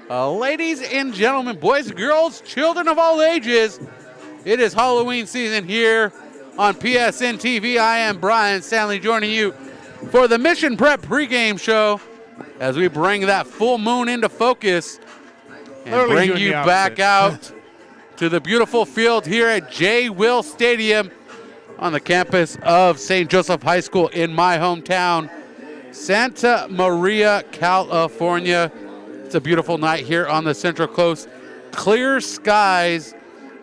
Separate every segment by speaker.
Speaker 1: Ladies and gentlemen, boys and girls, children of all ages, it is Halloween season here on PSNtv. I am Brian Stanley joining you for the Mission Prep pregame show as we bring that full moon into focus and bring you back out to the beautiful field here at J. Will Stadium on the campus of St. Joseph High School in my hometown, Santa Maria, California. It's a beautiful night here on the Central Coast. Clear skies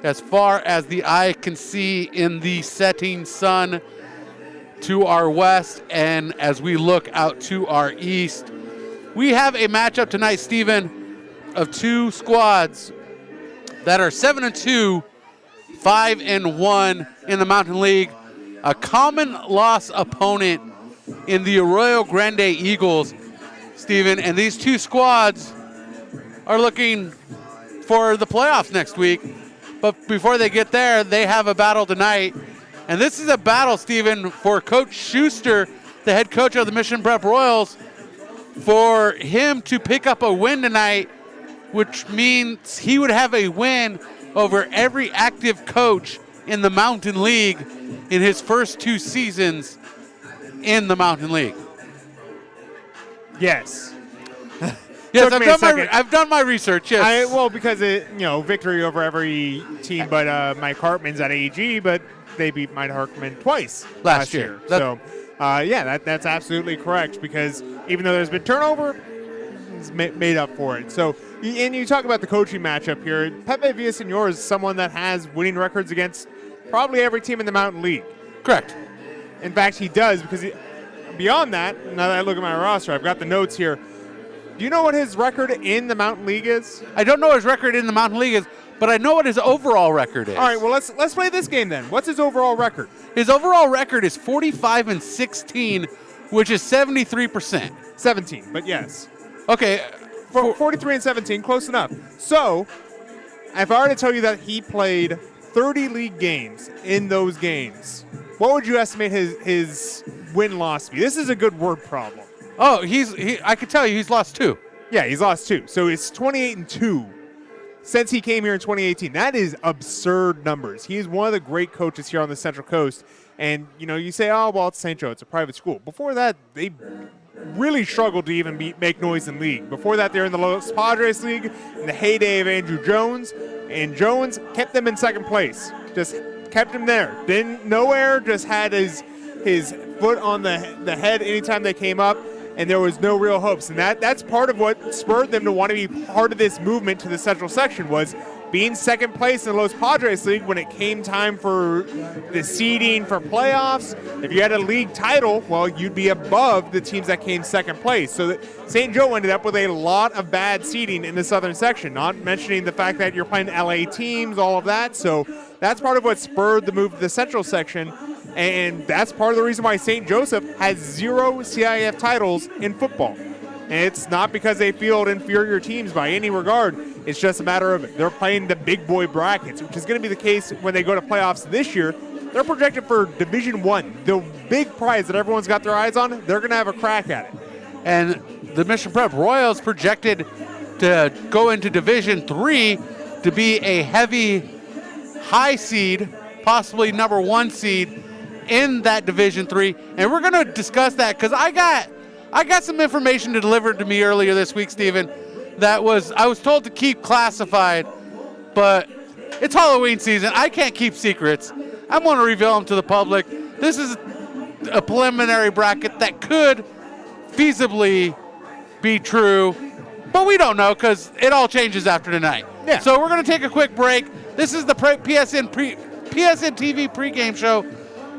Speaker 1: as far as the eye can see in the setting sun to our west, and as we look out to our east. We have a matchup tonight, Stephen, of two squads that are 7-2, 5-1 in the Mountain League. A common loss opponent in the Arroyo Grande Eagles, Stephen, and these two squads are looking for the playoffs next week. But before they get there, they have a battle tonight. And this is a battle, Stephen, for Coach Schuster, the head coach of the Mission Prep Royals, for him to pick up a win tonight, which means he would have a win over every active coach in the Mountain League in his first two seasons in the Mountain League.
Speaker 2: Yes.
Speaker 1: Yes, I've done my research, yes.
Speaker 2: Because victory over every team but Mike Hartman's at AG, but they beat Mike Hartman twice last year. That's absolutely correct, because even though there's been turnover, it's made up for it. So, and you talk about the coaching matchup here. Pepe Villaseñor is someone that has winning records against probably every team in the Mountain League.
Speaker 1: Correct.
Speaker 2: In fact, he does, because beyond that, now that I look at my roster, I've got the notes here. Do you know what his record in the Mountain League is?
Speaker 1: I don't know what his record in the Mountain League is, but I know what his overall record is.
Speaker 2: All right, well, let's play this game then. What's his overall record?
Speaker 1: His overall record is 45-16, which is 73%.
Speaker 2: 17, but yes.
Speaker 1: Okay.
Speaker 2: 43-17, close enough. So, if I were to tell you that he played 30 league games in those games, what would you estimate his win-loss to be? This is a good word problem.
Speaker 1: Oh, I could tell you he's lost 2.
Speaker 2: Yeah, he's lost 2. So it's 28-2 since he came here in 2018. That is absurd numbers. He is one of the great coaches here on the Central Coast. And, you say, oh, well, it's St. Joe. It's a private school. Before that, they really struggled to even make noise in league. Before that, they're in the Los Padres League in the heyday of Andrew Jones. And Jones kept them in second place. Just kept him there. Didn't nowhere, just had his foot on the head anytime they came up. And there was no real hopes. And that's part of what spurred them to want to be part of this movement to the Central Section, was being second place in the Los Padres League when it came time for the seeding for playoffs. If you had a league title, well, you'd be above the teams that came second place. So that St. Joe ended up with a lot of bad seeding in the Southern Section, not mentioning the fact that you're playing LA teams, all of that. So that's part of what spurred the move to the Central Section. And that's part of the reason why St. Joseph has 0 CIF titles in football. And it's not because they field inferior teams by any regard. It's just a matter of they're playing the big boy brackets, which is going to be the case when they go to playoffs this year. They're projected for Division I, the big prize that everyone's got their eyes on. They're going to have a crack at it.
Speaker 1: And the Mission Prep Royals projected to go into Division III to be a heavy high seed, possibly number 1 seed in that Division III, and we're going to discuss that because I got some information delivered to me earlier this week, Stephen, I was told to keep classified, but it's Halloween season. I can't keep secrets. I'm going to reveal them to the public. This is a preliminary bracket that could feasibly be true, but we don't know because it all changes after tonight.
Speaker 2: Yeah.
Speaker 1: So we're going to take a quick break. This is the PSNtv pregame show.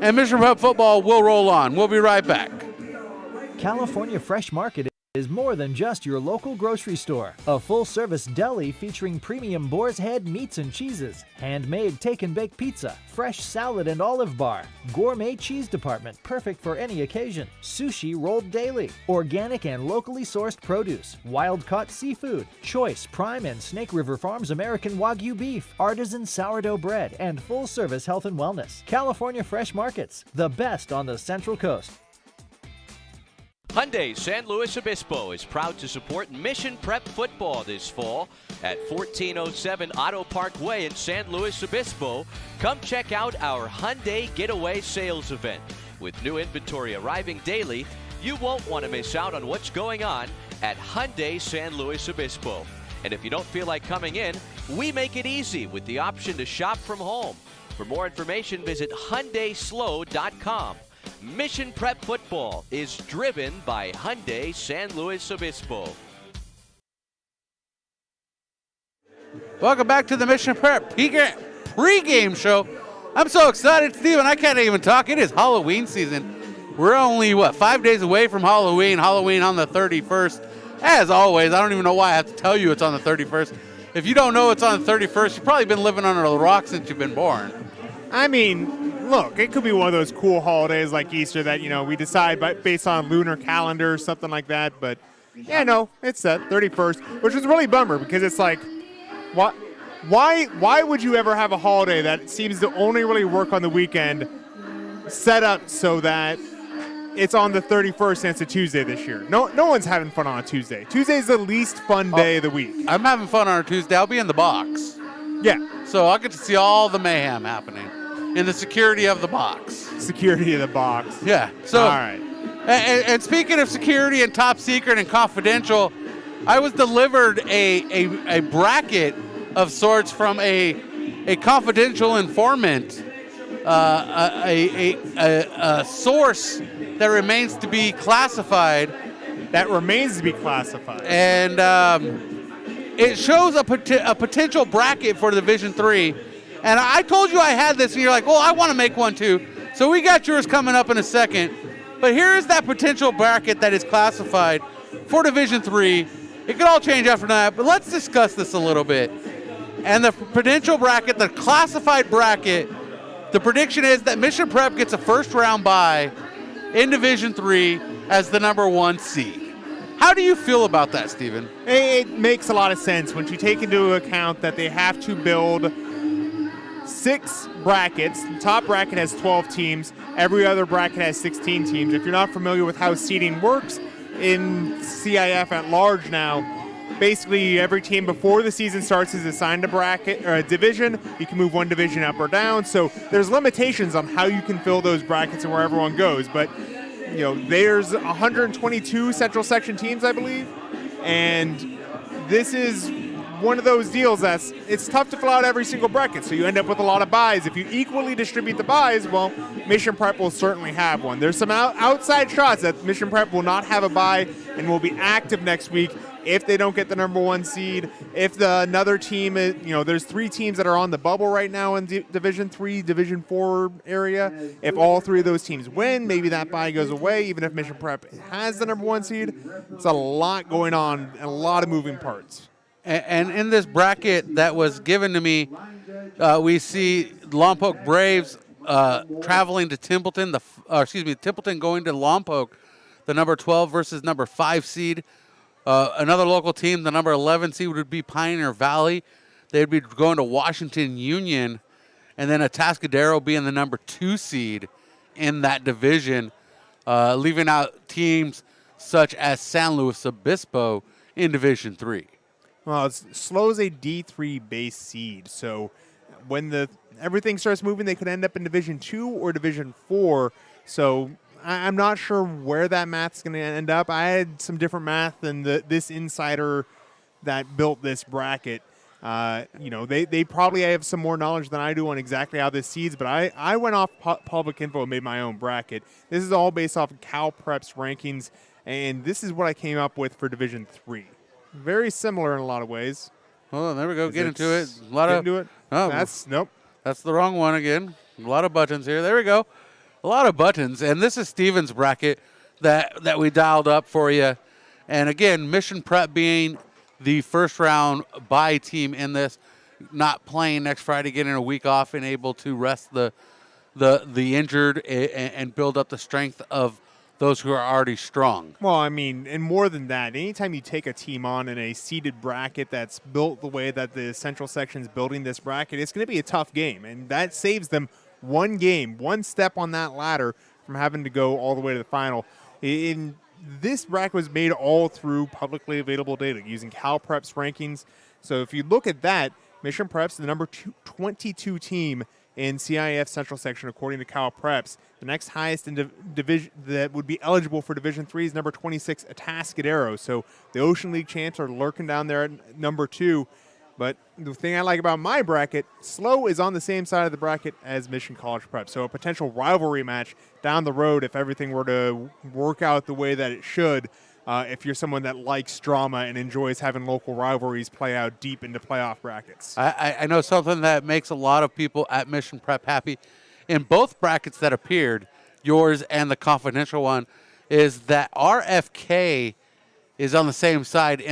Speaker 1: And Mission Prep football will roll on. We'll be right back.
Speaker 3: California Fresh Market is more than just your local grocery store. A full-service deli featuring premium Boar's Head meats and cheeses, handmade take-and-bake pizza, fresh salad and olive bar, gourmet cheese department perfect for any occasion, sushi rolled daily, organic and locally sourced produce, wild-caught seafood, choice Prime and Snake River Farms American Wagyu beef, artisan sourdough bread, and full-service health and wellness. California Fresh Markets, the best on the Central Coast.
Speaker 4: Hyundai San Luis Obispo is proud to support Mission Prep football this fall at 1407 Auto Park Way in San Luis Obispo. Come check out our Hyundai Getaway Sales event. With new inventory arriving daily, you won't want to miss out on what's going on at Hyundai San Luis Obispo. And if you don't feel like coming in, we make it easy with the option to shop from home. For more information, visit HyundaiSlow.com. Mission Prep football is driven by Hyundai San Luis Obispo.
Speaker 1: Welcome back to the Mission Prep pregame show. I'm so excited, Steven, I can't even talk. It is Halloween season. We're only, 5 days away from Halloween. Halloween on the 31st. As always, I don't even know why I have to tell you it's on the 31st. If you don't know it's on the 31st, you've probably been living under a rock since you've been born.
Speaker 2: I mean, look, it could be one of those cool holidays like Easter that, we decide based on lunar calendar or something like that. But, yeah, no, it's that 31st, which is really a bummer because it's like, why would you ever have a holiday that seems to only really work on the weekend set up so that it's on the 31st and it's a Tuesday this year? No one's having fun on a Tuesday. Tuesday's the least fun day of the week.
Speaker 1: I'm having fun on a Tuesday. I'll be in the box.
Speaker 2: Yeah.
Speaker 1: So I'll get to see all the mayhem happening in the security of the box.
Speaker 2: Security of the box.
Speaker 1: Yeah. So,
Speaker 2: all right.
Speaker 1: And speaking of security and top secret and confidential, I was delivered a bracket of sorts from a confidential informant, a source that remains to be classified.
Speaker 2: That remains to be classified.
Speaker 1: And it shows a potential bracket for Division III. And I told you I had this, and you're like, well, I want to make one too. So we got yours coming up in a second. But here is that potential bracket that is classified for Division III. It could all change after that, but let's discuss this a little bit. And the potential bracket, the classified bracket, the prediction is that Mission Prep gets a first-round bye in Division III as the number 1 seed. How do you feel about that, Steven?
Speaker 2: It makes a lot of sense when you take into account that they have to build 6 brackets. The top bracket has 12 teams. Every other bracket has 16 teams. If you're not familiar with how seeding works in CIF at large now, basically every team before the season starts is assigned a bracket or a division. You can move one division up or down. So there's limitations on how you can fill those brackets and where everyone goes. But there's 122 Central Section teams, I believe, and this is one of those deals it's tough to fill out every single bracket, so you end up with a lot of buys. If you equally distribute the buys, well, Mission Prep will certainly have one. There's some outside shots that Mission Prep will not have a bye and will be active next week if they don't get the number 1 seed. If another team is, there's 3 teams that are on the bubble right now in Division 3, Division 4 area. If all 3 of those teams win, maybe that bye goes away, even if Mission Prep has the number 1 seed. It's a lot going on and a lot of moving parts.
Speaker 1: And in this bracket that was given to me, we see Lompoc Braves traveling to Templeton. Templeton going to Lompoc, the number 12 versus number 5 seed. Another local team, the number 11 seed, would be Pioneer Valley. They'd be going to Washington Union, and then Atascadero being the number 2 seed in that division, leaving out teams such as San Luis Obispo in Division 3.
Speaker 2: Well, it's SLO's a D3 base seed, so when everything starts moving, they could end up in Division 2 or Division 4. So I'm not sure where that math's going to end up. I had some different math than this insider that built this bracket. They probably have some more knowledge than I do on exactly how this seeds, but I went off public info and made my own bracket. This is all based off of Cal Prep's rankings, and this is what I came up with for Division 3. Very similar in a lot of ways.
Speaker 1: Oh, there we go. Get into it. Into it.
Speaker 2: Oh, nope.
Speaker 1: That's the wrong one again. A lot of buttons here. There we go. A lot of buttons. And this is Steven's bracket that we dialed up for you. And again, Mission Prep being the first round bye team in this, not playing next Friday, getting a week off and able to rest the injured and build up the strength of those who are already strong.
Speaker 2: Well, I mean, and more than that, anytime you take a team on in a seeded bracket that's built the way that the Central Section's building this bracket, it's going to be a tough game, and that saves them one game, one step on that ladder from having to go all the way to the final. In this bracket was made all through publicly available data using Cal Prep's rankings. So if you look at that, Mission Prep's the number 22 team in CIF Central Section according to Cal Preps. The next highest in division that would be eligible for Division 3 is number 26, Atascadero. So the Ocean League champs are lurking down there at number 2. But the thing I like about my bracket, SLO is on the same side of the bracket as Mission College Prep. So a potential rivalry match down the road if everything were to work out the way that it should. If you're someone that likes drama and enjoys having local rivalries play out deep into playoff brackets.
Speaker 1: I know something that makes a lot of people at Mission Prep happy in both brackets that appeared, yours and the confidential one, is that RFK is on the same side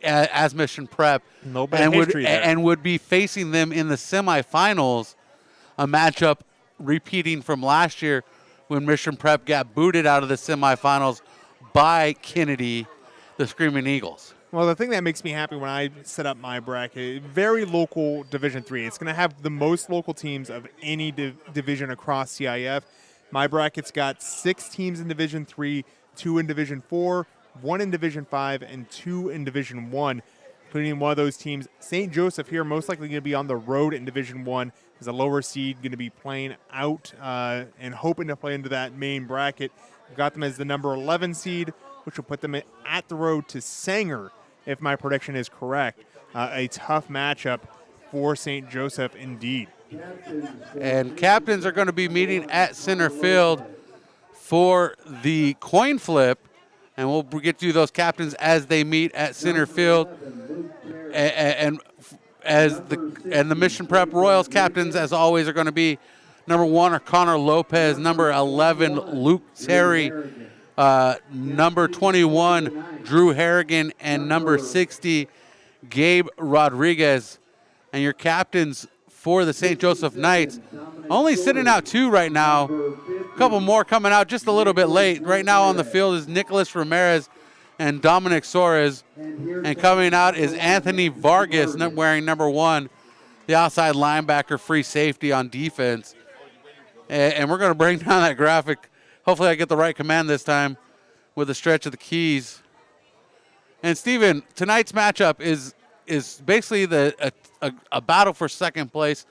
Speaker 1: as Mission Prep and would be facing them in the semifinals, a matchup repeating from last year when Mission Prep got booted out of the semifinals by Kennedy, the Screaming Eagles.
Speaker 2: Well, the thing that makes me happy when I set up my bracket, very local Division 3. It's going to have the most local teams of any division across CIF. My bracket's got 6 teams in Division 3, 2 in Division 4, 1 in Division 5, and 2 in Division 1. Including one of those teams, St. Joseph here, most likely going to be on the road in Division 1 as a lower seed, going to be playing out and hoping to play into that main bracket. We've got them as the number 11 seed, which will put them at the road to Sanger, if my prediction is correct. A tough matchup for St. Joseph indeed.
Speaker 1: And captains are going to be meeting at center field for the coin flip. And we'll get to those captains as they meet at center field. And the Mission Prep Royals captains, as always, are going to be number 1 are Connor Lopez, number 11 Luke Terry, number 21 Drew Harrigan, and number 60 Gabe Rodriguez. And your captains for the St. Joseph Knights, only sitting out 2 right now. A couple more coming out just a little bit late. Right now on the field is Nicholas Ramirez and Dominic Soares. And coming out is Anthony Vargas wearing number 1, the outside linebacker, free safety on defense. And we're going to bring down that graphic. Hopefully I get the right command this time with a stretch of the keys. And Steven, tonight's matchup is basically a battle for second place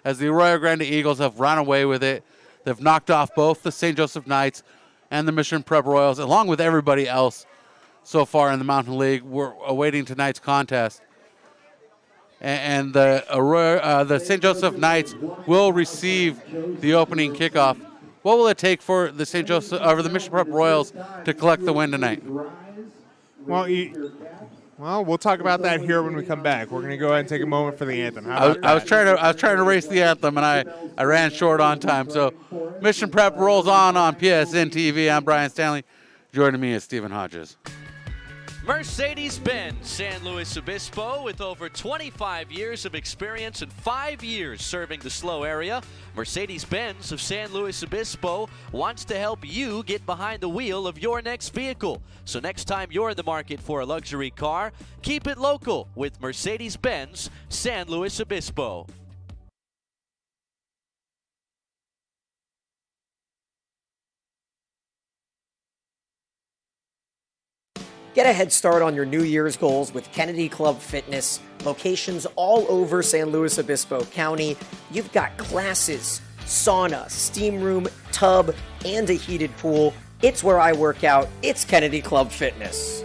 Speaker 1: as the Arroyo Grande Eagles have run away with it. They've knocked off both the St. Joseph Knights and the Mission Prep Royals, along with everybody else so far in the Mountain League. We're awaiting tonight's contest. And the St. Joseph Knights will receive the opening kickoff. What will it take for the St. Joseph or the Mission Prep Royals to collect the win tonight?
Speaker 2: Well, we'll talk about that here when we come back. We're going to go ahead and take a moment for the anthem. I was
Speaker 1: trying to race the anthem, and I ran short on time. So Mission Prep rolls on PSN TV. I'm Brian Stanley. Joining me is Stephen Hodges.
Speaker 4: Mercedes-Benz San Luis Obispo, with over 25 years of experience and 5 years serving the SLO area. Mercedes-Benz of San Luis Obispo wants to help you get behind the wheel of your next vehicle. So next time you're in the market for a luxury car, keep it local with Mercedes-Benz San Luis Obispo.
Speaker 5: Get a head start on your New Year's goals with Kennedy Club Fitness. Locations all over San Luis Obispo County. You've got classes, sauna, steam room, tub, and a heated pool. It's where I work out. It's Kennedy Club Fitness.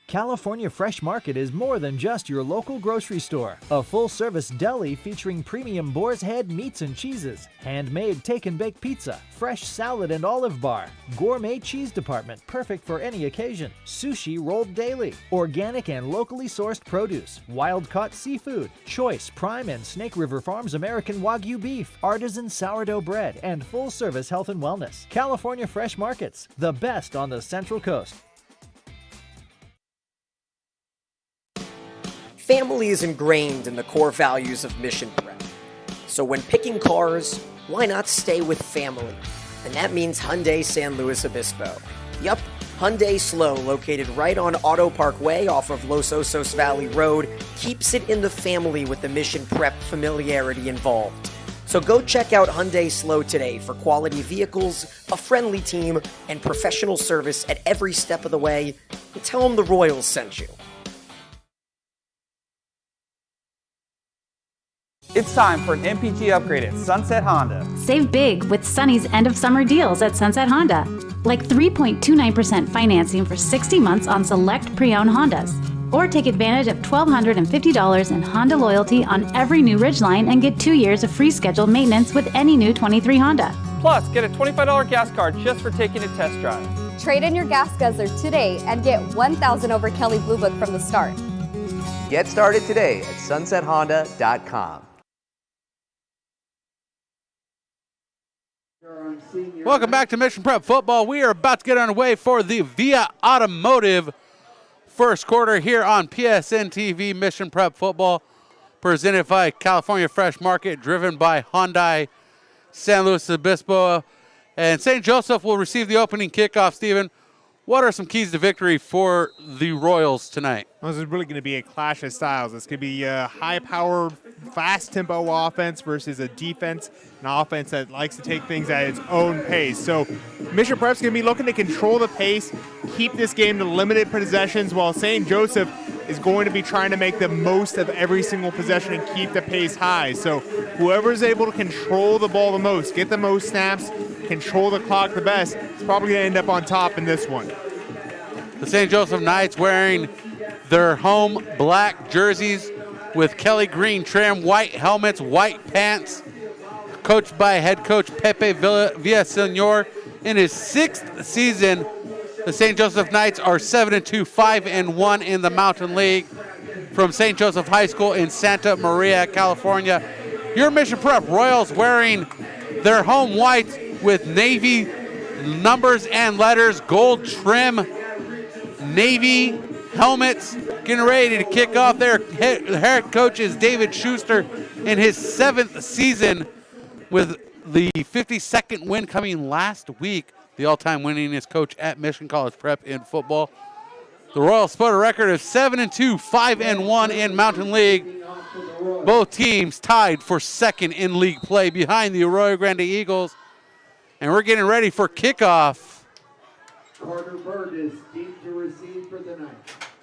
Speaker 3: California Fresh Market is more than just your local grocery store. A full-service deli featuring premium boar's head meats and cheeses, handmade take-and-bake pizza, fresh salad and olive bar, gourmet cheese department perfect for any occasion, sushi rolled daily, organic and locally sourced produce, wild-caught seafood, choice Prime and Snake River Farms American Wagyu beef, artisan sourdough bread, and full-service health and wellness. California Fresh Markets, the best on the Central Coast.
Speaker 5: Family is ingrained in the core values of Mission Prep. So when picking cars, why not stay with family? And that means Hyundai San Luis Obispo. Yup, Hyundai SLO, located right on Auto Park Way off of Los Osos Valley Road, keeps it in the family with the Mission Prep familiarity involved. So So go check out Hyundai Slow today for quality vehicles, a friendly team, and professional service at every step of the way. And tell them the Royals sent you.
Speaker 6: It's time for an MPG upgrade at Sunset Honda.
Speaker 7: Save big with Sunny's end of summer deals at Sunset Honda. Like 3.29% financing for 60 months on select pre-owned Hondas. Or take advantage of $1,250 in Honda loyalty on every new Ridgeline and get 2 years of free scheduled maintenance with any new 23 Honda.
Speaker 6: Plus, get a $25 gas card just for taking a test drive.
Speaker 8: Trade in your gas guzzler today and get $1,000 over Kelly Blue Book from the start.
Speaker 9: Get started today at sunsethonda.com.
Speaker 1: Welcome back to Mission Prep Football. We are about to get underway for the Via Automotive first quarter here on PSN TV Mission Prep Football, presented by California Fresh Market, driven by Hyundai, San Luis Obispo, and St. Joseph will receive the opening kickoff. Stephen, what are some keys to victory for the Royals tonight?
Speaker 2: Well, this is really going to be a clash of styles. It's going to be a high-powered, fast-tempo offense versus a defense, an offense that likes to take things at its own pace. So Mission Prep's going to be looking to control the pace, keep this game to limited possessions, while St. Joseph is going to be trying to make the most of every single possession and keep the pace high. So whoever is able to control the ball the most, get the most snaps, control the clock the best, is probably going to end up on top in this one.
Speaker 1: The St. Joseph Knights wearing their home black jerseys with Kelly green trim, white helmets, white pants, coached by head coach Pepe Villasenor. In his 6th season, the St. Joseph Knights are 7-2, 5-1 in the Mountain League from St. Joseph High School in Santa Maria, California. Your Mission Prep Royals wearing their home whites with navy numbers and letters, gold trim, navy helmets, getting ready to kick off. Their head coach is David Schuster in his 7th season, with the 52nd win coming last week, the all-time winningest coach at Mission College Prep in football. The Royals split a record of 7-2, 5-1 in Mountain League. Both teams tied for 2nd in league play behind the Arroyo Grande Eagles. And we're getting ready for kickoff.
Speaker 10: Carter Burgess deep to receive for the night.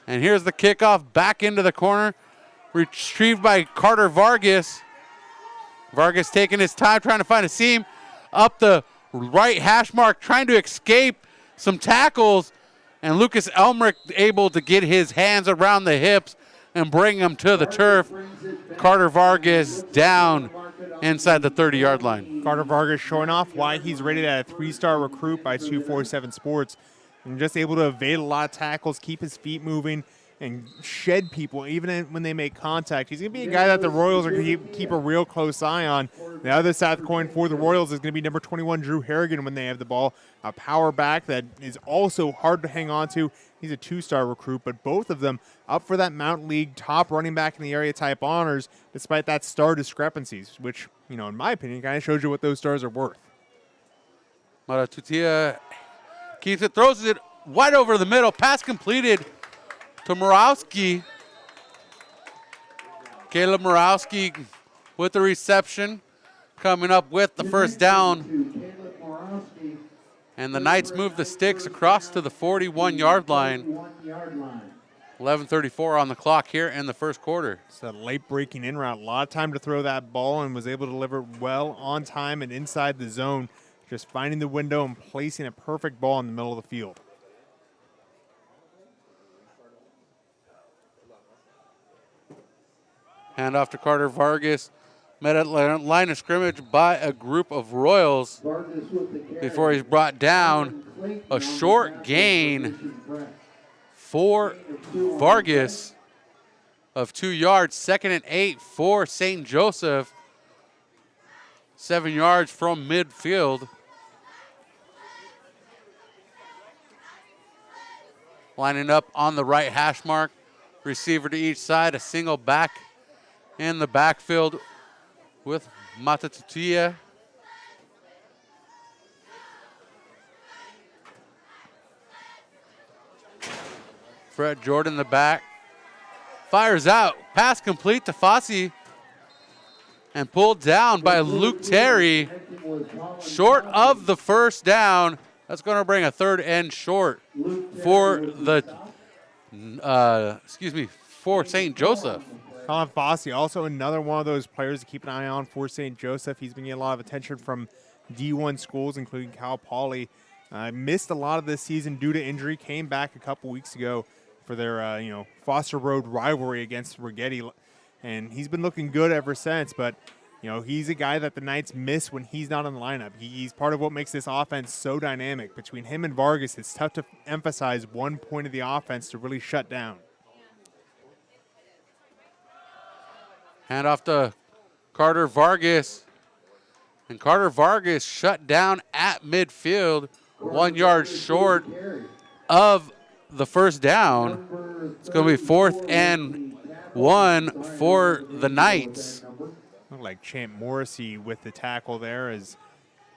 Speaker 1: And here's the kickoff back into the corner, retrieved by Carter Vargas. Vargas taking his time, trying to find a seam up the right hash mark, trying to escape some tackles, and Lucas Elmerick able to get his hands around the hips and bring him to the turf. Carter Vargas down inside the 30-yard line.
Speaker 2: Carter Vargas showing off why he's rated at a 3-star recruit by 247 Sports, and just able to evade a lot of tackles, keep his feet moving, and shed people even when they make contact. He's going to be a guy that the Royals are going to keep a real close eye on. The other side of the coin for the Royals is going to be number 21, Drew Harrigan, when they have the ball. A power back that is also hard to hang on to. He's a 2-star recruit, but both of them up for that Mountain League top running back in the area type honors, despite that star discrepancies, which, you know, in my opinion, kind of shows you what those stars are worth.
Speaker 1: Maratutia keeps it, throws it wide over the middle. Pass completed to Morawski. Caleb Morawski with the reception, coming up with the first down. And the Knights move the sticks across to the 41-yard line. 11:34 on the clock here in the first quarter.
Speaker 2: It's a late breaking in route. A lot of time to throw that ball, and was able to deliver well on time and inside the zone. Just finding the window and placing a perfect ball in the middle of the field.
Speaker 1: Hand off to Carter Vargas. Met at line of scrimmage by a group of Royals before he's brought down. A short gain for Vargas of 2 yards. 2nd and 8 for St. Joseph. 7 yards from midfield. Lining up on the right hash mark. Receiver to each side. A single back in the backfield with Matatutia. Fred Jordan in the back. Fires out. Pass complete to Fossey. and pulled down by Luke Terry, short of the first down. That's going to bring a third and short for the, for St. Joseph.
Speaker 2: Colin Fossey, also another one of those players to keep an eye on for St. Joseph. He's been getting a lot of attention from D1 schools, including Cal Poly. Missed a lot of this season due to injury. Came back a couple weeks ago for their, Foster Road rivalry against Rigetti, and he's been looking good ever since. But he's a guy that the Knights miss when he's not in the lineup. He's part of what makes this offense so dynamic. Between him and Vargas, it's tough to emphasize one point of the offense to really shut down.
Speaker 1: Hand off to Carter Vargas. And Carter Vargas shut down at midfield, 1 yard short of the first down. It's going to be 4th and 1 for the Knights.
Speaker 2: Look like Champ Morrissey with the tackle there. As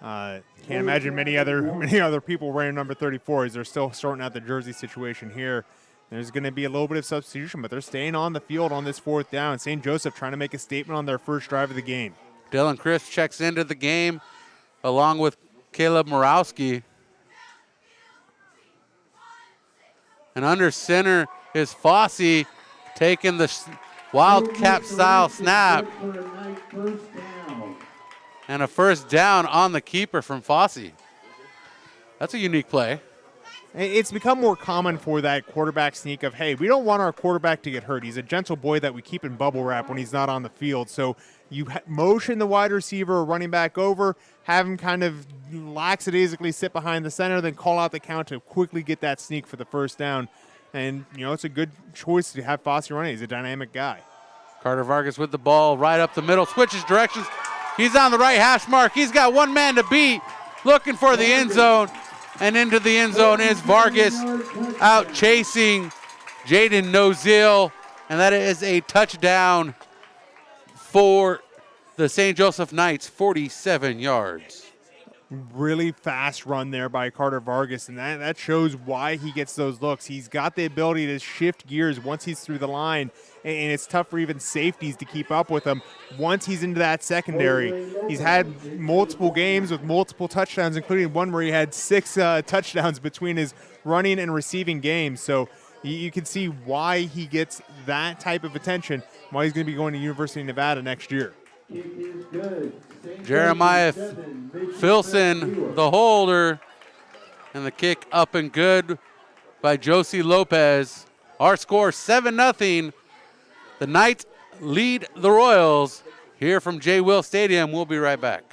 Speaker 2: can't imagine many other people wearing number 34 as they're still sorting out the jersey situation here. There's going to be a little bit of substitution, but they're staying on the field on this 4th down. St. Joseph trying to make a statement on their first drive of the game.
Speaker 1: Dylan Crisp checks into the game along with Caleb Morawski. And under center is Fossey taking the Wildcat-style snap. And a first down on the keeper from Fossey. That's a unique play.
Speaker 2: It's become more common for that quarterback sneak of, hey, we don't want our quarterback to get hurt. He's a gentle boy that we keep in bubble wrap when he's not on the field. So you motion the wide receiver or running back over, have him kind of lackadaisically sit behind the center, then call out the count to quickly get that sneak for the first down. And, it's a good choice to have Fossey running. He's a dynamic guy.
Speaker 1: Carter Vargas with the ball right up the middle, switches directions. He's on the right hash mark. He's got one man to beat, looking for the end zone. And into the end zone is Vargas, out chasing Jaden Nozil. And that is a touchdown for the St. Joseph Knights, 47 yards.
Speaker 2: Really fast run there by Carter Vargas, and that shows why he gets those looks. He's got the ability to shift gears once he's through the line, and it's tough for even safeties to keep up with him once he's into that secondary. He's had multiple games with multiple touchdowns, including one where he had 6 touchdowns between his running and receiving games. So you can see why he gets that type of attention, why he's going to be going to University of Nevada next year.
Speaker 1: Jeremiah Filson, the holder, and the kick up and good by Josie Lopez. Our score 7-0. The Knights lead the Royals here from J. Will Stadium. We'll be right back.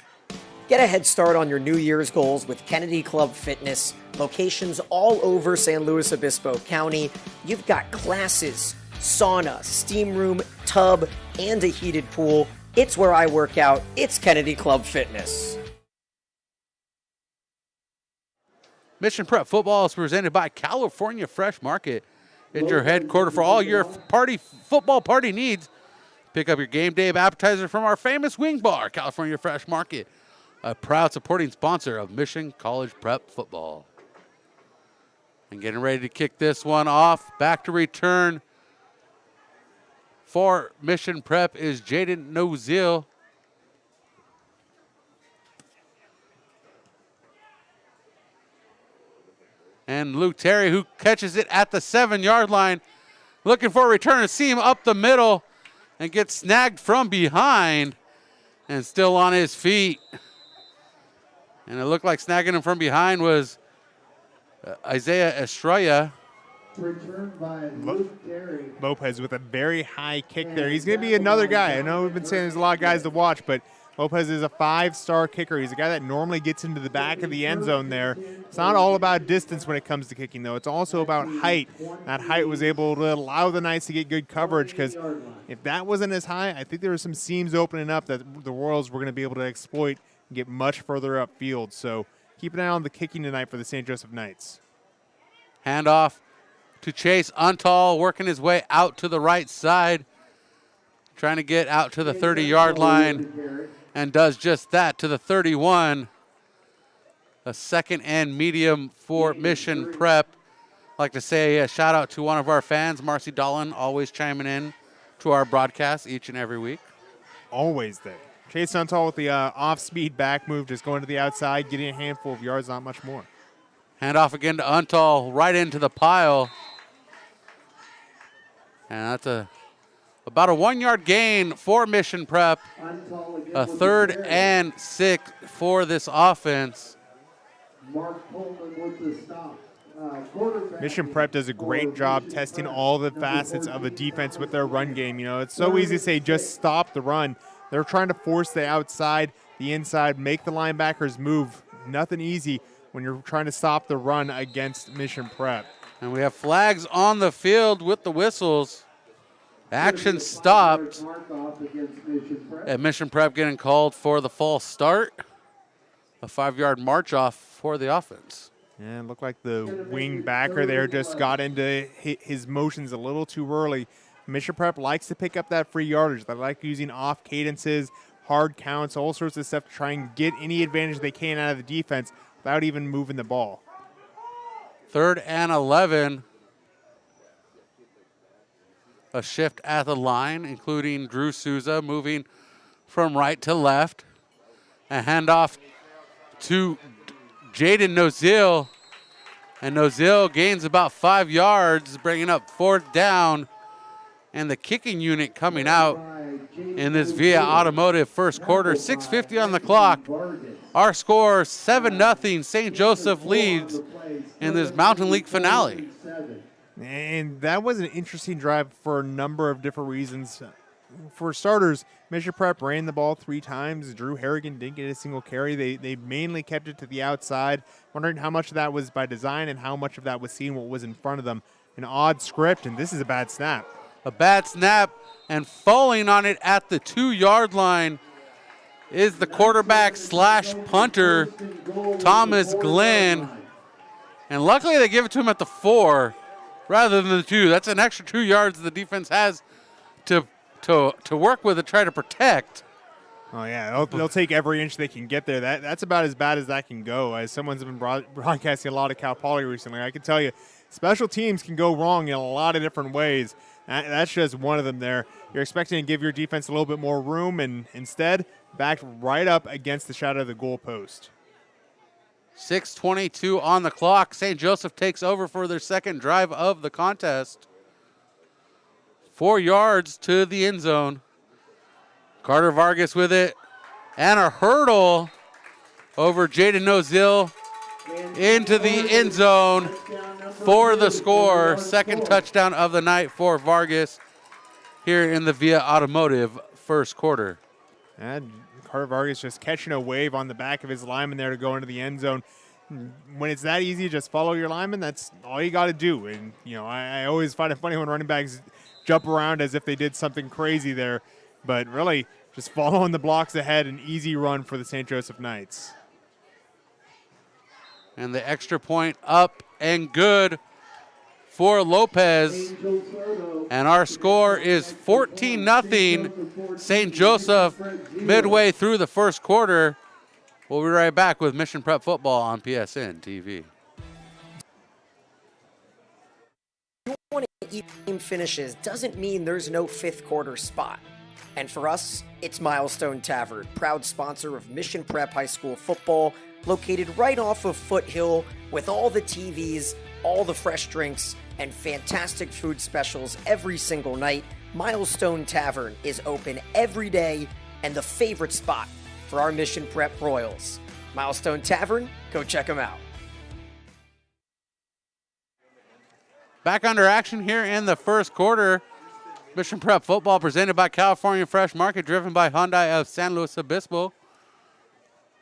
Speaker 5: Get a head start on your New Year's goals with Kennedy Club Fitness. Locations all over San Luis Obispo County. You've got classes, sauna, steam room, tub, and a heated pool. It's where I work out. It's Kennedy Club Fitness.
Speaker 1: Mission Prep Football is presented by California Fresh Market. It's your headquarters for all your football party needs. Pick up your game day appetizer from our famous wing bar, California Fresh Market, a proud supporting sponsor of Mission College Prep Football. And getting ready to kick this one off. Back to return for Mission Prep is Jaden Nozil. And Luke Terry, who catches it at the 7-yard line, looking for a return to seam up the middle and gets snagged from behind and still on his feet. And it looked like snagging him from behind was Isaiah Estrella.
Speaker 10: Returned by Luke Terry.
Speaker 2: Lopez with a very high kick there. He's going to be another guy. I know we've been saying there's a lot of guys to watch, but Lopez is a 5-star kicker. He's a guy that normally gets into the back of the end zone there. It's not all about distance when it comes to kicking, though. It's also about height. That height was able to allow the Knights to get good coverage, because if that wasn't as high, I think there were some seams opening up that the Royals were going to be able to exploit and get much further upfield. So keep an eye on the kicking tonight for the St. Joseph Knights.
Speaker 1: Handoff to Chase Untall, working his way out to the right side, trying to get out to the 30-yard line, and does just that to the 31. A second and medium for Mission Prep. I'd like to say a shout out to one of our fans, Marcy Dolan, always chiming in to our broadcast each and every week.
Speaker 2: Always there. Chase Untal with the off-speed back move, just going to the outside, getting a handful of yards, not much more.
Speaker 1: Handoff again to Untal, right into the pile. And that's about a 1 yard gain for Mission Prep. A 3rd and 6 for this offense.
Speaker 10: Mark Coleman with the stop.
Speaker 2: Mission Prep does a great job testing all the facets of the defense with their run game. You know, it's so easy to say just stop the run. They're trying to force the outside, the inside, make the linebackers move. Nothing easy when you're trying to stop the run against Mission Prep.
Speaker 1: And we have flags on the field with the whistles. Action stopped. And Mission Prep getting called for the false start. A 5-yard march off for the offense.
Speaker 2: Yeah, it looked like the wing backer there just got into his motions a little too early. Mission Prep likes to pick up that free yardage. They like using off cadences, hard counts, all sorts of stuff to try and get any advantage they can out of the defense without even moving the ball.
Speaker 1: 3rd and 11. A shift at the line, including Drew Souza moving from right to left. A handoff to Jaden Nozil. And Nozil gains about 5 yards, bringing up 4th down. And the kicking unit coming out in this Via Automotive first quarter. 6:50 on the clock. Our score, 7-0. St. Joseph leads in this Mountain League finale.
Speaker 2: And that was an interesting drive for a number of different reasons. For starters, Mission Prep ran the ball 3 times. Drew Harrigan didn't get a single carry. They mainly kept it to the outside. Wondering how much of that was by design and how much of that was seeing what was in front of them. An odd script, and this is a bad snap.
Speaker 1: A bad snap, and falling on it at the 2-yard line is the quarterback / punter, Thomas Glenn. And luckily they give it to him at the 4 rather than the 2. That's an extra 2 yards the defense has to work with and try to protect.
Speaker 2: Oh, yeah, they'll take every inch they can get there. That's about as bad as that can go. As someone's been broadcasting a lot of Cal Poly recently, I can tell you, special teams can go wrong in a lot of different ways. That's just one of them there. You're expecting to give your defense a little bit more room, and instead, backed right up against the shadow of the goalpost.
Speaker 1: 6:22 on the clock. St. Joseph takes over for their second drive of the contest. 4 yards to the end zone. Carter Vargas with it. And a hurdle over Jaden Nozil into the end zone for the score. Second touchdown of the night for Vargas here in the Via Automotive first quarter.
Speaker 2: And Carter Vargas just catching a wave on the back of his lineman there to go into the end zone. When it's that easy, just follow your lineman. That's all you got to do. And, you know, I always find it funny when running backs jump around as if they did something crazy there. But really, just following the blocks ahead, an easy run for the St. Joseph Knights.
Speaker 1: And the extra point up and good for Lopez. And our score is 14-0 St. Joseph midway through the first quarter. We'll be right back with Mission Prep Football on PSN TV.
Speaker 5: 20 game finishes doesn't mean there's no fifth quarter spot. And for us, it's Milestone Tavern, proud sponsor of Mission Prep High School football, located right off of Foothill with all the TVs, all the fresh drinks, and fantastic food specials every single night. Milestone Tavern is open every day and the favorite spot for our Mission Prep Royals. Milestone Tavern, go check them out.
Speaker 1: Back under action here in the first quarter. Mission Prep Football presented by California Fresh Market, driven by Hyundai of San Luis Obispo.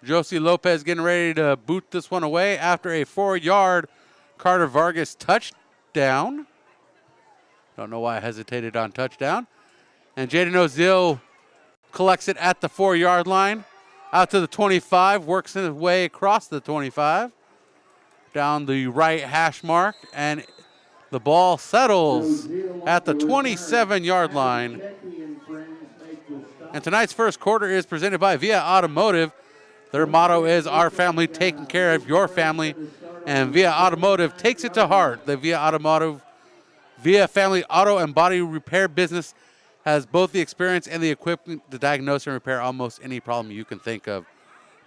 Speaker 1: Josie Lopez getting ready to boot this one away after a 4-yard Carter Vargas touchdown. Don't know why I hesitated on touchdown. And Jaden Ozil collects it at the 4-yard line. Out to the 25, works his way across the 25. Down the right hash mark, and the ball settles at the 27-yard line. And tonight's first quarter is presented by Via Automotive. Their motto is, our family taking care of your family. And Via Automotive takes it to heart. The Via Automotive, Via Family Auto and Body Repair business has both the experience and the equipment to diagnose and repair almost any problem you can think of.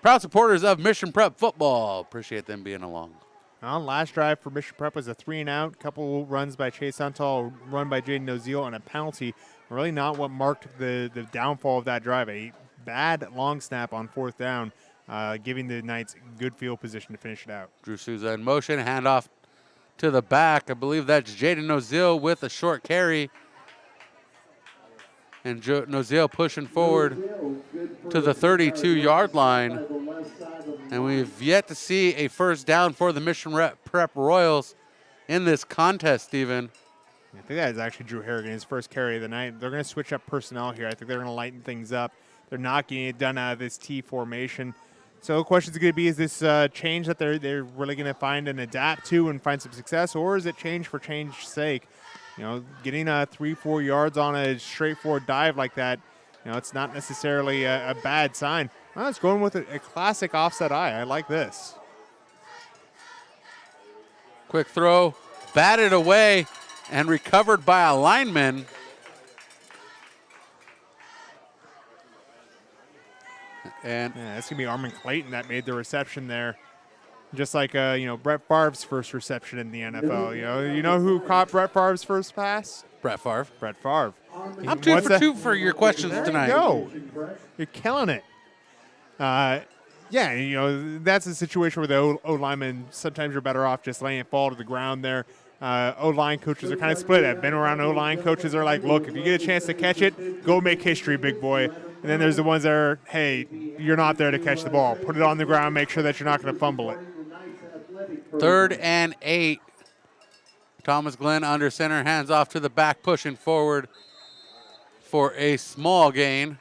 Speaker 1: Proud supporters of Mission Prep football. Appreciate them being along.
Speaker 2: Well, last drive for Mission Prep was a 3-and-out. Couple runs by Chase Suntal, run by Jaden Oziel, and a penalty. Really not what marked the downfall of that drive. A bad long snap on 4th down, giving the Knights good field position to finish it out.
Speaker 1: Drew Souza in motion, handoff to the back. I believe that's Jaden Oziel with a short carry. And Oziel pushing forward to the 32-yard line. And we've yet to see a first down for the Mission Prep Royals in this contest, Steven.
Speaker 2: I think that is actually Drew Harrigan, his first carry of the night. They're going to switch up personnel here. I think they're going to lighten things up. They're not getting it done out of this T formation. So the question is going to be, is this change that they're really going to find and adapt to and find some success, or is it change for change's sake? You know, getting 3-4 yards on a straightforward dive like that, you know, it's not necessarily a bad sign. Well, it's going with a classic offset eye. I like this.
Speaker 1: Quick throw, batted away, and recovered by a lineman. And
Speaker 2: yeah, that's going to be Armin Clayton that made the reception there. Just like, Brett Favre's first reception in the NFL. You know who caught Brett Favre's first pass?
Speaker 1: Brett Favre.
Speaker 2: Brett Favre.
Speaker 1: I'm 2 for 2 for your questions tonight.
Speaker 2: There you go. You're killing it. That's a situation where the O-linemen, sometimes you're better off just letting it fall to the ground there. O-line coaches are kind of split. I've been around O-line coaches are like, look, if you get a chance to catch it, go make history, big boy. And then there's the ones that are, hey, you're not there to catch the ball. Put it on the ground, make sure that you're not going to fumble it.
Speaker 1: 3rd and 8. Thomas Glenn under center, hands off to the back, pushing forward for a small gain.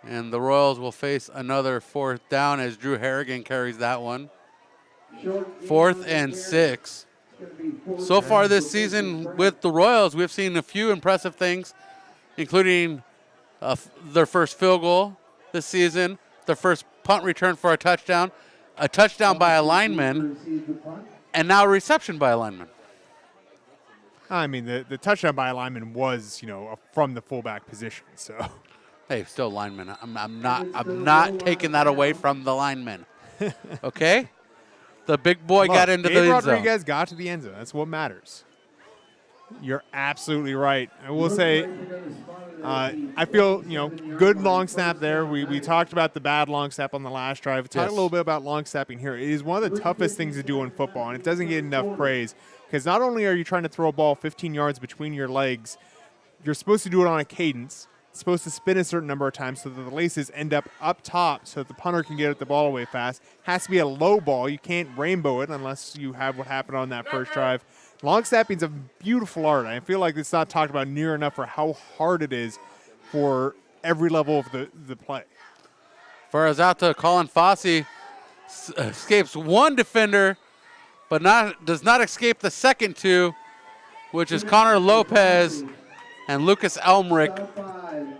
Speaker 1: And the Royals will face another 4th down as Drew Harrigan carries that one. 4th and 6. So far this season with the Royals, we've seen a few impressive things, including their first field goal this season, their first punt return for a touchdown by a lineman, and now a reception by a lineman.
Speaker 2: I mean, the touchdown by a lineman was, from the fullback position. So,
Speaker 1: hey, still lineman. I'm not taking that away from the lineman. Okay, the big boy got into the end zone.
Speaker 2: Rodriguez got to the end zone. That's what matters. You're absolutely right. I will say, I feel, good long snap there. We talked about the bad long snap on the last drive. Talk a little bit about long snapping here. It is one of the toughest things to do in football, and it doesn't get enough praise because not only are you trying to throw a ball 15 yards between your legs, you're supposed to do it on a cadence. It's supposed to spin a certain number of times so that the laces end up top so that the punter can get the ball away fast. Has to be a low ball. You can't rainbow it unless you have what happened on that first drive. Long snapping is a beautiful art. I feel like it's not talked about near enough for how hard it is for every level of the play.
Speaker 1: Fires out to Colin Fossey, escapes one defender, but does not escape the second two, which is Connor Lopez and Lucas Elmrick.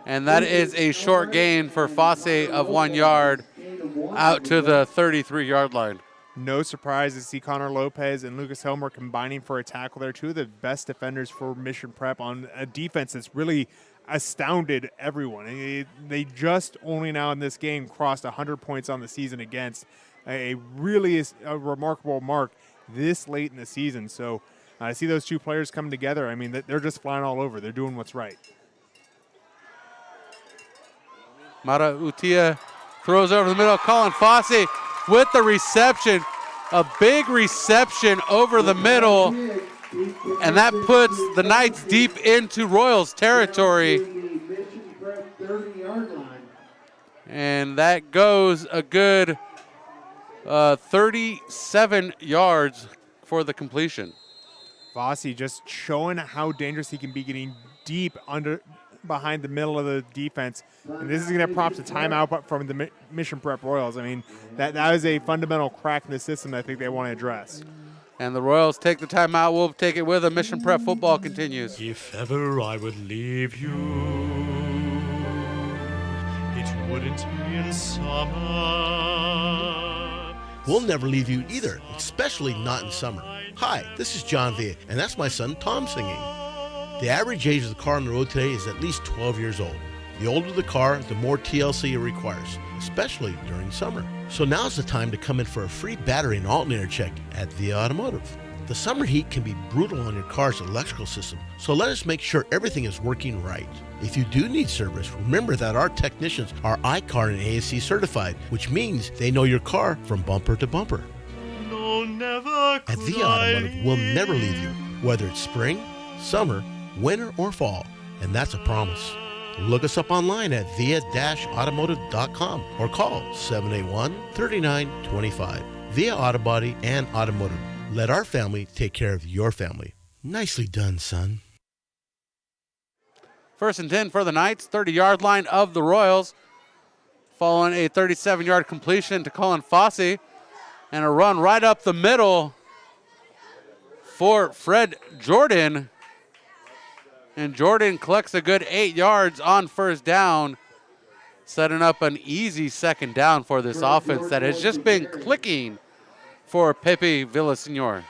Speaker 1: And that is a short gain for Fossey of 1 yard out to the 33-yard line.
Speaker 2: No surprise to see Connor Lopez and Lucas Helmer combining for a tackle there. Two of the best defenders for Mission Prep on a defense that's really astounded everyone. They just only now in this game crossed 100 points on the season against a really remarkable mark this late in the season. So I see those two players come together. I mean, they're just flying all over. They're doing what's right.
Speaker 1: Mara Utia throws over the middle. Colin Fossey with the reception, a big reception over the middle, and that puts the Knights deep into Royals territory. And that goes a good 37 yards for the completion.
Speaker 2: Fossey just showing how dangerous he can be getting deep behind the middle of the defense. And this is going to prompt a timeout from the Mission Prep Royals. I mean, that is a fundamental crack in the system that I think they want to address.
Speaker 1: And the Royals take the timeout. We'll take it with them. Mission Prep football continues.
Speaker 11: If ever I would leave you, it wouldn't be in summer.
Speaker 12: We'll never leave you either, especially not in summer. Hi, this is John V, and that's my son Tom singing. The average age of the car on the road today is at least 12 years old. The older the car, the more TLC it requires, especially during summer. So now's the time to come in for a free battery and alternator check at Via Automotive. The summer heat can be brutal on your car's electrical system, so let us make sure everything is working right. If you do need service, remember that our technicians are iCar and ASC certified, which means they know your car from bumper to bumper.
Speaker 11: No, never
Speaker 12: At Via Automotive, we'll never leave you, whether it's spring, summer, winter, or fall, and that's a promise. Look us up online at via-automotive.com or call 781-3925. Via Autobody and Automotive. Let our family take care of your family. Nicely done, son.
Speaker 1: 1st and 10 for the Knights, 30-yard line of the Royals. Following a 37-yard completion to Colin Fossey. And a run right up the middle for Fred Jordan. And Jordan collects a good 8 yards on first down, setting up an easy second down for this offense that has just been clicking for Pepe Villaseñor.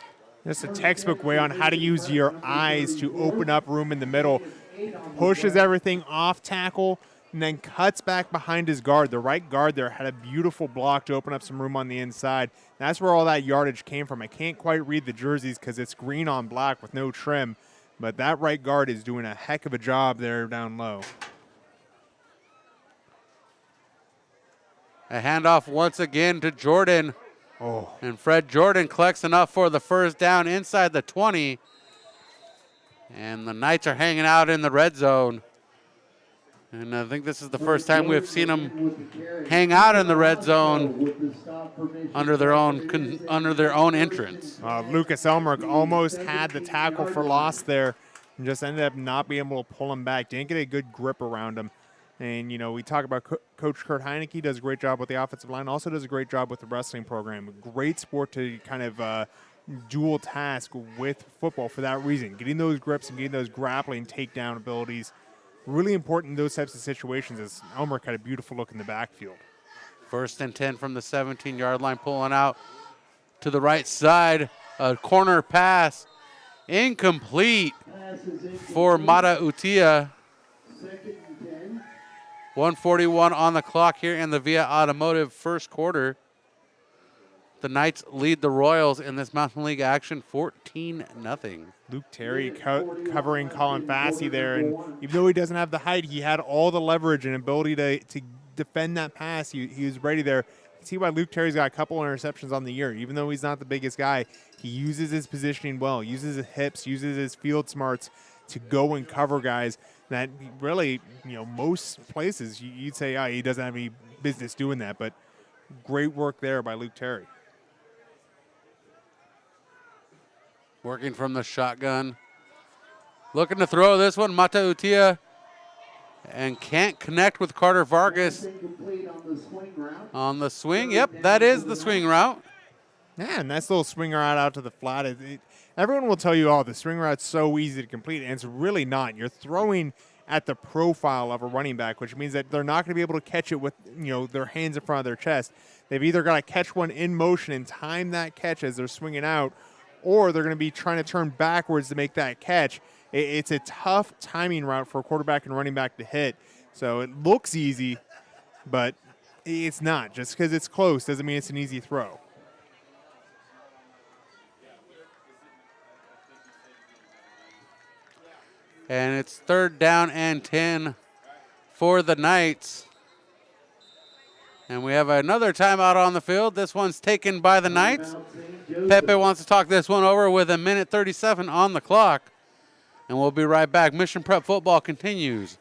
Speaker 2: Just a textbook way on how to use your eyes to open up room in the middle. Pushes everything off tackle and then cuts back behind his guard. The right guard there had a beautiful block to open up some room on the inside. That's where all that yardage came from. I can't quite read the jerseys because it's green on black with no trim. But that right guard is doing a heck of a job there down low.
Speaker 1: A handoff once again to Jordan.
Speaker 2: Oh.
Speaker 1: And Fred Jordan collects enough for the first down inside the 20. And the Knights are hanging out in the red zone. And I think this is the first time we've seen them hang out in the red zone under their own entrance.
Speaker 2: Lucas Elmerick almost had the tackle for loss there and just ended up not being able to pull him back. Didn't get a good grip around him. And, you know, we talk about Coach Kurt Heineke does a great job with the offensive line, also does a great job with the wrestling program. Great sport to kind of dual task with football for that reason. Getting those grips and getting those grappling takedown abilities, really important in those types of situations, as Elmerick had a beautiful look in the backfield.
Speaker 1: 1st and 10 from the 17-yard line, pulling out to the right side. A corner pass, incomplete for Mata Utia. 1:41 on the clock here in the Via Automotive first quarter. The Knights lead the Royals in this Mountain League action 14-0.
Speaker 2: Luke Terry covering Colin Fassey there, and even though he doesn't have the height, he had all the leverage and ability to defend that pass. He was ready there. You can see why Luke Terry's got a couple interceptions on the year. Even though he's not the biggest guy, he uses his positioning well, uses his hips, uses his field smarts to go and cover guys that really, you know, most places you'd say, he doesn't have any business doing that, but great work there by Luke Terry.
Speaker 1: Working from the shotgun. Looking to throw this one, Mata Utia, and can't connect with Carter Vargas on the swing. Yep, that is the swing route.
Speaker 2: Yeah, nice little swing route out to the flat. Everyone will tell you, the swing route's so easy to complete, and it's really not. You're throwing at the profile of a running back, which means that they're not going to be able to catch it with, you know, their hands in front of their chest. They've either got to catch one in motion and time that catch as they're swinging out, or they're going to be trying to turn backwards to make that catch. It's a tough timing route for a quarterback and running back to hit. So it looks easy, but it's not. Just because it's close doesn't mean it's an easy throw.
Speaker 1: And it's 3rd down and 10 for the Knights. And we have another timeout on the field. This one's taken by the Knights. Pepe wants to talk this one over with 1:37 on the clock. And we'll be right back. Mission Prep Football continues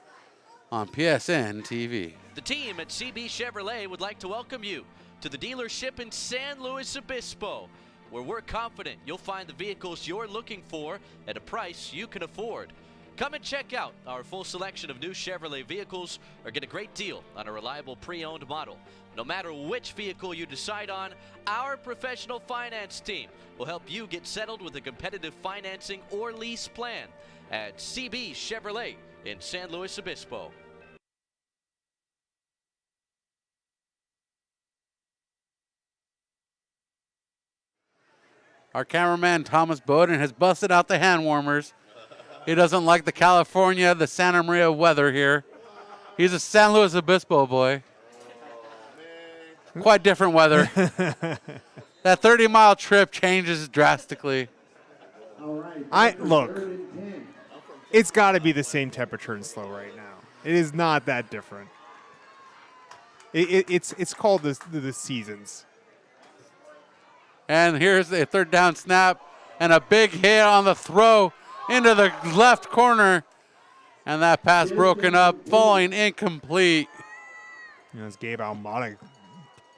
Speaker 1: on PSN TV.
Speaker 4: The team at CB Chevrolet would like to welcome you to the dealership in San Luis Obispo, where we're confident you'll find the vehicles you're looking for at a price you can afford. Come and check out our full selection of new Chevrolet vehicles or get a great deal on a reliable pre-owned model. No matter which vehicle you decide on, our professional finance team will help you get settled with a competitive financing or lease plan at CB Chevrolet in San Luis Obispo.
Speaker 1: Our cameraman Thomas Bowden has busted out the hand warmers. He doesn't like the California, the Santa Maria weather here. He's a San Luis Obispo boy. Quite different weather. That 30-mile trip changes drastically.
Speaker 2: Look, it's got to be the same temperature in SLO right now. It is not that different. It's called the seasons.
Speaker 1: And here's a third down snap and a big hit on the throw into the left corner. And that pass broken up, falling incomplete.
Speaker 2: It's Gabe Almada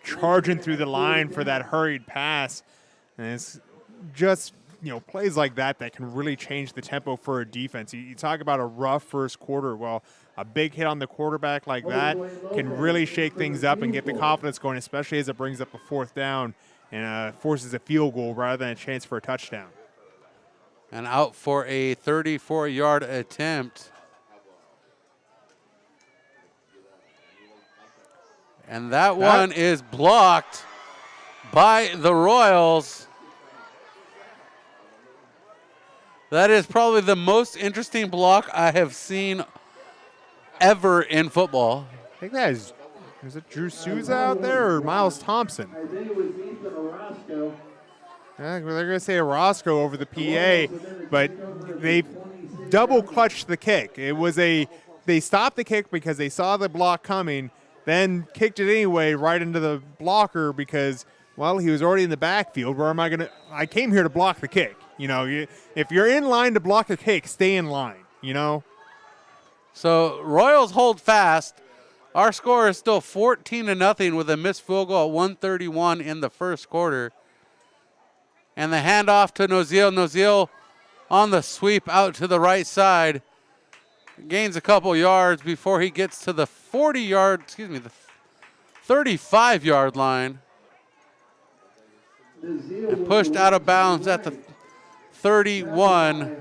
Speaker 2: charging through the line for that hurried pass. And it's just, plays like that can really change the tempo for a defense. You talk about a rough first quarter. Well, a big hit on the quarterback like that can really shake things up and get the confidence going, especially as it brings up a fourth down and forces a field goal rather than a chance for a touchdown.
Speaker 1: And out for a 34-yard attempt. And that one is blocked by the Royals. That is probably the most interesting block I have seen ever in football.
Speaker 2: I think that is it Drew Souza out there or Miles Thompson?
Speaker 10: I think it was Ethan Orozco.
Speaker 2: They're going to say Orozco over the PA, but they double clutched the kick. They stopped the kick because they saw the block coming, then kicked it anyway right into the blocker because, well, he was already in the backfield. Where am I going to – I came here to block the kick. If you're in line to block a kick, stay in line,
Speaker 1: So Royals hold fast. Our score is still 14-0 with a missed field goal at 1:31 in the first quarter. And the handoff to Noziel. Noziel on the sweep out to the right side. Gains a couple yards before he gets to the the 35-yard line. And pushed out of bounds at the 31.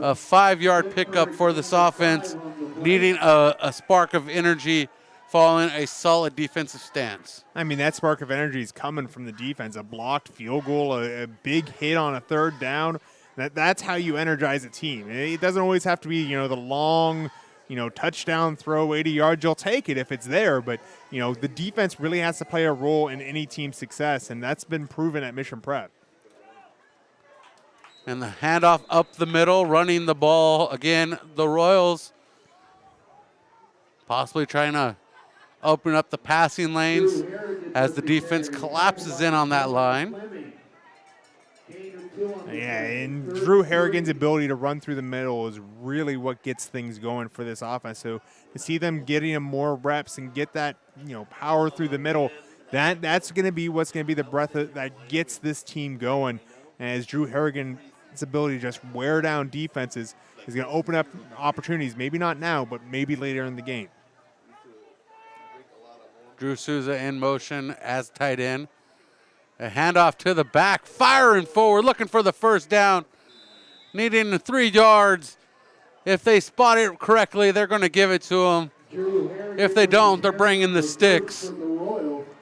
Speaker 1: A 5-yard pickup for this offense, needing a spark of energy following a solid defensive stance.
Speaker 2: I mean, that spark of energy is coming from the defense. A blocked field goal, a big hit on a third down. That's how you energize a team. It doesn't always have to be, the long, touchdown throw, 80 yards. You'll take it if it's there. But, the defense really has to play a role in any team's success, and that's been proven at Mission Prep.
Speaker 1: And the handoff up the middle, running the ball. Again, the Royals possibly trying to open up the passing lanes as the defense collapses in on that line.
Speaker 2: Yeah, and Drew Harrigan's ability to run through the middle is really what gets things going for this offense. So to see them getting him more reps and get that, power through the middle, that's going to be what's going to be the breath that gets this team going. As Drew Harrigan's ability to just wear down defenses is going to open up opportunities, maybe not now, but maybe later in the game.
Speaker 1: Drew Souza in motion as tight end. A handoff to the back, firing forward, looking for the first down, needing 3 yards. If they spot it correctly, they're going to give it to him. If they don't, they're bringing the sticks.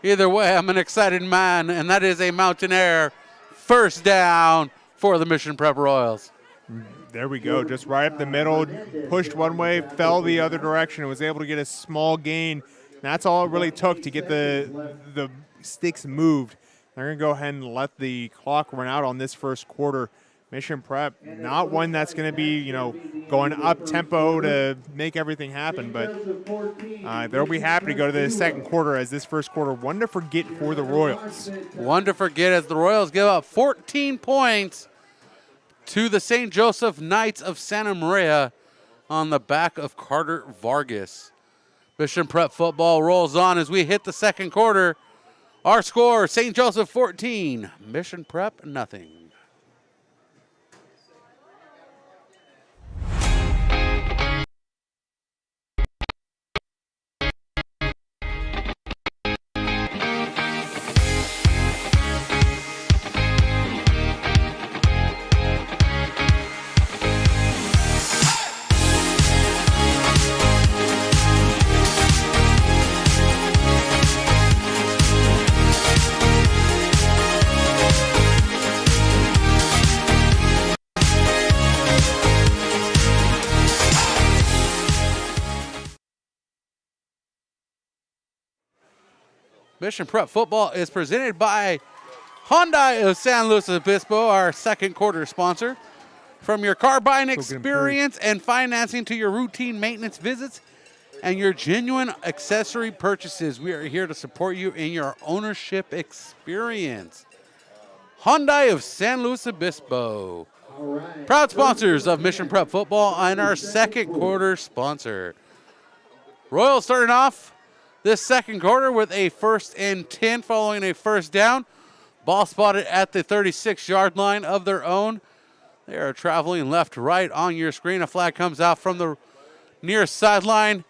Speaker 1: Either way, I'm an excited man, and that is a Mountain Air first down for the Mission Prep Royals.
Speaker 2: There we go, just right up the middle, pushed one way, fell the other direction, and was able to get a small gain. That's all it really took to get the sticks moved. They're going to go ahead and let the clock run out on this first quarter. Mission Prep, not one that's going to be, going up tempo to make everything happen, but they'll be happy to go to the second quarter as this first quarter, one to forget for the Royals.
Speaker 1: One to forget as the Royals give up 14 points to the St. Joseph Knights of Santa Maria on the back of Carter Vargas. Mission Prep football rolls on as we hit the second quarter. Our score, St. Joseph 14, Mission Prep nothing. Mission Prep Football is presented by Hyundai of San Luis Obispo, our second quarter sponsor. From your car buying experience and financing to your routine maintenance visits and your genuine accessory purchases, we are here to support you in your ownership experience. Hyundai of San Luis Obispo. Proud sponsors of Mission Prep Football and our second quarter sponsor. Royals starting off this second quarter with a 1st and 10 following a first down. Ball spotted at the 36-yard line of their own. They are traveling left to right on your screen. A flag comes out from the near sideline,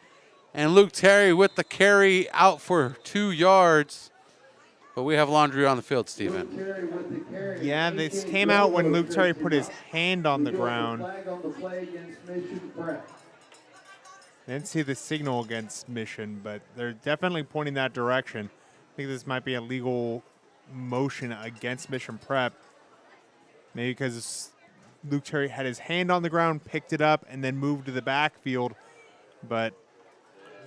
Speaker 1: and Luke Terry with the carry out for 2 yards. But we have laundry on the field, Steven.
Speaker 2: Yeah, this came out when Luke Terry put his hand on the ground. Didn't see the signal against Mission, but they're definitely pointing that direction. I think this might be a legal motion against Mission Prep. Maybe because Luke Terry had his hand on the ground, picked it up, and then moved to the backfield. But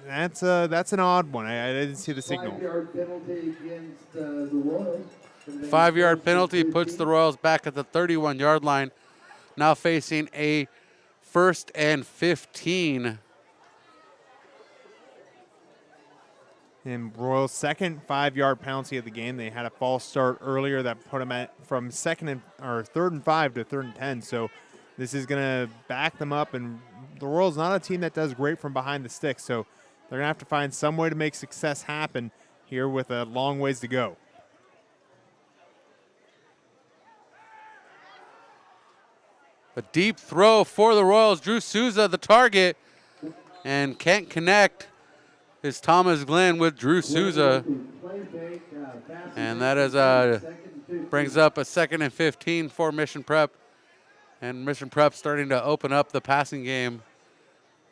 Speaker 2: that's an odd one. I didn't see the signal.
Speaker 10: 5-yard penalty against the Royals.
Speaker 1: 5-yard penalty puts the Royals back at the 31-yard line. Now facing a 1st and 15.
Speaker 2: And Royals' second 5-yard penalty of the game. They had a false start earlier that put them from 3rd and 5 to 3rd and 10. So this is going to back them up. And the Royals not a team that does great from behind the sticks. So they're going to have to find some way to make success happen here with a long ways to go.
Speaker 1: A deep throw for the Royals. Drew Souza, the target, and can't connect. Is Thomas Glenn with Drew Souza. And that is brings up a 2nd and 15 for Mission Prep. And Mission Prep starting to open up the passing game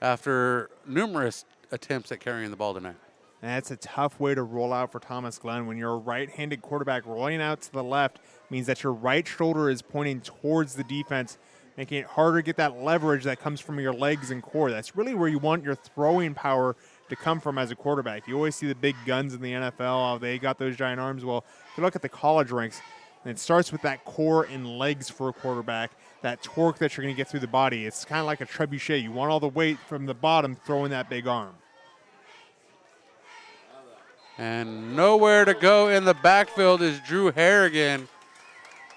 Speaker 1: after numerous attempts at carrying the ball tonight.
Speaker 2: That's a tough way to roll out for Thomas Glenn. When you're a right-handed quarterback, rolling out to the left means that your right shoulder is pointing towards the defense, making it harder to get that leverage that comes from your legs and core. That's really where you want your throwing power to come from as a quarterback. You always see the big guns in the NFL. Oh, they got those giant arms. Well, if you look at the college ranks, and it starts with that core and legs for a quarterback, that torque that you're going to get through the body. It's kind of like a trebuchet. You want all the weight from the bottom throwing that big arm.
Speaker 1: And nowhere to go in the backfield is Drew Harrigan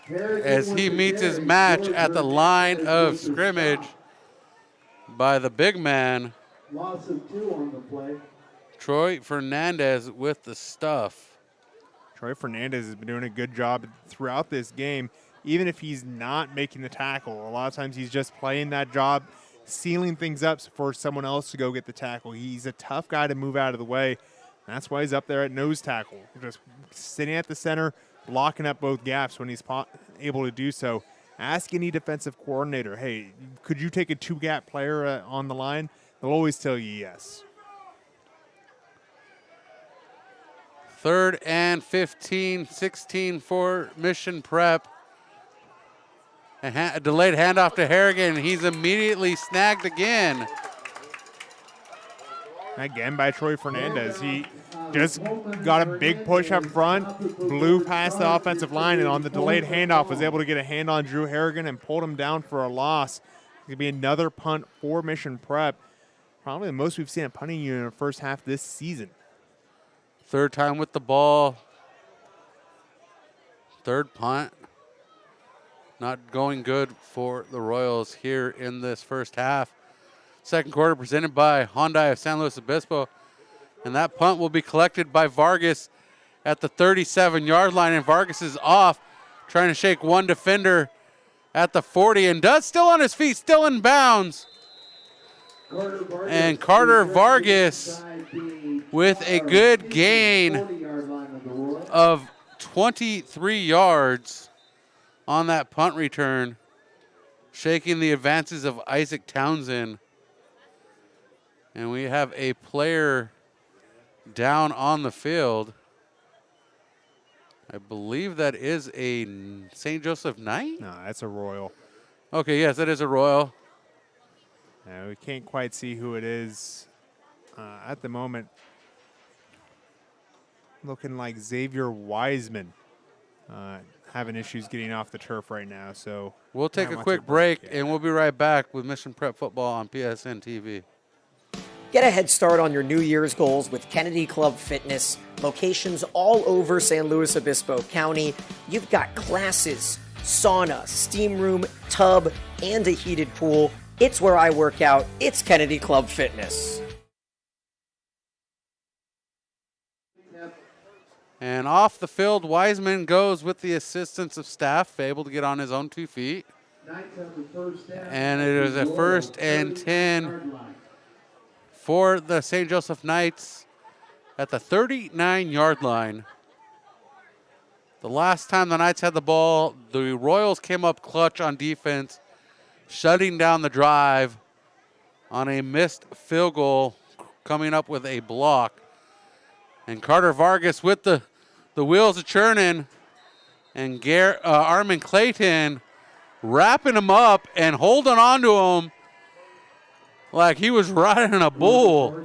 Speaker 1: as he meets his match at the line of scrimmage by the big man.
Speaker 10: Loss of 2 on the play.
Speaker 1: Troy Fernandez with the stuff.
Speaker 2: Troy Fernandez has been doing a good job throughout this game, even if he's not making the tackle. A lot of times he's just playing that job, sealing things up for someone else to go get the tackle. He's a tough guy to move out of the way. That's why he's up there at nose tackle, just sitting at the center, blocking up both gaps when he's able to do so. Ask any defensive coordinator, hey, could you take a 2-gap player on the line? They'll always tell you yes.
Speaker 1: 3rd and 15, 16 for Mission Prep. A delayed handoff to Harrigan, and he's immediately snagged again.
Speaker 2: Again by Troy Fernandez. He just got a big push up front, blew past the offensive line, and on the delayed handoff was able to get a hand on Drew Harrigan and pulled him down for a loss. It's going to be another punt for Mission Prep. Probably the most we've seen a punting unit in the first half this season.
Speaker 1: 3rd time with the ball. 3rd punt. Not going good for the Royals here in this first half. Second quarter presented by Hyundai of San Luis Obispo. And that punt will be collected by Vargas at the 37-yard line. And Vargas is off, trying to shake one defender at the 40. And does still on his feet, still in bounds. And Carter Vargas with a good gain of 23 yards on that punt return, shaking the advances of Isaac Townsend. And we have a player down on the field. I believe that is a St. Joseph Knight?
Speaker 2: No, that's a Royal.
Speaker 1: Okay, yes, that is a Royal.
Speaker 2: We can't quite see who it is at the moment. looking like Xavier Wiseman having issues getting off the turf right now. So
Speaker 1: we'll take a quick break, and we'll be right back with Mission Prep Football on PSN TV.
Speaker 5: Get a head start on your New Year's goals with Kennedy Club Fitness. Locations all over San Luis Obispo County. You've got classes, sauna, steam room, tub, and a heated pool. It's where I work out. It's Kennedy Club Fitness.
Speaker 1: And off the field, Wiseman goes with the assistance of staff, able to get on his own 2 feet. And it is a 1st and 10 for the St. Joseph Knights at the 39-yard line. The last time the Knights had the ball, the Royals came up clutch on defense, shutting down the drive on a missed field goal, coming up with a block. And Carter Vargas with the wheels are churning, and Armin Clayton wrapping him up and holding on to him like he was riding a bull.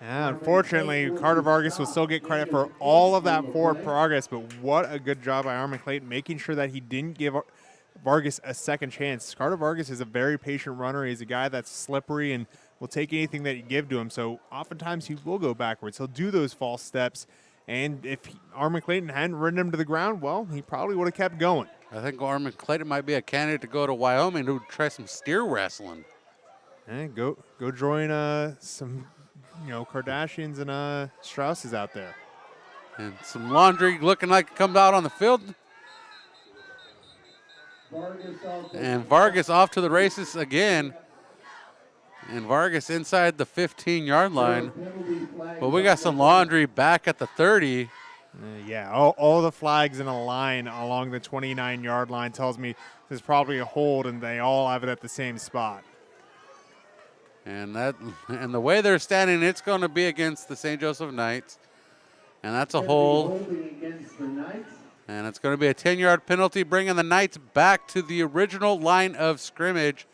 Speaker 2: Yeah, unfortunately, Carter Vargas will still get credit for all of that forward progress, but what a good job by Armin Clayton, making sure that he didn't give Vargas a second chance. Carter Vargas is a very patient runner. He's a guy that's slippery and will take anything that you give to him, so oftentimes he will go backwards. He'll do those false steps, and if Armin Clayton hadn't ridden him to the ground, well, he probably would have kept going.
Speaker 1: I think Armin Clayton might be a candidate to go to Wyoming to try some steer wrestling.
Speaker 2: And go join some Kardashians and Strausses out there.
Speaker 1: And some laundry looking like it comes out on the field. And Vargas off to the races again. And Vargas inside the 15-yard line. But we got some laundry back at the 30.
Speaker 2: Yeah, all the flags in a line along the 29-yard line tells me there's probably a hold, and they all have it at the same spot.
Speaker 1: And the way they're standing, it's going to be against the St. Joseph Knights. And that's a hold. And it's going to be a 10-yard penalty, bringing the Knights back to the original line of scrimmage,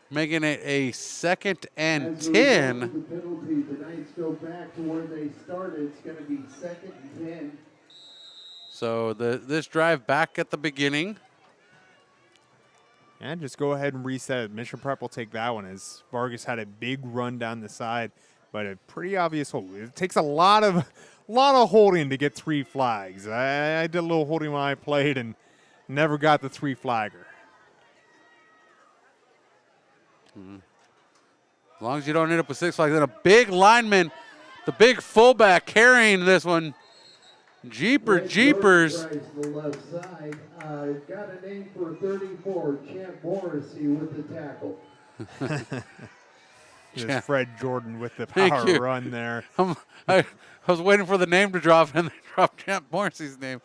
Speaker 1: making it a 2nd and 10.
Speaker 10: The penalty, the Knights go back to where they started. It's going to be 2nd and 10.
Speaker 1: So this drive back at the beginning.
Speaker 2: And just go ahead and reset it. Mission Prep will take that one, as Vargas had a big run down the side, but a pretty obvious hold. It takes a lot of holding to get 3 flags. I did a little holding when I played and never got the 3 flagger.
Speaker 1: As long as you don't end up with 6 flags. Then a big lineman, the big fullback carrying this one. Jeepers.
Speaker 10: The left side. Got a name for 34, Champ Morrissey with the tackle.
Speaker 2: Just Fred Jordan with the power run there.
Speaker 1: I was waiting for the name to drop, and they dropped Champ Morrissey's name,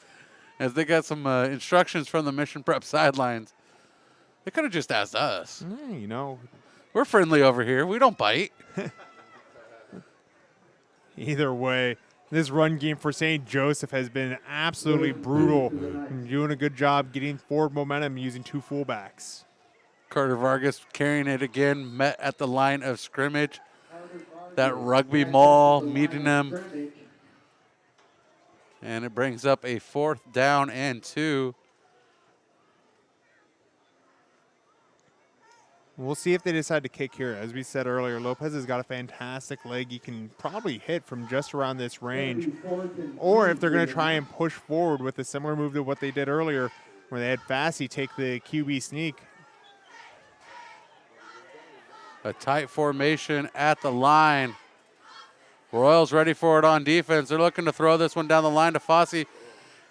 Speaker 1: as they got some instructions from the Mission Prep sidelines. They could have just asked us. We're friendly over here. We don't bite.
Speaker 2: Either way, this run game for St. Joseph has been absolutely brutal. Doing a good job getting forward momentum using 2 fullbacks.
Speaker 1: Carter Vargas carrying it again, met at the line of scrimmage. That rugby maul meeting them. And it brings up a 4th down and 2.
Speaker 2: We'll see if they decide to kick here. As we said earlier, Lopez has got a fantastic leg. He can probably hit from just around this range. Or if they're going to try and push forward with a similar move to what they did earlier, where they had Fassi take the QB sneak.
Speaker 1: A tight formation at the line. Royals ready for it on defense. They're looking to throw this one down the line to Fassi.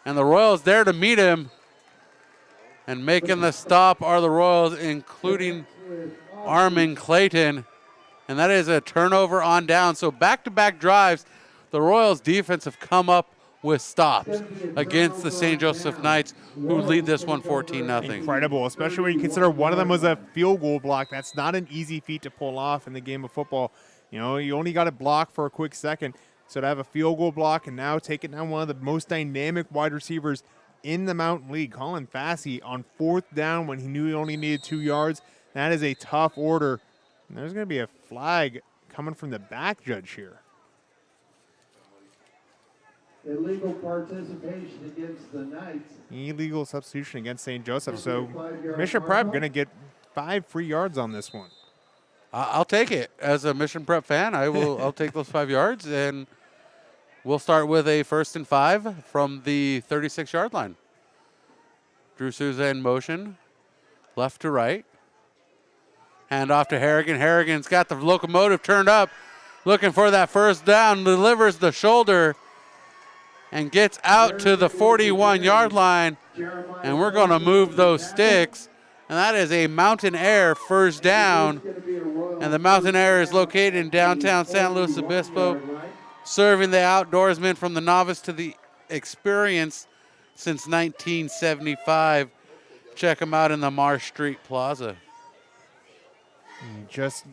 Speaker 1: And the Royals there to meet him. And making the stop are the Royals, including Armin Clayton. And that is a turnover on down. So back-to-back drives, the Royals defense have come up with stops against the St. Joseph Knights, who lead this one 14-0.
Speaker 2: Incredible, especially when you consider one of them was a field goal block. That's not an easy feat to pull off in the game of football. You only got to block for a quick second. So to have a field goal block and now taking down one of the most dynamic wide receivers in the Mountain League, Colin Fassi, on 4th down when he knew he only needed 2 yards. That is a tough order. And there's going to be a flag coming from the back judge here.
Speaker 10: illegal participation against the Knights.
Speaker 2: Illegal substitution against St. Joseph. So Mission Prep going to get 5 free yards on this one.
Speaker 1: I'll take it. As a Mission Prep fan, I'll take those 5 yards, and we'll start with a 1st and 5 from the 36-yard line. Drew Souza in motion, left to right. Hand off to Harrigan. Harrigan's got the locomotive turned up, looking for that first down, delivers the shoulder, and gets out to the 41-yard line, and we're going to move those sticks. And that is a Mountain Air first down. And the Mountain Air is located in downtown San Luis Obispo, serving the outdoorsmen from the novice to the experienced since 1975. Check them out in the Marsh Street Plaza.
Speaker 2: Just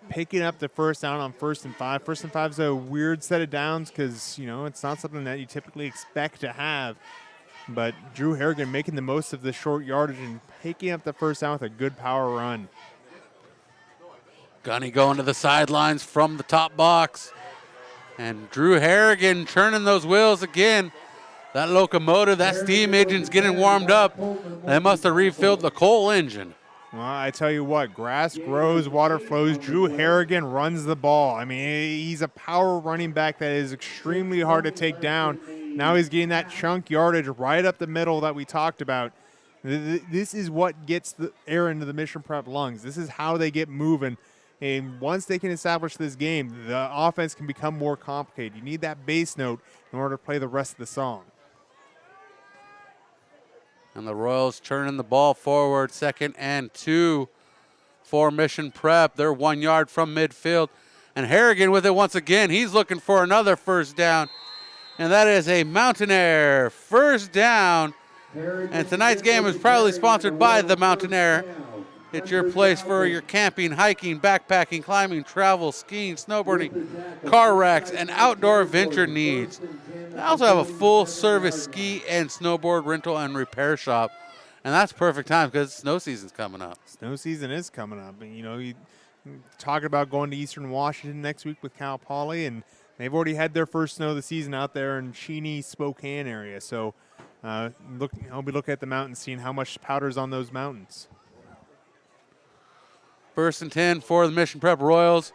Speaker 2: picking up the first down on 1st and 5. 1st and 5 is a weird set of downs because, it's not something that you typically expect to have. But Drew Harrigan making the most of the short yardage and picking up the first down with a good power run.
Speaker 1: Gunny going to the sidelines from the top box. And Drew Harrigan turning those wheels again. That locomotive, that steam engine's getting warmed up. They must have refilled the coal engine.
Speaker 2: Well, I tell you what, grass grows, water flows. Drew Harrigan runs the ball. I mean, he's a power running back that is extremely hard to take down. Now he's getting that chunk yardage right up the middle that we talked about. This is what gets the air into the Mission Prep lungs. This is how they get moving. And once they can establish this game, the offense can become more complicated. You need that bass note in order to play the rest of the song.
Speaker 1: And the Royals turning the ball forward, 2nd and 2 for Mission Prep. They're 1 yard from midfield. And Harrigan with it once again. He's looking for another first down. And that is a Mountain Air first down. And tonight's game is proudly sponsored by the Mountain Air. It's your place for your camping, hiking, backpacking, climbing, travel, skiing, snowboarding, car racks, and outdoor venture needs. They also have a full-service ski and snowboard rental and repair shop. And that's perfect time because snow season's coming up.
Speaker 2: Snow season is coming up. And, you talking about going to Eastern Washington next week with Cal Poly, and they've already had their first snow of the season out there in Cheney, Spokane area. So I'll be looking at the mountains, seeing how much powder's on those mountains.
Speaker 1: 1st and 10 for the Mission Prep Royals.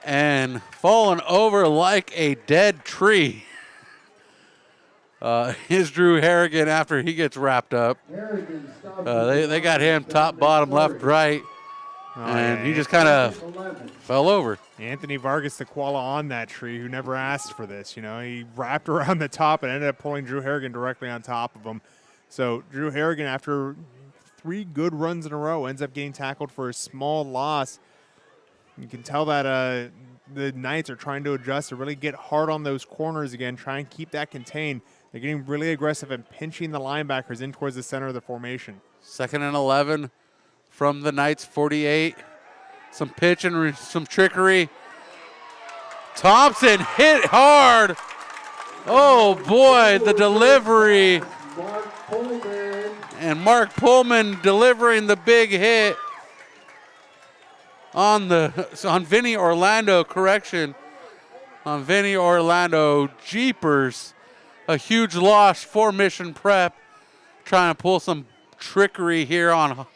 Speaker 1: And falling over like a dead tree is Drew Harrigan after he gets wrapped up. They got him top, bottom, left, right. And he just kind of fell over.
Speaker 2: Anthony Vargas, the koala on that tree, who never asked for this. He wrapped around the top and ended up pulling Drew Harrigan directly on top of him. So Drew Harrigan, after 3 good runs in a row, ends up getting tackled for a small loss. You can tell that the Knights are trying to adjust to really get hard on those corners again, try and keep that contained. They're getting really aggressive and pinching the linebackers in towards the center of the formation.
Speaker 1: 2nd and 11 from the Knights 48. Some pitch and some trickery. Thompson hit hard. Oh boy, the delivery. And Mark Pullman delivering the big hit on Vinny Orlando, on Vinny Orlando. Jeepers, a huge loss for Mission Prep, trying to pull some trickery here on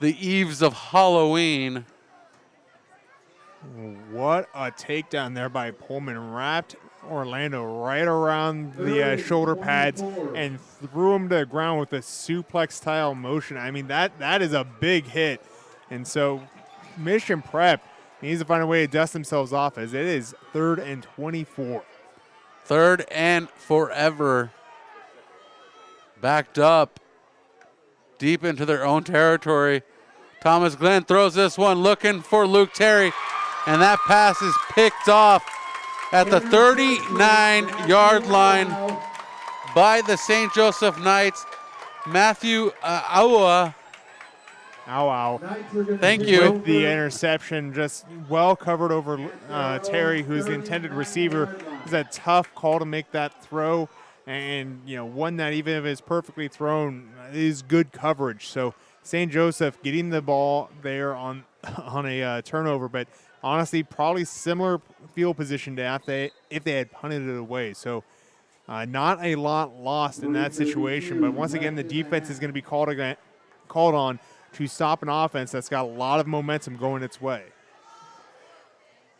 Speaker 1: the eves of Halloween.
Speaker 2: What a takedown there by Pullman. Wrapped Orlando right around the shoulder pads and threw him to the ground with a suplex-style motion. I mean, that is a big hit. And so Mission Prep needs to find a way to dust themselves off as it is 3rd and 24.
Speaker 1: 3rd and forever. Backed up deep into their own territory. Thomas Glenn throws this one looking for Luke Terry, and that pass is picked off at the 39-yard line by the St. Joseph Knights. Matthew Aua. Thank you.
Speaker 2: With the interception, just well covered over Terry, who's the intended receiver. It's a tough call to make that throw, and one that even if it's perfectly thrown is good coverage. So St. Joseph getting the ball there on a turnover, but honestly, probably similar field position to if they had punted it away. So Not a lot lost in that situation, but once again, the defense is going to be called on to stop an offense that's got a lot of momentum going its way.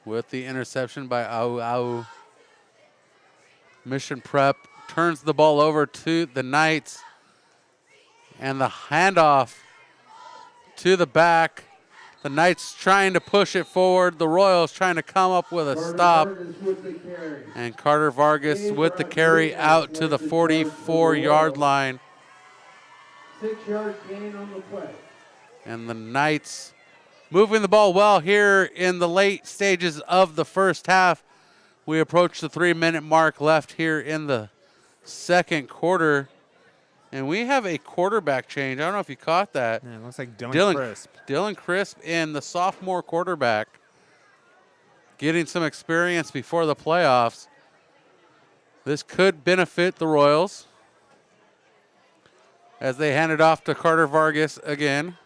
Speaker 1: With the interception by Au, Mission Prep turns the ball over to the Knights, and the handoff to the back. The Knights trying to push it forward. The Royals trying to come up with a stop. And Carter Vargas with the carry out to the 44-yard line.
Speaker 10: 6-yard gain on the play.
Speaker 1: And the Knights moving the ball well here in the late stages of the first half. We approach the 3-minute mark left here in the second quarter. And we have a quarterback change. I don't know if you caught that.
Speaker 2: Yeah, it looks like Dylan Crisp.
Speaker 1: Dylan Crisp in the sophomore quarterback, getting some experience before the playoffs. This could benefit the Royals as they hand it off to Carter Vargas again.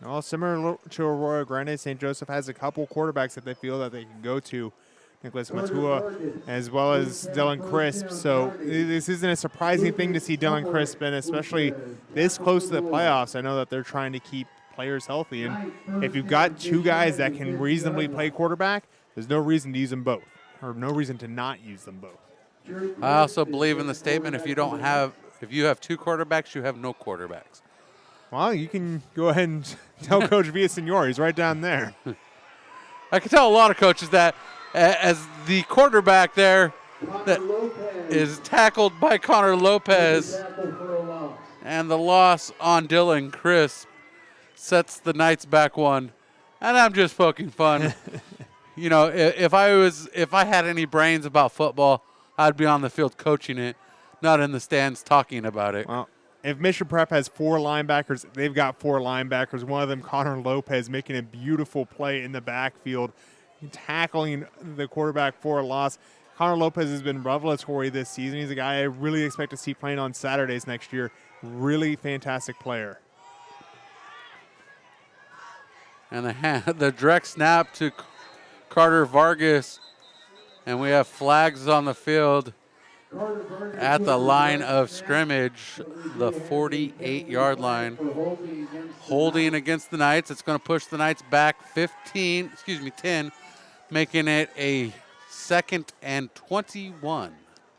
Speaker 2: Well, similar to Arroyo Grande, St. Joseph has a couple quarterbacks that they feel that they can go to. Nicholas Matua, as well as Dylan Crisp. So this isn't a surprising thing to see Dylan Crisp, and especially this close to the playoffs. I know that they're trying to keep players healthy, and if you've got two guys that can reasonably play quarterback, there's no reason to use them both, or no reason to not use them both.
Speaker 1: I also believe in the statement: if you have two quarterbacks, you have no quarterbacks.
Speaker 2: Well, you can go ahead and tell Coach Villasenor. He's right down there.
Speaker 1: I can tell a lot of coaches that. As the quarterback there that is tackled by Connor Lopez, and the loss on Dylan Crisp sets the Knights back one. And I'm just poking fun. You know, if I had any brains about football, I'd be on the field coaching it, not in the stands talking about it.
Speaker 2: Well, if Mission Prep has 4 linebackers, they've got 4 linebackers. One of them, Connor Lopez, making a beautiful play in the backfield, tackling the quarterback for a loss. Connor Lopez has been revelatory this season. He's a guy I really expect to see playing on Saturdays next year. Really fantastic player.
Speaker 1: And the direct snap to Carter Vargas. And we have flags on the field at the line of scrimmage, the 48-yard line. Holding against the Knights. It's going to push the Knights back 10, making it a 2nd and 21.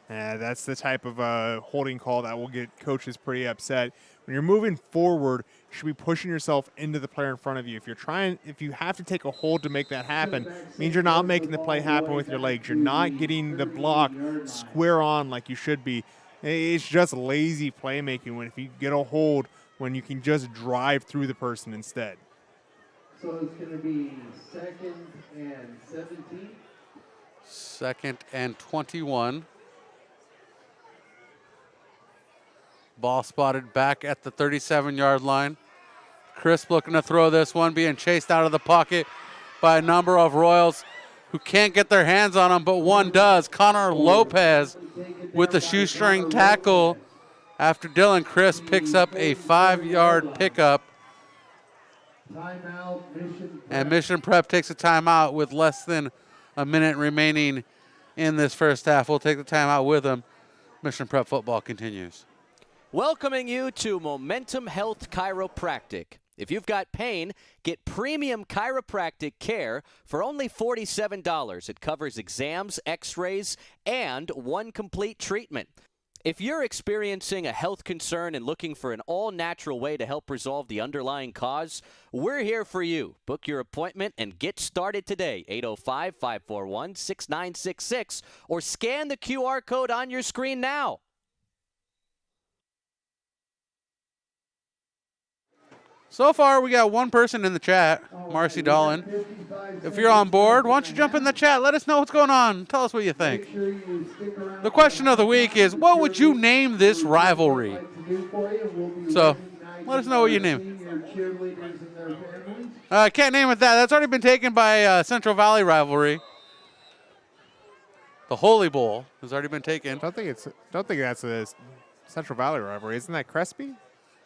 Speaker 2: Yeah, that's the type of holding call that will get coaches pretty upset. When you're moving forward, you should be pushing yourself into the player in front of you. If you have to take a hold to make that happen, it means you're not making the play happen with your legs. You're not getting the block square on like you should be. It's just lazy playmaking if you get a hold when you can just drive through the person instead.
Speaker 10: So it's going to be 2nd and 17.
Speaker 1: 2nd and 21. Ball spotted back at the 37-yard line. Crisp looking to throw this one, being chased out of the pocket by a number of Royals who can't get their hands on him, but one does. Connor Lopez with the shoestring tackle after Dylan Crisp picks up a 5-yard pickup. And Mission Prep takes a timeout with less than a minute remaining in this first half. We'll take the timeout with them. Mission Prep football continues.
Speaker 4: Welcoming you to Momentum Health Chiropractic. If you've got pain, get premium chiropractic care for only $47. It covers exams, x-rays, and one complete treatment. If you're experiencing a health concern and looking for an all-natural way to help resolve the underlying cause, we're here for you. Book your appointment and get started today. 805-541-6966 or scan the QR code on your screen now.
Speaker 1: So far, we got one person in the chat, Marcy Dolan. If you're on board, why don't you jump in the chat? Let us know what's going on. Tell us what you think. The question of the week is, what would you name this rivalry? So, let us know what you name. I can't name it that. That's already been taken by Central Valley rivalry. The Holy Bowl has already been taken.
Speaker 2: Don't think that's a Central Valley rivalry. Isn't that Crespi?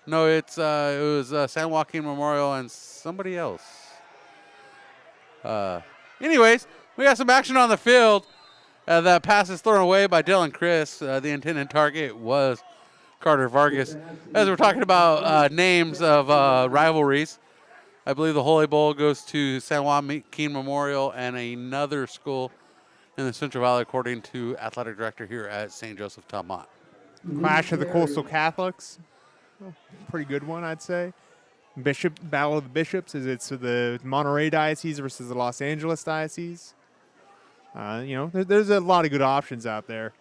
Speaker 1: No, it was San Joaquin Memorial and somebody else. Anyways, we got some action on the field That pass is thrown away by Dylan Chris. The intended target was Carter Vargas. As we're talking about names of rivalries, I believe the Holy Bowl goes to San Joaquin Memorial and another school in the Central Valley, according to athletic director here at St. Joseph, Tom Mott.
Speaker 2: Clash of the Coastal Catholics. Pretty good one, I'd say. Battle of the Bishops, is it's the Monterey Diocese versus the Los Angeles Diocese. There's a lot of good options out there.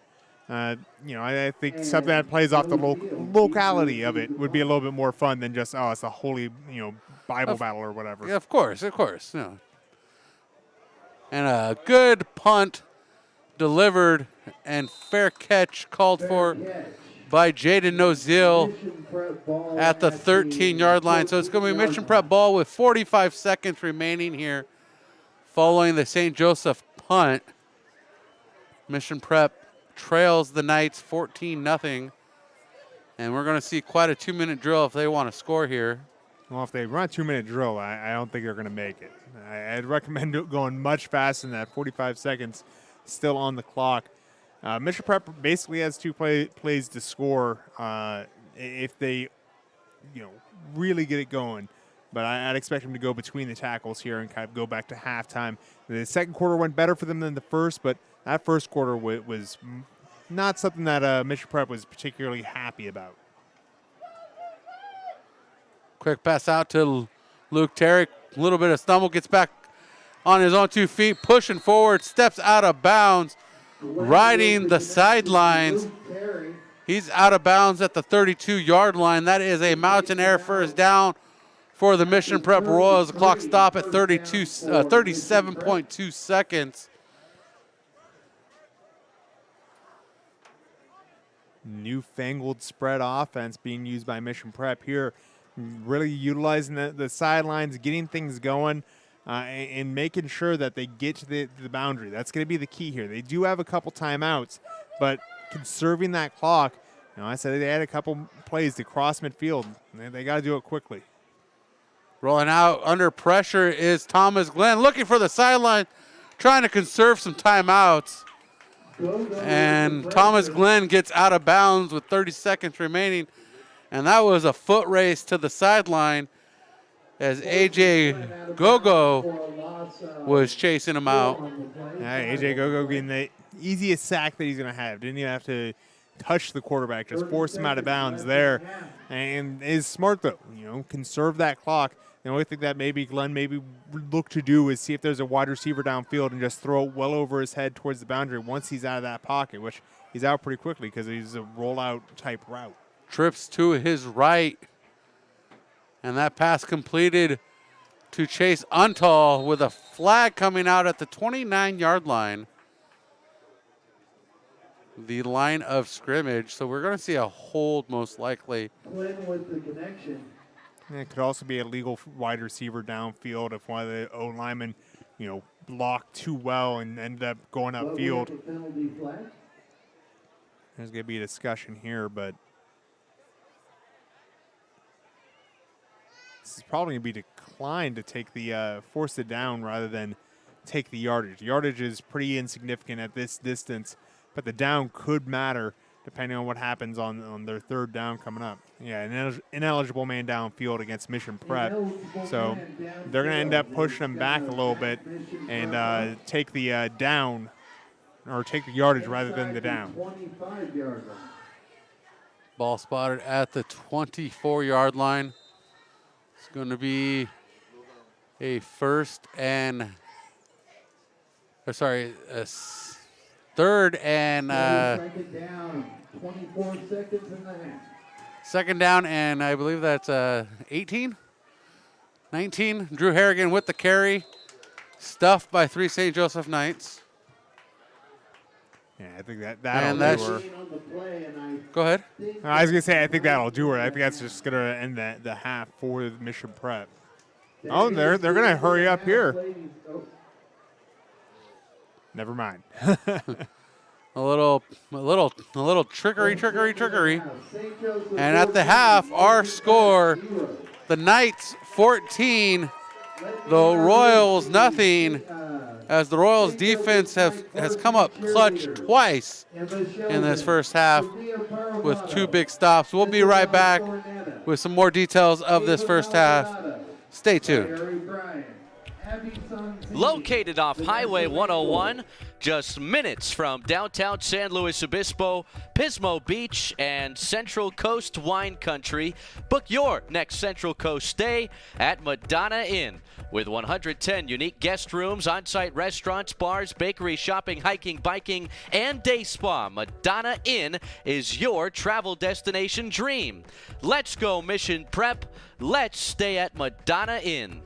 Speaker 2: I think something that plays off the locality of it would be a little bit more fun than just, it's a holy, Bible battle or whatever.
Speaker 1: Yeah, of course. No. And a good punt delivered and fair catch called for by Jaden Nozil at the 13-yard line. So it's going to be Mission Prep ball with 45 seconds remaining here following the St. Joseph punt. Mission Prep trails the Knights 14-0. And we're going to see quite a 2-minute drill if they want to score here.
Speaker 2: Well, if they run a 2-minute drill, I don't think they're going to make it. I'd recommend going much faster than that. 45 seconds still on the clock. Mission Prep basically has two plays to score if they, really get it going. But I'd expect them to go between the tackles here and kind of go back to halftime. The second quarter went better for them than the first, but that first quarter was not something that Mission Prep was particularly happy about.
Speaker 1: Quick pass out to Luke Terry. A little bit of stumble, gets back on his own 2 feet, pushing forward, steps out of bounds, riding the sidelines. He's out of bounds at the 32-yard line. That is a Mountain Air first down for the Mission Prep Royals. The clock stop at 37.2 seconds.
Speaker 2: Newfangled spread offense being used by Mission Prep here. Really utilizing the sidelines, getting things going, and making sure that they get to the boundary. That's going to be the key here. They do have a couple timeouts, but conserving that clock, I said they had a couple plays to cross midfield. They got to do it quickly.
Speaker 1: Rolling out under pressure is Thomas Glenn, looking for the sideline, trying to conserve some timeouts. And Thomas Glenn gets out of bounds with 30 seconds remaining. And that was a foot race to the sideline as A.J. Gogo was chasing him out.
Speaker 2: A.J. Gogo getting the easiest sack that he's going to have. Didn't even have to touch the quarterback, just force him out of bounds there. And is smart, though. Conserve that clock. The only thing that maybe Glenn look to do is see if there's a wide receiver downfield and just throw it well over his head towards the boundary once he's out of that pocket, which he's out pretty quickly because he's a rollout type route.
Speaker 1: Trips to his right. And that pass completed to Chase Untall with a flag coming out at the 29-yard line. The line of scrimmage. So we're going to see a hold most likely.
Speaker 10: Glenn with the connection.
Speaker 2: And it could also be a legal wide receiver downfield if one of the O-linemen, blocked too well and ended up going upfield. There's going to be a discussion here, but this is probably going to be declined to take the force it down rather than take the yardage. Yardage is pretty insignificant at this distance, but the down could matter depending on what happens on their third down coming up. Yeah, an ineligible man downfield against Mission Prep. So they're going to end up pushing them back a little bit and take the down, or take the yardage rather than the down.
Speaker 1: Ball spotted at the 24-yard line. It's going to be a third and
Speaker 10: second down, 24 seconds and a half.
Speaker 1: Second down, and I believe that's 18, 19. Drew Harrigan with the carry, stuffed by 3 St. Joseph Knights.
Speaker 2: Yeah, I think that'll do her.
Speaker 1: Go ahead.
Speaker 2: I was going to say, I think that'll do her. I think that's just going to end the half for Mission Prep. Oh, they're going to hurry up here. Never mind.
Speaker 1: A little trickery. And at the half, our score, the Knights 14, the Royals nothing. as the Royals defense has come up clutch twice in this first half with 2 big stops. We'll be right back with some more details of this first half. Stay tuned.
Speaker 4: Located off Highway 101, just minutes from downtown San Luis Obispo, Pismo Beach, and Central Coast Wine Country. Book your next Central Coast stay at Madonna Inn. With 110 unique guest rooms, on-site restaurants, bars, bakery, shopping, hiking, biking, and day spa, Madonna Inn is your travel destination dream. Let's go Mission Prep. Let's stay at Madonna Inn.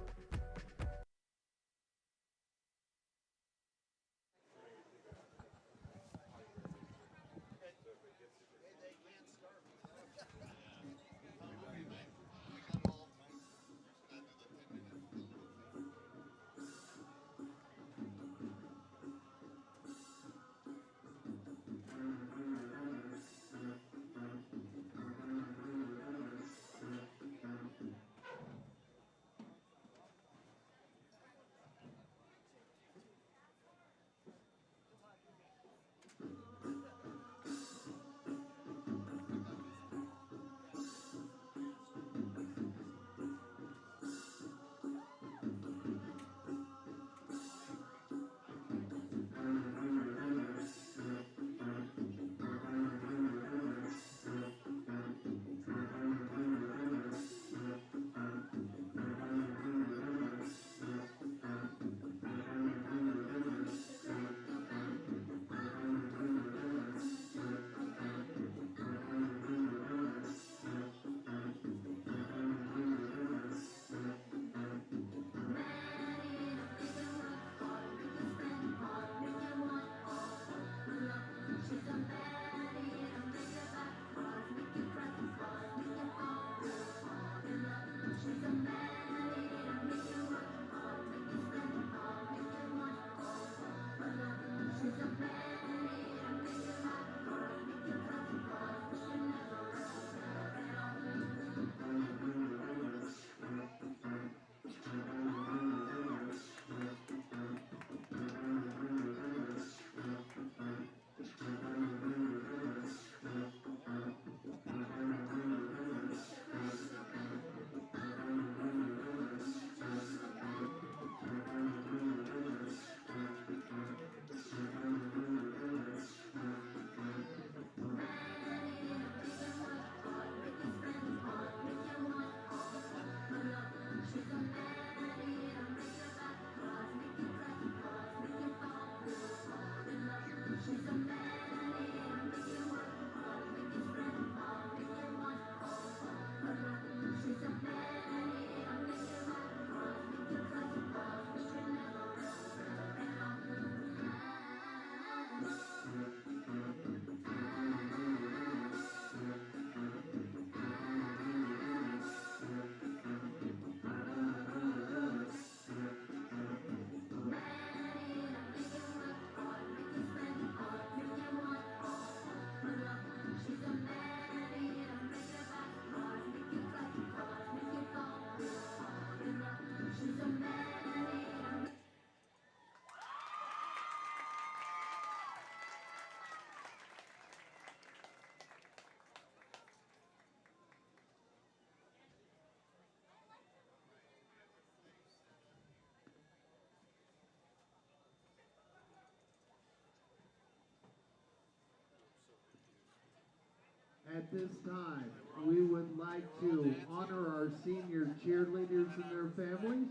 Speaker 10: At this time, we would like to honor our senior cheerleaders and their families.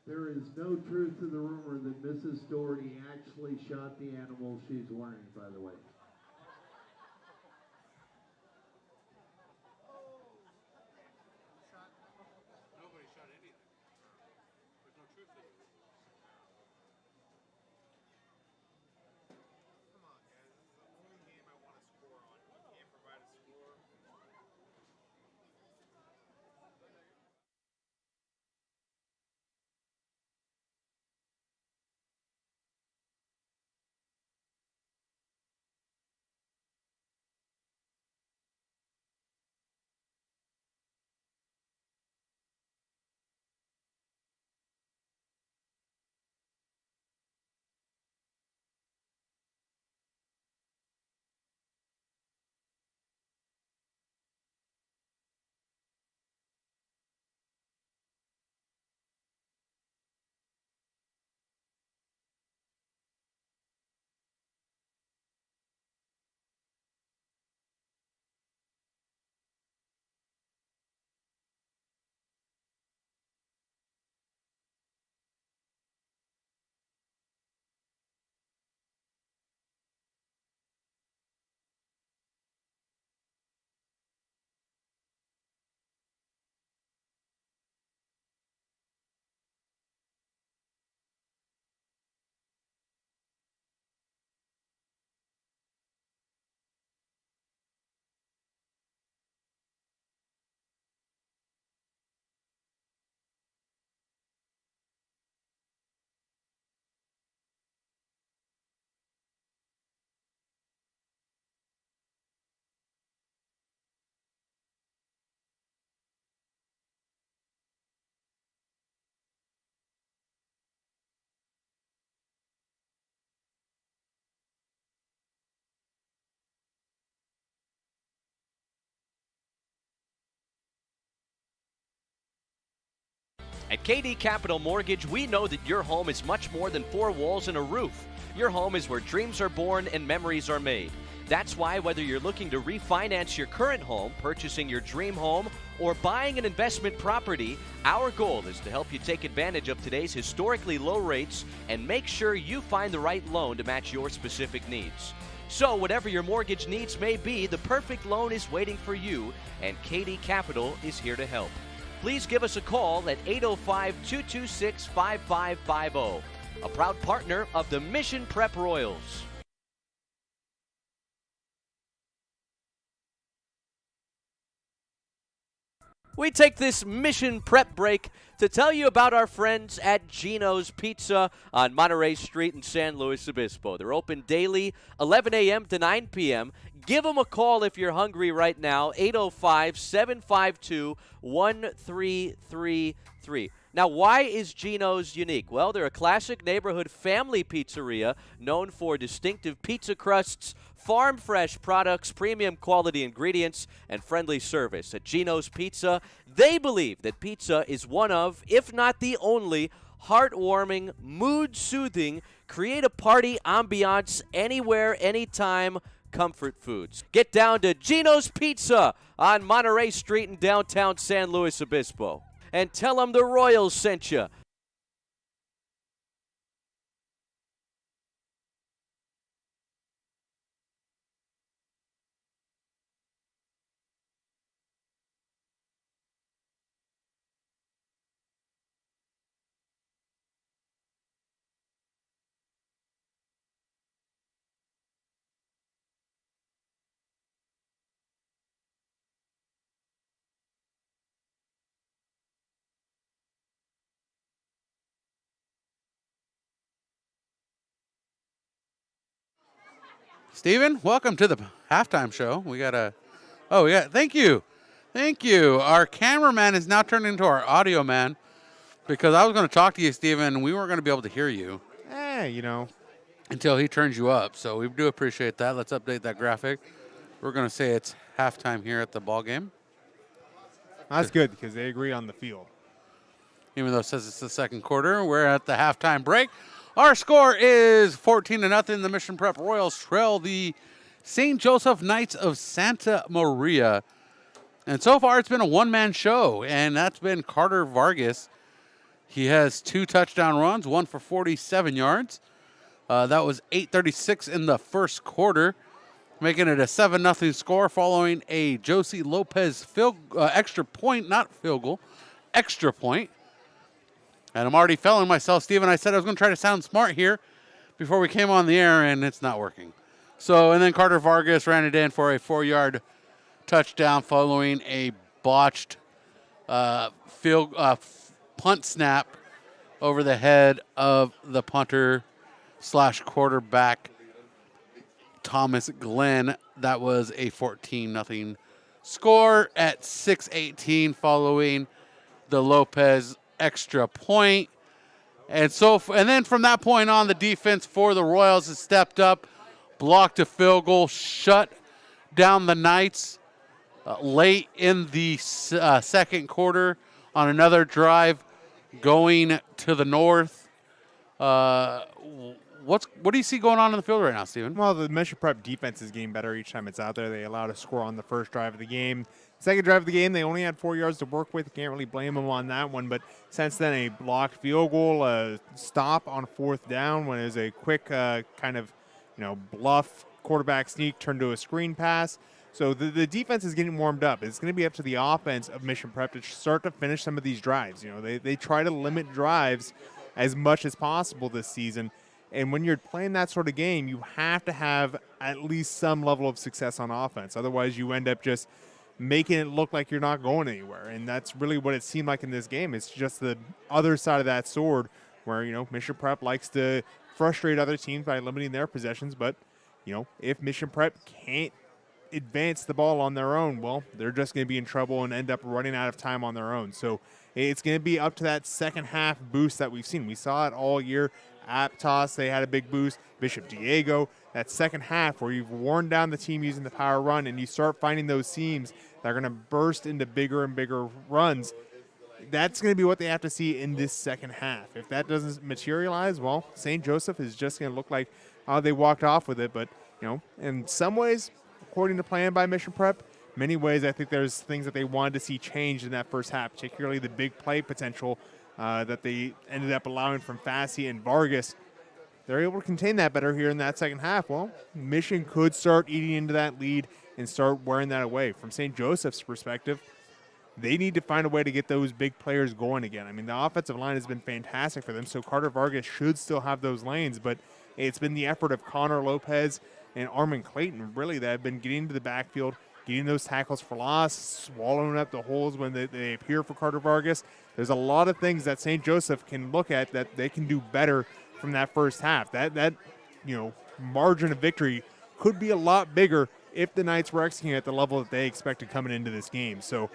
Speaker 10: There is no truth to the rumor that Mrs. Doherty actually shot the animal she's wearing, by the way.
Speaker 4: At KD Capital Mortgage, we know that your home is much more than 4 walls and a roof. Your home is where dreams are born and memories are made. That's why whether you're looking to refinance your current home, purchasing your dream home, or buying an investment property, our goal is to help you take advantage of today's historically low rates and make sure you find the right loan to match your specific needs. So whatever your mortgage needs may be, the perfect loan is waiting for you, and KD Capital is here to help. Please give us a call at 805-226-5550, a proud partner of the Mission Prep Royals. We take this Mission Prep break to tell you about our friends at Gino's Pizza on Monterey Street in San Luis Obispo. They're open daily, 11 a.m. to 9 p.m. Give them a call if you're hungry right now, 805-752-1333. Now, why is Gino's unique? Well, they're a classic neighborhood family pizzeria known for distinctive pizza crusts, farm-fresh products, premium quality ingredients, and friendly service. At Gino's Pizza, they believe that pizza is one of, if not the only, heartwarming, mood-soothing, create-a-party ambiance anywhere, anytime comfort foods. Get down to Gino's Pizza on Monterey Street in downtown San Luis Obispo. And tell them the Royals sent you.
Speaker 1: Steven, welcome to the halftime show. Thank you. Thank you. Our cameraman is now turned into our audio man because I was going to talk to you, Steven, and we weren't going to be able to hear you. Until he turns you up. So we do appreciate that. Let's update that graphic. We're going to say it's halftime here at the ball game.
Speaker 2: That's good because they agree on the field.
Speaker 1: Even though it says it's the second quarter, we're at the halftime break. Our score is 14-0. The Mission Prep Royals trail the St. Joseph Knights of Santa Maria. And so far, it's been a one-man show, and that's been Carter Vargas. He has 2 touchdown runs, one for 47 yards. That was 8:36 in the first quarter, making it a 7-0 score following a Josie Lopez extra point, not field goal, extra point. And I'm already failing myself, Steven. I said I was going to try to sound smart here before we came on the air, and it's not working. And then Carter Vargas ran it in for a 4-yard touchdown following a botched punt snap over the head of the punter / quarterback, Thomas Glenn. That was a 14-0 score at 6:18 following the Lopez extra point. And then from that point on, the defense for the Royals has stepped up, blocked a field goal, shut down the Knights late in the second quarter on another drive going to the north. What do you see going on in the field right now, Steven?
Speaker 2: Well, the Mission Prep defense is getting better each time it's out there. They allowed a score on the first drive of the game. Second drive of the game, they only had 4 yards to work with. Can't really blame them on that one. But since then, a blocked field goal, a stop on 4th down when it was a quick bluff quarterback sneak turned to a screen pass. So the defense is getting warmed up. It's going to be up to the offense of Mission Prep to start to finish some of these drives. They try to limit drives as much as possible this season. And when you're playing that sort of game, you have to have at least some level of success on offense. Otherwise, you end up just making it look like you're not going anywhere. And that's really what it seemed like in this game. It's just the other side of that sword where, Mission Prep likes to frustrate other teams by limiting their possessions. But, if Mission Prep can't advance the ball on their own, well, they're just going to be in trouble and end up running out of time on their own. So it's going to be up to that second half boost that we've seen. We saw it all year. Aptos, they had a big boost. Bishop Diego, that second half where you've worn down the team using the power run and you start finding those seams that are going to burst into bigger and bigger runs. that's going to be what they have to see in this second half. If that doesn't materialize, well, St. Joseph is just going to look like how they walked off with it. But, in some ways, according to plan by Mission Prep, many ways I think there's things that they wanted to see changed in that first half, particularly the big play potential that they ended up allowing from Fassi and Vargas. They're able to contain that better here in that second half. Well, Mission could start eating into that lead and start wearing that away. From St. Joseph's perspective, they need to find a way to get those big players going again. I mean, the offensive line has been fantastic for them, so Carter Vargas should still have those lanes, but it's been the effort of Connor Lopez and Armin Clayton, really, that have been getting into the backfield, getting those tackles for loss, swallowing up the holes when they appear for Carter Vargas. There's a lot of things that St. Joseph can look at that they can do better from that first half. That margin of victory could be a lot bigger if the Knights were executing at the level that they expected coming into this game. So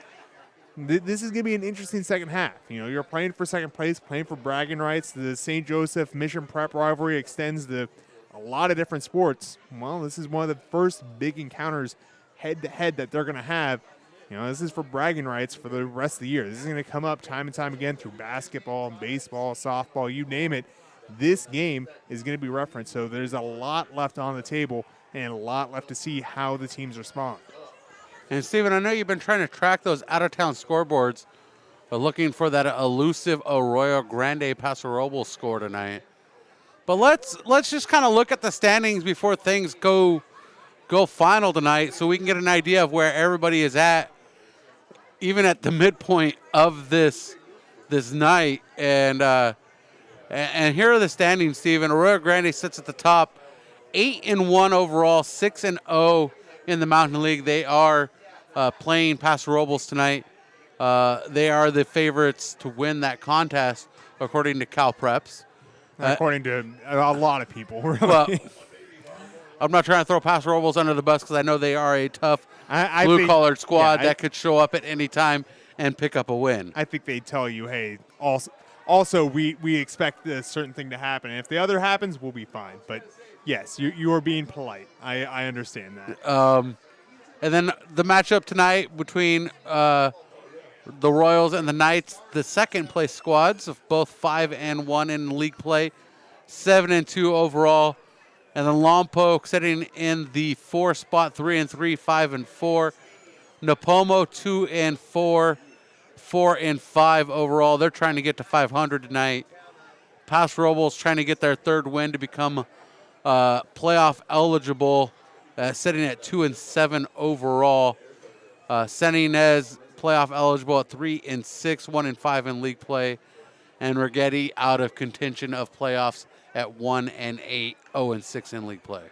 Speaker 2: this is going to be an interesting second half. You're playing for second place, playing for bragging rights. The St. Joseph Mission Prep rivalry extends to a lot of different sports. Well, this is one of the first big encounters head-to-head that they're going to have. This is for bragging rights for the rest of the year. This is going to come up time and time again through basketball, baseball, softball, you name it. This game is going to be referenced. So there's a lot left on the table and a lot left to see how the teams respond.
Speaker 1: And, Steven, I know you've been trying to track those out-of-town scoreboards, looking for that elusive Arroyo Grande Paso Robles score tonight. But let's just kind of look at the standings before things go final tonight so we can get an idea of where everybody is at, even at the midpoint of this night. And here are the standings, Steven. Arroyo Grande sits at the top, 8-1 overall, 6-0 in the Mountain League. They are playing Paso Robles tonight. They are the favorites to win that contest, according to Cal Preps.
Speaker 2: According to a lot of people, really.
Speaker 1: Well, I'm not trying to throw Paso Robles under the bus because I know they are a tough blue-collared squad that could show up at any time and pick up a win.
Speaker 2: I think they tell you, hey, also we expect a certain thing to happen. And if the other happens, we'll be fine. But, yes, you are being polite. I understand that.
Speaker 1: And then the matchup tonight between the Royals and the Knights, the second-place squads of both 5-1 in league play, 7-2 overall. And then Lompoc sitting in the 4 spot, 3-3, 5-4. Napomo 2-4, 4-5 overall. They're trying to get to 500 tonight. Paso Robles trying to get their third win to become playoff eligible, sitting at 2-7 overall. San Ynez playoff eligible at 3-6, 1-5 in league play, and Rigetti out of contention of playoffs at 1-8, 0-6 in league play.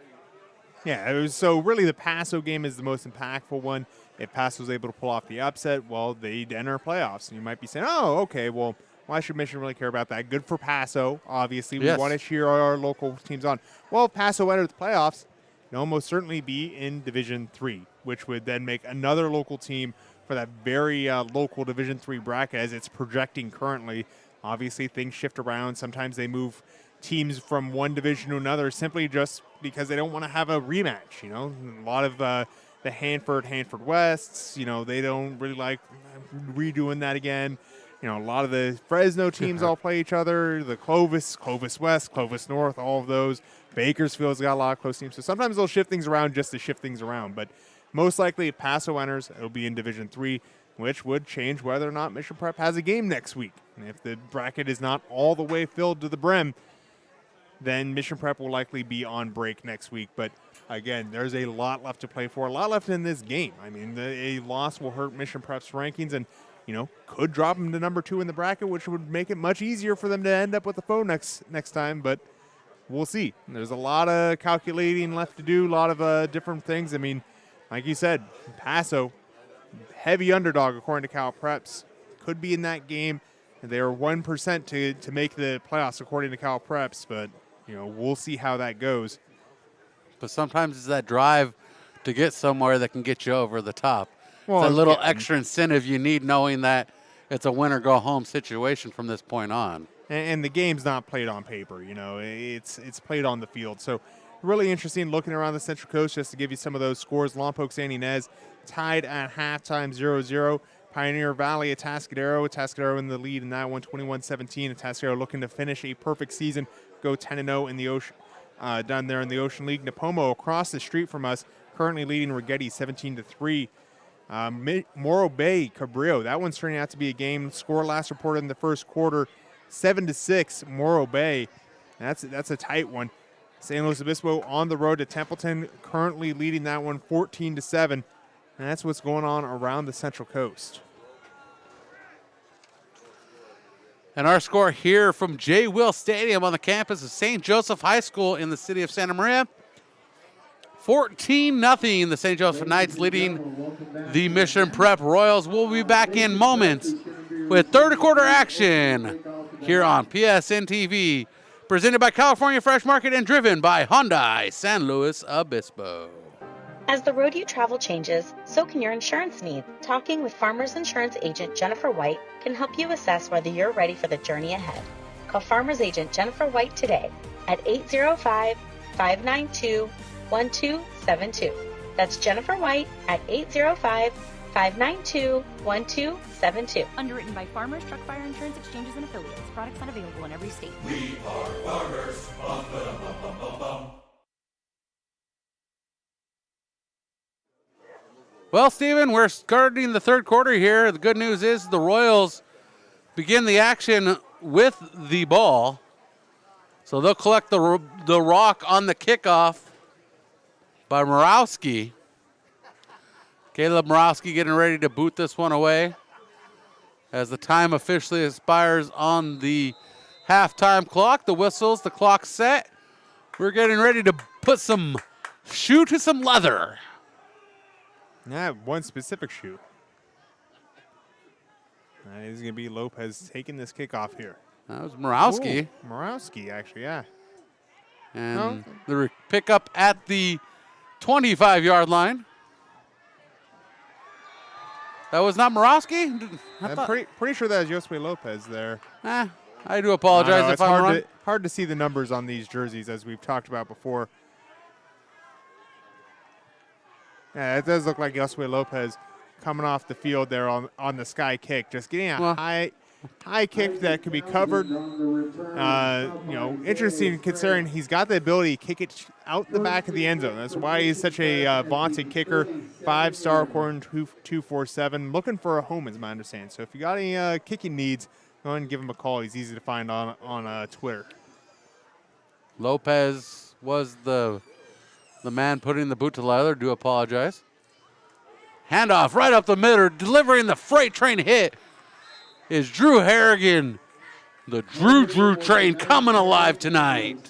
Speaker 2: Yeah, so really the Paso game is the most impactful one. If Paso's able to pull off the upset, well, they'd enter playoffs. And you might be saying, oh, okay, well, why should Mission really care about that? Good for Paso, obviously. We want to cheer our local teams on. Well, if Paso entered the playoffs, they'll almost certainly be in Division III, which would then make another local team for that very local Division III bracket as it's projecting currently. Obviously, things shift around. Sometimes they move teams from one division to another simply just because they don't want to have a rematch. A lot of the Hanford Wests, they don't really like redoing that again. A lot of the Fresno teams all play each other. The Clovis West, Clovis North, all of those. Bakersfield's got a lot of close teams. So sometimes they'll shift things around just to shift things around. But most likely, if Paso enters, it'll be in Division III, which would change whether or not Mission Prep has a game next week. And if the bracket is not all the way filled to the brim, then Mission Prep will likely be on break next week. But again, there's a lot left to play for, a lot left in this game. I mean, a loss will hurt Mission Prep's rankings and, could drop them to number 2 in the bracket, which would make it much easier for them to end up with the phone next time. But we'll see. There's a lot of calculating left to do, a lot of different things. I mean, like you said, Paso, heavy underdog according to Cal Preps, could be in that game. They are 1% to make the playoffs according to Cal Preps, but we'll see how that goes.
Speaker 1: But sometimes it's that drive to get somewhere that can get you over the top.
Speaker 2: Well,
Speaker 1: it's a little extra incentive you need, knowing that it's a win-or-go-home situation from this point on.
Speaker 2: And the game's not played on paper, it's played on the field. So really interesting looking around the Central Coast just to give you some of those scores. Lompoc San Ynez tied at halftime 0-0. Pioneer Valley, Atascadero. Atascadero in the lead in that one, 21-17. Atascadero looking to finish a perfect season, go 10-0 in the Ocean, down there in the Ocean League. Napomo across the street from us, currently leading Rigetti 17-3. Morro Bay, Cabrillo. That one's turning out to be a game. Score last reported in the first quarter, 7-6. Morro Bay. That's a tight one. San Luis Obispo on the road to Templeton, currently leading that one 14-7. And that's what's going on around the Central Coast.
Speaker 1: And our score here from J. Will Stadium on the campus of St. Joseph High School in the city of Santa Maria. 14-0. The St. Joseph Knights leading the Mission Prep Royals. We'll be back in moments with third quarter action here on PSN TV, presented by California Fresh Market and driven by Hyundai San Luis Obispo.
Speaker 13: As the road you travel changes, so can your insurance needs. Talking with Farmers Insurance Agent Jennifer White can help you assess whether you're ready for the journey ahead. Call Farmers Agent Jennifer White today at 805-592-1272. That's Jennifer White at 805-592-1272.
Speaker 14: Underwritten by Farmers Truck Fire Insurance Exchanges and Affiliates. Products not available in every state.
Speaker 11: We are farmers. Bum, ba-dum, bum, bum, bum, bum.
Speaker 1: Well, Steven, we're starting the third quarter here. The good news is the Royals begin the action with the ball. So they'll collect the rock on the kickoff by Morawski. Caleb Morawski getting ready to boot this one away as the time officially expires on the halftime clock. The whistles, the clock's set. We're getting ready to put some shoe to some leather.
Speaker 2: Yeah, one specific shoe. It's going to be Lopez taking this kickoff here.
Speaker 1: That was Morawski.
Speaker 2: Ooh, Morawski, actually, yeah.
Speaker 1: And the pickup at the 25-yard line. That was not Morawski?
Speaker 2: I'm pretty sure that was Josue Lopez there.
Speaker 1: I do apologize if I'm wrong.
Speaker 2: Hard to see the numbers on these jerseys, as we've talked about before. Yeah, it does look like Josue Lopez coming off the field there on the sky kick, just getting a high kick that could be covered. Interesting considering he's got the ability to kick it out the back of the end zone. That's why he's such a vaunted kicker. 5-star according to 247. Looking for a home is my understanding. So if you got any kicking needs, go ahead and give him a call. He's easy to find on Twitter.
Speaker 1: Lopez was the man putting the boot to leather. Do apologize. Handoff right up the middle, delivering the freight train hit is Drew Harrigan. The Drew train coming alive tonight.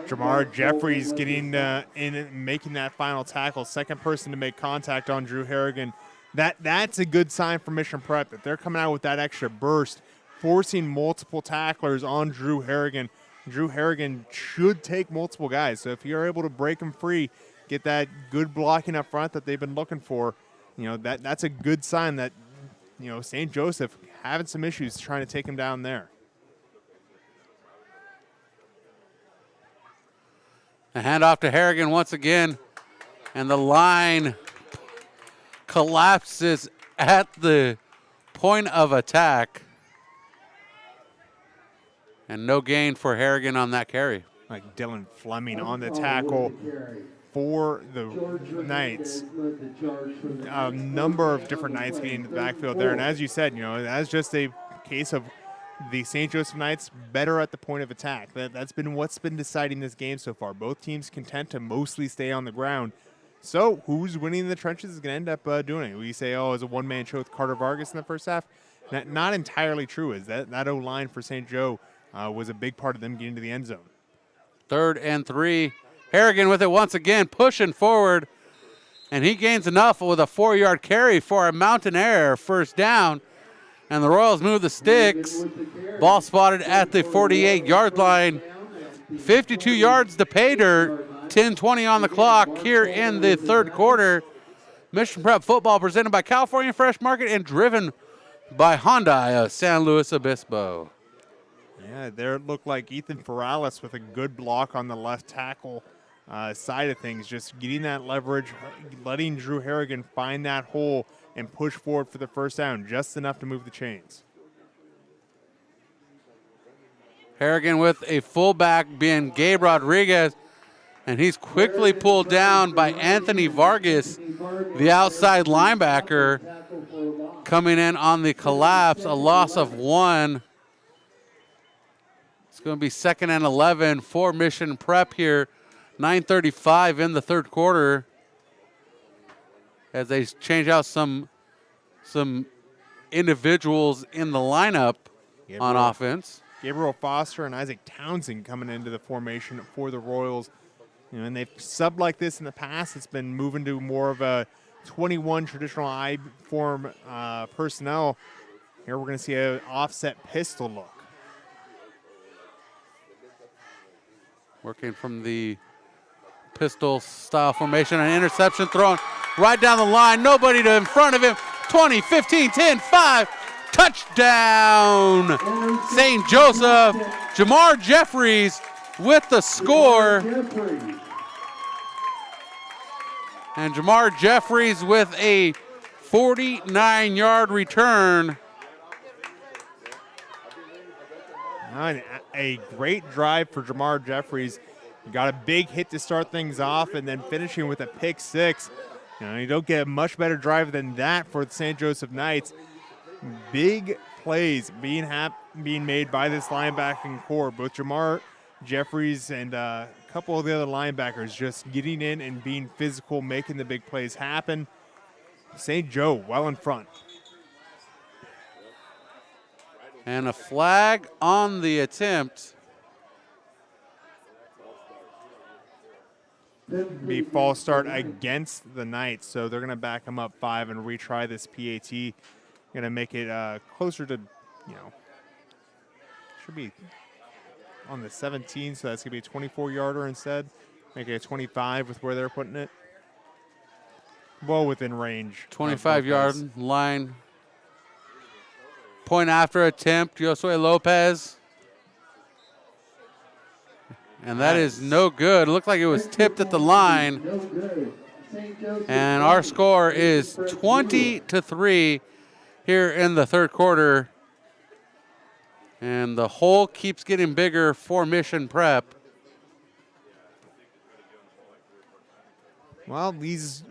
Speaker 2: Jamar Jeffries getting in and making that final tackle. Second person to make contact on Drew Harrigan. That's a good sign for Mission Prep that they're coming out with that extra burst, forcing multiple tacklers on Drew Harrigan. Drew Harrigan should take multiple guys. So if you're able to break him free, get that good blocking up front that they've been looking for, that's a good sign that, St. Joseph having some issues trying to take him down there.
Speaker 1: A handoff to Harrigan once again, and the line collapses at the point of attack. And no gain for Harrigan on that carry.
Speaker 2: Like Dylan Fleming on the tackle for the Knights. A number of different Knights getting into the backfield there. And as you said, that's just a case of the St. Joseph Knights better at the point of attack. That's been what's been deciding this game so far. Both teams content to mostly stay on the ground. So who's winning the trenches is going to end up doing it. We say, it's a one-man show with Carter Vargas in the first half. Not entirely true. Is that O-line for St. Joe was a big part of them getting to the end zone.
Speaker 1: 3rd and 3. Harrigan with it once again, pushing forward. And he gains enough with a 4-yard carry for a Mountain Air first down. And the Royals move the sticks. Ball spotted at the 48-yard line. 52 yards to pay dirt. 10:20 on the clock here in the third quarter. Mission Prep football presented by California Fresh Market and driven by Hyundai of San Luis Obispo.
Speaker 2: Yeah, there it looked like Ethan Ferralis with a good block on the left tackle side of things, just getting that leverage, letting Drew Harrigan find that hole, and push forward for the first down, just enough to move the chains.
Speaker 1: Harrigan with a fullback being Gabe Rodriguez, and he's quickly pulled down by Anthony Vargas, the outside linebacker, coming in on the collapse, a loss of 1. It's going to be 2nd and 11 for Mission Prep here. 9:35 in the third quarter as they change out some individuals in the lineup on offense.
Speaker 2: Gabriel Foster and Isaac Townsend coming into the formation for the Royals. And they've subbed like this in the past. It's been moving to more of a 21 traditional I form personnel. Here we're going to see an offset pistol look.
Speaker 1: Working from the pistol style formation, an interception thrown right down the line. Nobody in front of him. 20, 15, 10, 5. Touchdown, St. Joseph. Jamar Jeffries with the score. And Jamar Jeffries with a 49-yard return.
Speaker 2: A great drive for Jamar Jeffries. He got a big hit to start things off and then finishing with a pick 6. You don't get a much better drive than that for the St. Joseph Knights. Big plays being made by this linebacking core. Both Jamar Jeffries and a couple of the other linebackers just getting in and being physical, making the big plays happen. St. Joe well in front.
Speaker 1: And a flag on the attempt.
Speaker 2: Be false start against the Knights, so they're going to back them up 5 and retry this PAT. Going to make it closer to, should be on the 17, so that's going to be a 24-yarder instead. Make it a 25 with where they're putting it. Well within range.
Speaker 1: 25-yard line. Point after attempt, Josue Lopez. And that is no good. It looked like it was tipped at the line. And our score is 20-3 here in the third quarter. And the hole keeps getting bigger for Mission Prep.
Speaker 2: Well, these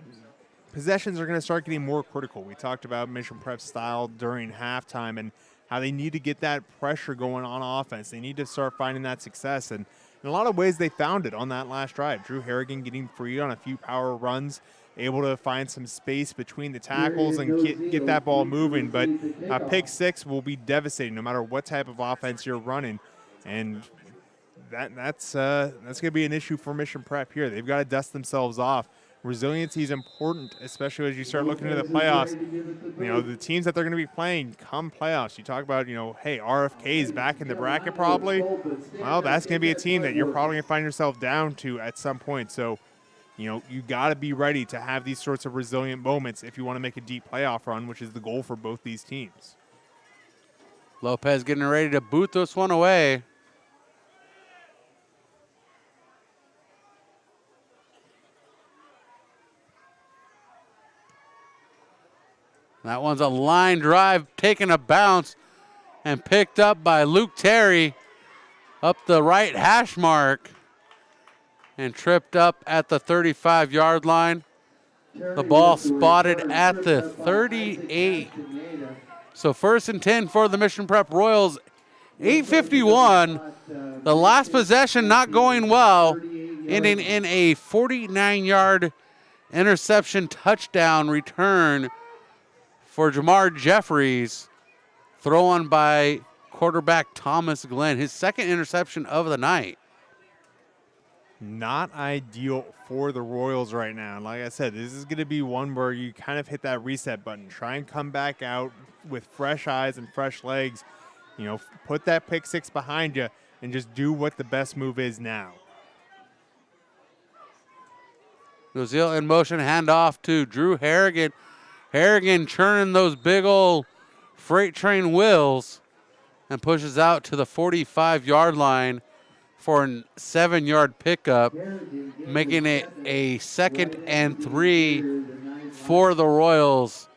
Speaker 2: possessions are going to start getting more critical. We talked about Mission Prep's style during halftime and how they need to get that pressure going on offense. They need to start finding that success. And in a lot of ways, they found it on that last drive. Drew Harrigan getting free on a few power runs, able to find some space between the tackles and get that ball moving. But a pick 6 will be devastating no matter what type of offense you're running. And that's going to be an issue for Mission Prep here. They've got to dust themselves off. Resiliency is important, especially as you start looking at the playoffs. The teams that they're going to be playing come playoffs. You talk about, hey, RFK is back in the bracket probably. Well, that's going to be a team that you're probably going to find yourself down to at some point. So, you got to be ready to have these sorts of resilient moments if you want to make a deep playoff run, which is the goal for both these teams.
Speaker 1: Lopez getting ready to boot this one away. That one's a line drive, taking a bounce and picked up by Luke Terry up the right hash mark and tripped up at the 35-yard line. The ball spotted at the 38. So 1st and 10 for the Mission Prep Royals. 8:51. The last possession not going well, ending in a 49-yard interception touchdown return for Jamar Jeffries, thrown by quarterback Thomas Glenn, his second interception of the night.
Speaker 2: Not ideal for the Royals right now. Like I said, this is going to be one where you kind of hit that reset button. Try and come back out with fresh eyes and fresh legs. Put that pick 6 behind you and just do what the best move is now.
Speaker 1: Rosille in motion, handoff to Drew Harrigan. Harrigan churning those big old freight train wheels and pushes out to the 45-yard line for a 7-yard pickup, making it a 2nd and 3 for the Royals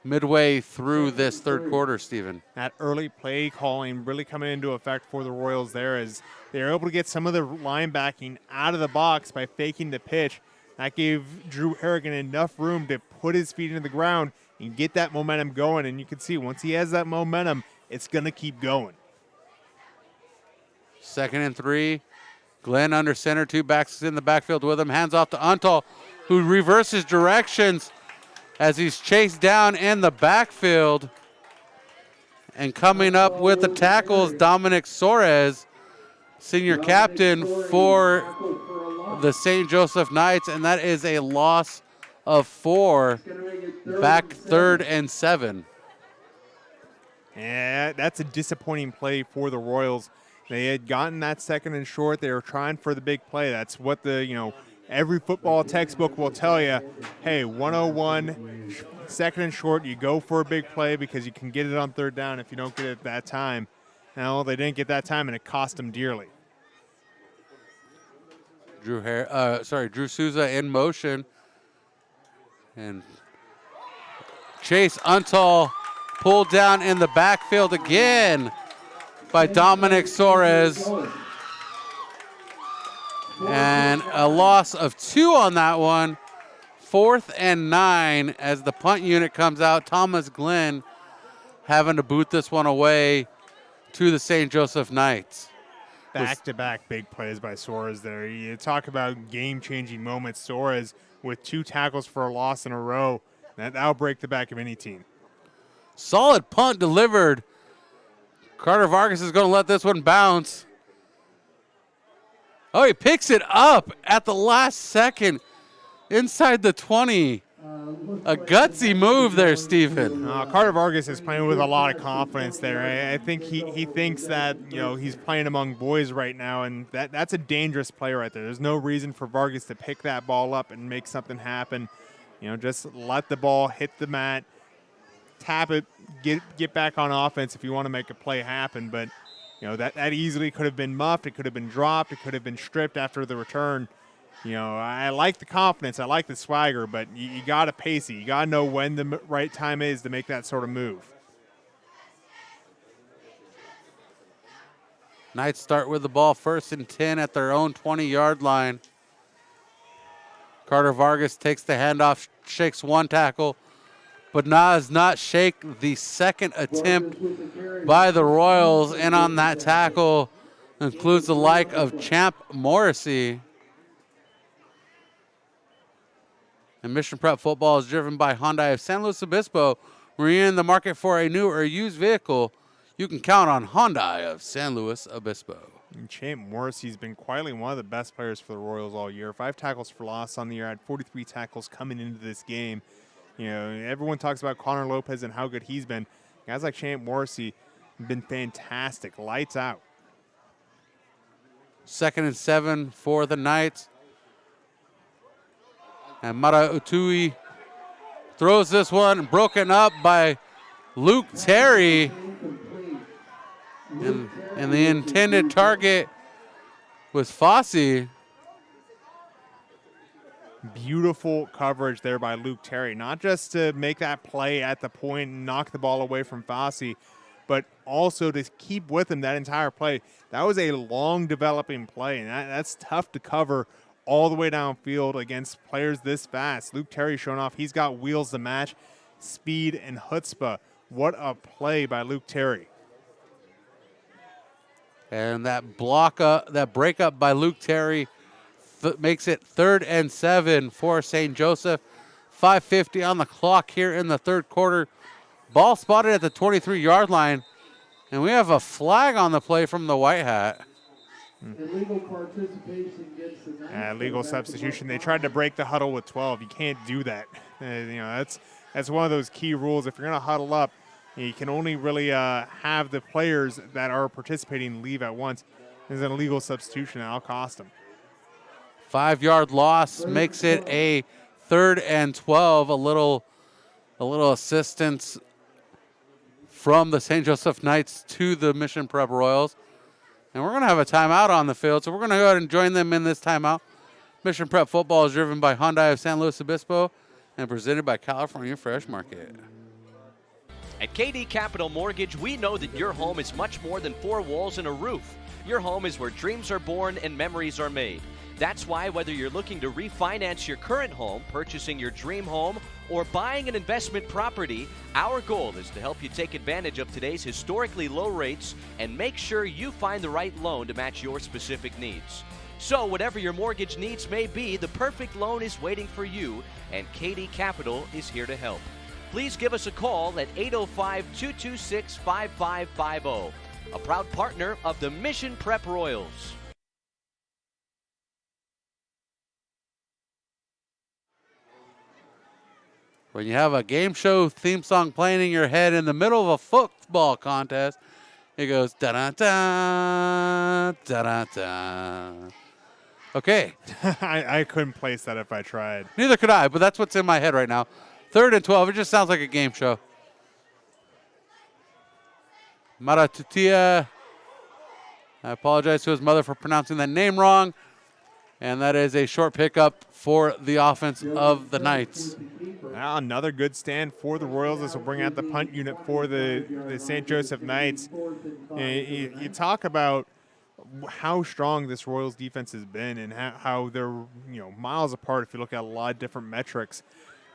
Speaker 1: midway through this third quarter, Stephen.
Speaker 2: That early play calling really coming into effect for the Royals there as they were able to get some of the linebacking out of the box by faking the pitch. That gave Drew Harrigan enough room to put his feet into the ground and get that momentum going. And you can see once he has that momentum, it's going to keep going.
Speaker 1: 2nd and 3. Glenn under center, 2 backs in the backfield with him. Hands off to Untal, who reverses directions as he's chased down in the backfield. And coming up with the tackles, Dominic Soares, senior captain for the St. Joseph Knights, and that is a loss of 4, back 3rd and 7.
Speaker 2: Yeah, that's a disappointing play for the Royals. They had gotten that 2nd and short. They were trying for the big play. That's what every football textbook will tell you. Hey, 101, 2nd and short, you go for a big play because you can get it on 3rd down if you don't get it at that time. No, they didn't get that time, and it cost them dearly.
Speaker 1: Drew Souza in motion. And Chase Untal pulled down in the backfield again by Dominic Soares. And a loss of 2 on that one. 4th and 9 as the punt unit comes out. Thomas Glenn having to boot this one away to the St. Joseph Knights.
Speaker 2: Back-to-back big plays by Soares there. You talk about game-changing moments. Soares with 2 tackles for a loss in a row. That'll break the back of any team.
Speaker 1: Solid punt delivered. Carter Vargas is going to let this one bounce. Oh, he picks it up at the last second inside the 20. A gutsy move there, Stephen.
Speaker 2: Carter Vargas is playing with a lot of confidence there. I think he thinks that he's playing among boys right now, and that's a dangerous play right there. There's no reason for Vargas to pick that ball up and make something happen. Just let the ball hit the mat, tap it, get back on offense if you want to make a play happen. But that easily could have been muffed. It could have been dropped. It could have been stripped after the return. I like the confidence. I like the swagger, but you got to pace it. You got to know when the right time is to make that sort of move.
Speaker 1: Knights start with the ball 1st and 10 at their own 20-yard line. Carter Vargas takes the handoff, shakes 1 tackle, but does not shake the 2nd attempt by the Royals. And on that tackle includes the like of Champ Morrissey. And Mission Prep Football is driven by Hyundai of San Luis Obispo. We're in the market for a new or used vehicle. You can count on Hyundai of San Luis Obispo.
Speaker 2: And Champ Morrissey's been quietly one of the best players for the Royals all year. 5 tackles for loss on the year, had 43 tackles coming into this game. Everyone talks about Connor Lopez and how good he's been. Guys like Champ Morrissey have been fantastic. Lights out.
Speaker 1: 2nd and 7 for the Knights. And Mara Utui throws this one, broken up by Luke Terry. And the intended target was Fossey.
Speaker 2: Beautiful coverage there by Luke Terry. Not just to make that play at the point and knock the ball away from Fossey, but also to keep with him that entire play. That was a long developing play, and that's tough to cover all the way downfield against players this fast. Luke Terry showing off he's got wheels to match, speed and chutzpah. What a play by Luke Terry.
Speaker 1: And that breakup by Luke Terry makes it 3rd and 7 for St. Joseph. 5:50 on the clock here in the 3rd quarter. Ball spotted at the 23-yard line. And we have a flag on the play from the White Hat.
Speaker 10: Illegal participation against the
Speaker 2: legal substitution. They tried to break the huddle with 12. You can't do that. That's one of those key rules. If you're going to huddle up, you can only really have the players that are participating leave at once. There's an illegal substitution, and that'll cost them.
Speaker 1: 5-yard loss makes it a 3rd and 12. A little assistance from the St. Joseph Knights to the Mission Prep Royals. And we're going to have a timeout on the field, so we're going to go ahead and join them in this timeout. Mission Prep Football is driven by Hyundai of San Luis Obispo and presented by California Fresh Market.
Speaker 4: At KD Capital Mortgage, we know that your home is much more than 4 walls and a roof. Your home is where dreams are born and memories are made. That's why whether you're looking to refinance your current home, purchasing your dream home, or buying an investment property, our goal is to help you take advantage of today's historically low rates and make sure you find the right loan to match your specific needs. So whatever your mortgage needs may be, the perfect loan is waiting for you, and KD Capital is here to help. Please give us a call at 805-226-5550, a proud partner of the Mission Prep Royals.
Speaker 1: When you have a game show theme song playing in your head in the middle of a football contest, it goes da-da-da, da-da-da. Okay.
Speaker 2: I couldn't place that if I tried.
Speaker 1: Neither could I, but that's what's in my head right now. 3rd and 12. It just sounds like a game show. Maratutia. I apologize to his mother for pronouncing that name wrong. And that is a short pickup for the offense of the Knights.
Speaker 2: Now another good stand for the Royals. This will bring out the punt unit for the St. Joseph Knights. You talk about how strong this Royals defense has been and how they're miles apart if you look at a lot of different metrics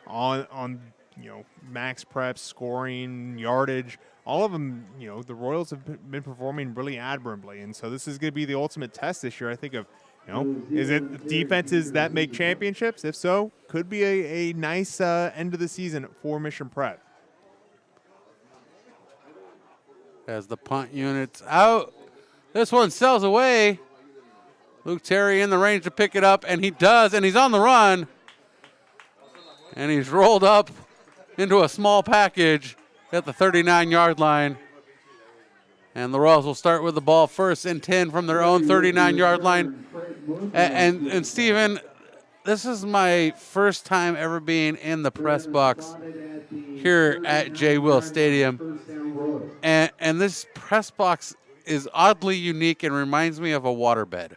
Speaker 2: on max preps, scoring, yardage. All of them, the Royals have been performing really admirably. And so this is going to be the ultimate test this year, I think, of is it defenses that make championships? If so, could be a nice end of the season for Mission Prep.
Speaker 1: As the punt unit's out, this one sails away. Luke Terry in the range to pick it up, and he does, and he's on the run. And he's rolled up into a small package at the 39-yard line. And the Royals will start with the ball 1st and 10 from their own 39-yard line. And Steven, this is my first time ever being in the press box here at J. Will Stadium. And this press box is oddly unique and reminds me of a waterbed.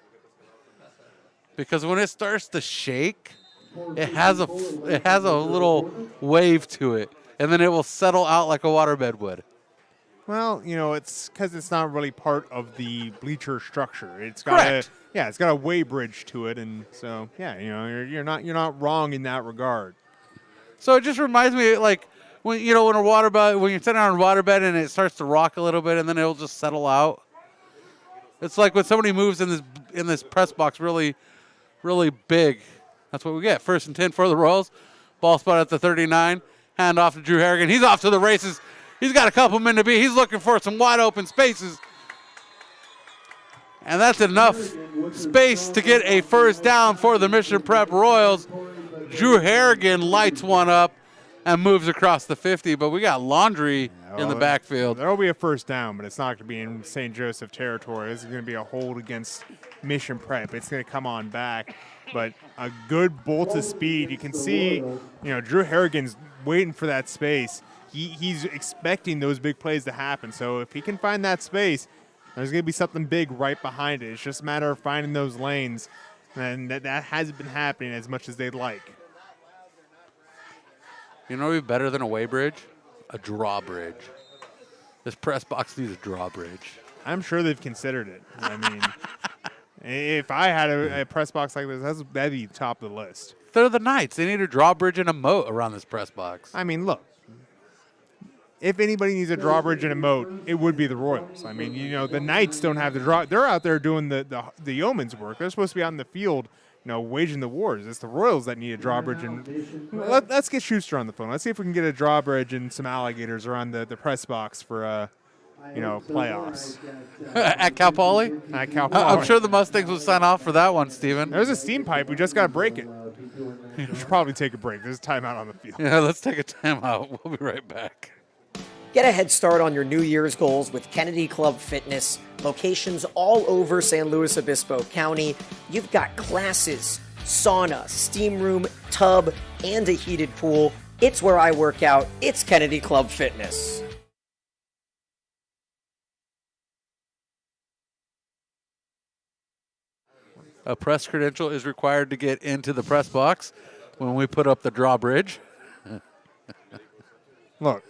Speaker 1: Because when it starts to shake, it has a little wave to it, and then it will settle out like a waterbed would.
Speaker 2: Well, it's because it's not really part of the bleacher structure. It's got it's got a weighbridge to it, and so you're not wrong in that regard.
Speaker 1: So it just reminds me like when when you're sitting on a waterbed and it starts to rock a little bit, and then it'll just settle out. It's like when somebody moves in this press box really, really big. That's what we get. 1st and 10 for the Royals. Ball spot at the 39. Hand off to Drew Harrigan. He's off to the races. He's got a couple men to beat. He's looking for some wide open spaces. And that's enough space to get a 1st down for the Mission Prep Royals. Drew Harrigan lights one up and moves across the 50, but we got Laundry in the backfield.
Speaker 2: There will be a 1st down, but it's not going to be in St. Joseph territory. This is going to be a hold against Mission Prep. It's going to come on back, but a good bolt of speed. You can see, Drew Harrigan's waiting for that space. He's expecting those big plays to happen. So if he can find that space, there's going to be something big right behind it. It's just a matter of finding those lanes, and that hasn't been happening as much as they'd like.
Speaker 1: You know what would be better than a weighbridge? A drawbridge. This press box needs a drawbridge.
Speaker 2: I'm sure they've considered it. I mean, if I had a press box like this, that'd be top of the list.
Speaker 1: They're the Knights. They need a drawbridge and a moat around this press box.
Speaker 2: I mean, look. If anybody needs a drawbridge and a moat, it would be the Royals. I mean, the Knights don't have the draw. They're out there doing the yeoman's work. They're supposed to be out in the field, waging the wars. It's the Royals that need a drawbridge. And let's get Schuster on the phone. Let's see if we can get a drawbridge and some alligators around the press box for playoffs.
Speaker 1: At Cal Poly?
Speaker 2: At Cal Poly.
Speaker 1: I'm sure the Mustangs will sign off for that one, Steven.
Speaker 2: There's a steam pipe. We just got to break it. We should probably take a break. There's a timeout on the field.
Speaker 1: Yeah, let's take a timeout. We'll be right back.
Speaker 5: Get a head start on your New Year's goals with Kennedy Club Fitness. Locations all over San Luis Obispo County. You've got classes, sauna, steam room, tub, and a heated pool. It's where I work out. It's Kennedy Club Fitness.
Speaker 1: A press credential is required to get into the press box when we put up the drawbridge.
Speaker 2: Look,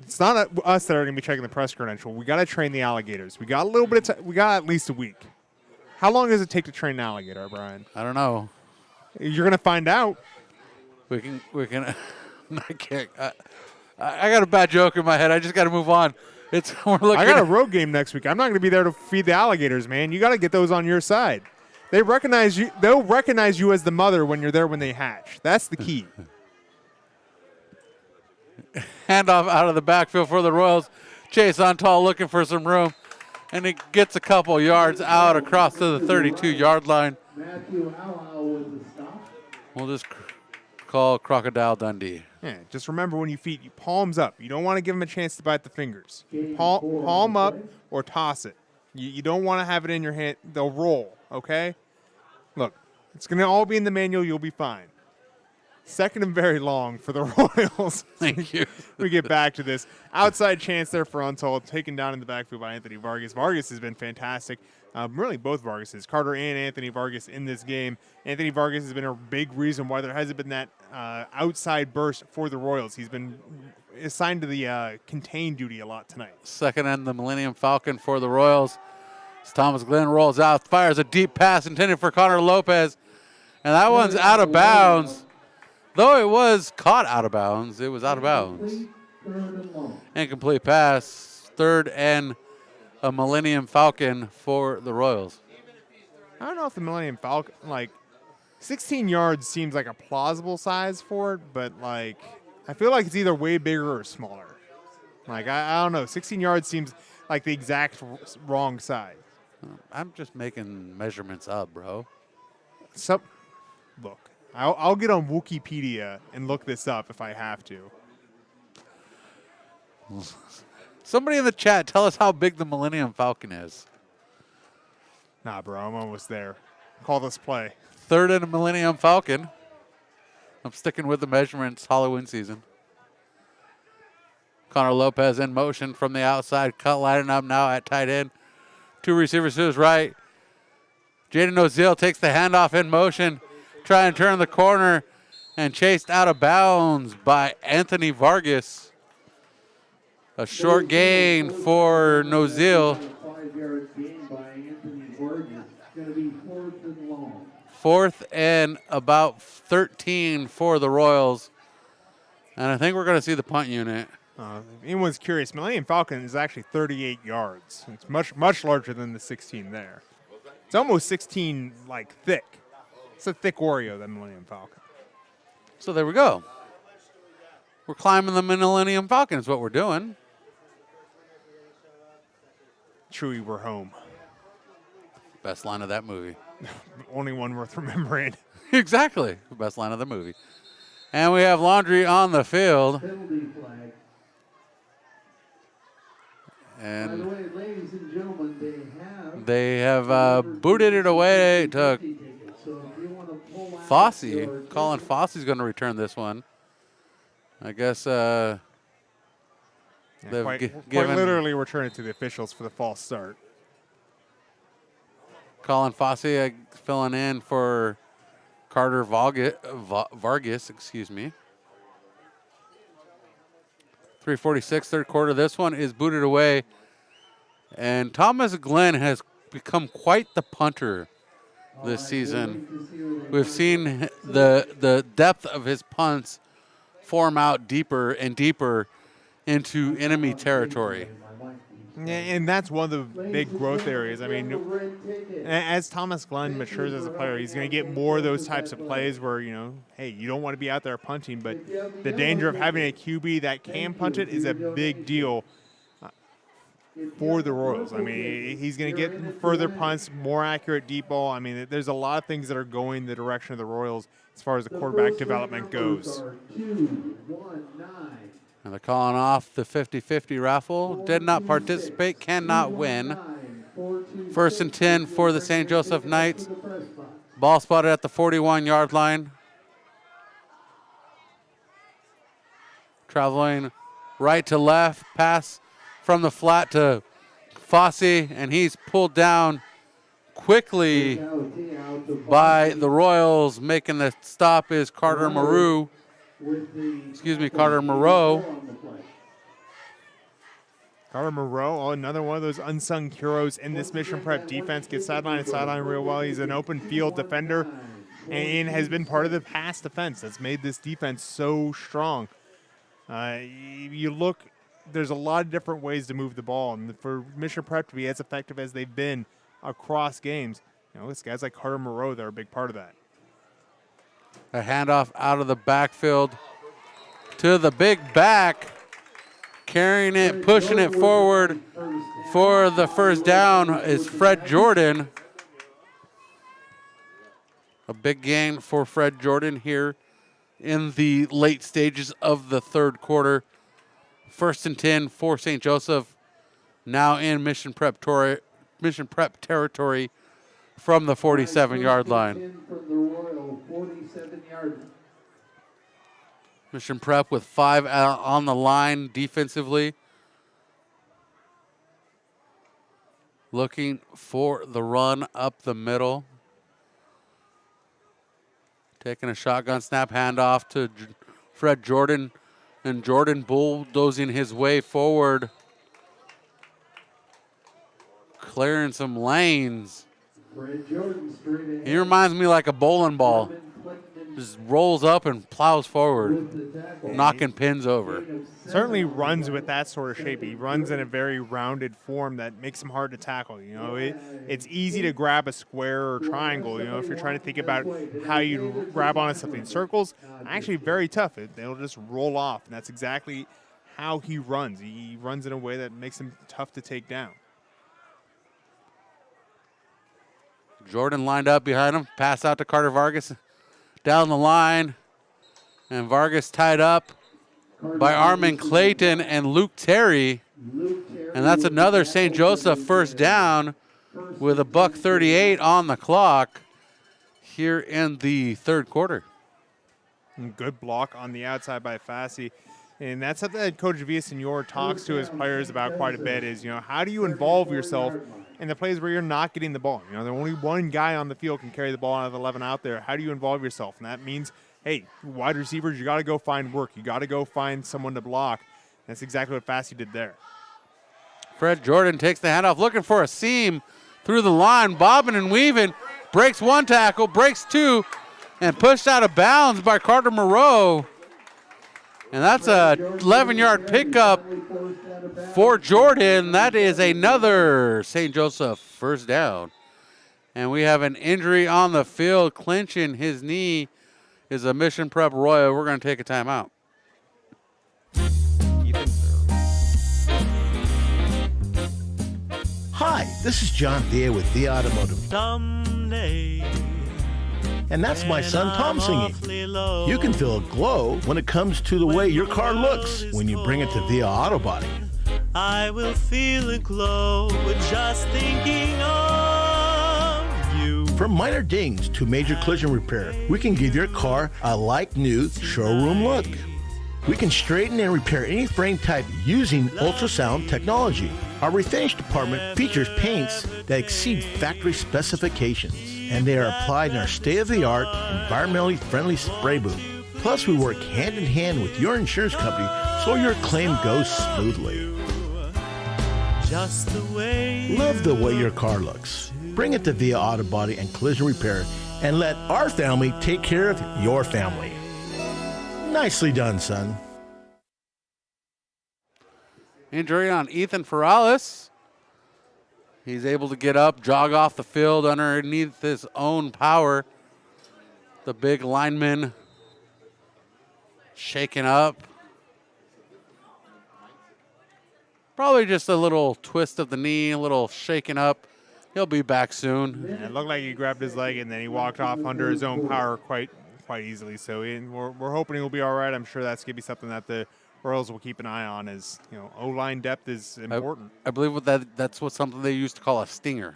Speaker 2: It's not us that are going to be checking the press credential. We got to train the alligators. We got a little bit of we got at least a week. How long does it take to train an alligator, Brian?
Speaker 1: I don't know.
Speaker 2: You're going to find out.
Speaker 1: We can. I can't. I got a bad joke in my head. I just got to move on. We're looking.
Speaker 2: I got a road game next week. I'm not going to be there to feed the alligators, man. You got to get those on your side. They recognize you. They'll recognize you as the mother when you're there when they hatch. That's the key.
Speaker 1: Handoff out of the backfield for the Royals. Chase on tall looking for some room. And he gets a couple yards out across to the 32-yard line. We'll just call Crocodile Dundee.
Speaker 2: Yeah, just remember when you feed, you palms up. You don't want to give them a chance to bite the fingers. Palm up or toss it. You don't want to have it in your hand. They'll roll, okay? Look, it's going to all be in the manual. You'll be fine. Second and very long for the Royals.
Speaker 1: Thank you.
Speaker 2: We get back to this. Outside chance there for Untold, taken down in the backfield by Anthony Vargas. Vargas has been fantastic. Really both Vargases, Carter and Anthony Vargas in this game. Anthony Vargas has been a big reason why there hasn't been that outside burst for the Royals. He's been assigned to the contain duty a lot tonight.
Speaker 1: Second and the Millennium Falcon for the Royals. As Thomas Glenn rolls out, fires a deep pass intended for Connor Lopez. And that one's out of bounds. Though it was caught out of bounds, it was out of bounds. Incomplete pass. Third and a Millennium Falcon for the Royals.
Speaker 2: I don't know if the Millennium Falcon, 16 yards seems like a plausible size for it, but, I feel like it's either way bigger or smaller. I don't know. 16 yards seems like the exact wrong size.
Speaker 1: I'm just making measurements up, bro.
Speaker 2: Look. I'll get on Wikipedia and look this up if I have to.
Speaker 1: Somebody in the chat, tell us how big the Millennium Falcon is.
Speaker 2: Nah, bro, I'm almost there. Call this play.
Speaker 1: Third and a Millennium Falcon. I'm sticking with the measurements Halloween season. Connor Lopez in motion from the outside. Cut lining up now at tight end. Two receivers to his right. Jaden Ozil takes the handoff in motion. Try and turn the corner and chased out of bounds by Anthony Vargas. A short gain for Nozil.
Speaker 10: 5-yard gain by Anthony Vargas. It's going to be 4th and long.
Speaker 1: 4th and about 13 for the Royals. And I think we're going to see the punt unit.
Speaker 2: If anyone's curious, Millennium Falcon is actually 38 yards. It's much larger than the 16 there. It's almost 16, thick. It's a thick Oreo, the Millennium Falcon.
Speaker 1: So there we go. We're climbing the Millennium Falcon is what we're doing.
Speaker 2: Chewie, we're home.
Speaker 1: Best line of that movie.
Speaker 2: Only one worth remembering.
Speaker 1: Exactly. The best line of the movie. And we have Laundry on the field.
Speaker 10: Penalty flag.
Speaker 1: And
Speaker 10: by the way, ladies and gentlemen,
Speaker 1: they have booted it away to Fossey. Colin Fossey's going to return this one. I guess they've
Speaker 2: quite literally return it to the officials for the false start.
Speaker 1: Colin Fossey filling in for Carter Vargas, excuse me. 3:46, third quarter. This one is booted away. And Thomas Glenn has become quite the punter this season. We've seen the depth of his punts form out deeper and deeper into enemy territory.
Speaker 2: And that's one of the big growth areas. I mean, as Thomas Glenn matures as a player, he's going to get more of those types of plays where, hey, you don't want to be out there punting, but the danger of having a QB that can punt it is a big deal for the Royals. I mean, he's going to get further punts, more accurate deep ball. I mean, there's a lot of things that are going the direction of the Royals as far as the quarterback development goes.
Speaker 1: And they're calling off the 50-50 raffle. Did not participate, cannot win. 1st and 10 for the St. Joseph Knights. Ball spotted at the 41-yard line. Traveling right to left, pass from the flat to Fossey, and he's pulled down quickly by the Royals. Making the stop is Carter Moreau.
Speaker 2: Carter Moreau, another one of those unsung heroes in this Mission Prep defense, gets sideline to sideline real well. He's an open field defender and has been part of the pass defense that's made this defense so strong. You look, there's a lot of different ways to move the ball, and for Mission Prep to be as effective as they've been across games, it's guys like Carter Moreau that are a big part of that.
Speaker 1: A handoff out of the backfield to the big back, carrying it, pushing it forward for the first down is Fred Jordan. A big gain for Fred Jordan here in the late stages of the third quarter. 1st and 10 for St. Joseph, now in Mission Prep territory from the 47-yard line. Mission Prep with 5 out on the line defensively. Looking for the run up the middle. Taking a shotgun snap handoff to Fred Jordan, and Jordan bulldozing his way forward. Clearing some lanes. He reminds me like a bowling ball. Just rolls up and plows forward, knocking pins over.
Speaker 2: Certainly runs with that sort of shape. He runs in a very rounded form that makes him hard to tackle. It's easy to grab a square or triangle. If you're trying to think about how you grab onto something. Circles, actually very tough. They'll just roll off, and that's exactly how he runs. He runs in a way that makes him tough to take down.
Speaker 1: Jordan lined up behind him. Pass out to Carter Vargas down the line. And Vargas tied up by Armin Clayton and Luke Terry. And that's another St. Joseph first down with a $1:38 on the clock here in the third quarter.
Speaker 2: And good block on the outside by Fassi. And that's something that Coach Villasenor talks to his players about quite a bit is, how do you involve yourself in the plays where you're not getting the ball? There's only one guy on the field can carry the ball out of the 11 out there. How do you involve yourself? And that means, hey, wide receivers, you got to go find work. You got to go find someone to block. That's exactly what Fassi did there.
Speaker 1: Fred Jordan takes the handoff, looking for a seam through the line, bobbing and weaving, breaks one tackle, breaks two, and pushed out of bounds by Carter Moreau. And that's a 11-yard pickup for Jordan. That is another St. Joseph first down. And we have an injury on the field. Clinching his knee is a Mission Prep Royal. We're going to take a timeout.
Speaker 12: Hi, this is John Thea with The Automotive. Someday. And that's my son Tom singing. You can feel a glow when it comes to the way your car looks when you bring it to Via Auto Body.
Speaker 15: I will feel a glow just thinking of you.
Speaker 12: From minor dings to major collision repair, we can give your car a like-new showroom look. We can straighten and repair any frame type using ultrasound technology. Our refinish department features paints that exceed factory specifications, and they are applied in our state-of-the-art, environmentally friendly spray booth. Plus, we work hand-in-hand with your insurance company so your claim goes smoothly.
Speaker 15: Just the way
Speaker 12: Love the way your car looks. Bring it to Via Auto Body and Collision Repair and let our family take care of your family. Nicely done, son.
Speaker 1: Injury on Ethan Ferralis. He's able to get up, jog off the field underneath his own power. The big lineman shaken up. Probably just a little twist of the knee, a little shaken up. He'll be back soon.
Speaker 2: Yeah, it looked like he grabbed his leg and then he walked off under his own power quite easily. So we're hoping he'll be all right. I'm sure that's going to be something that the Royals will keep an eye on, as O-line depth is important.
Speaker 1: I believe that's something they used to call a stinger.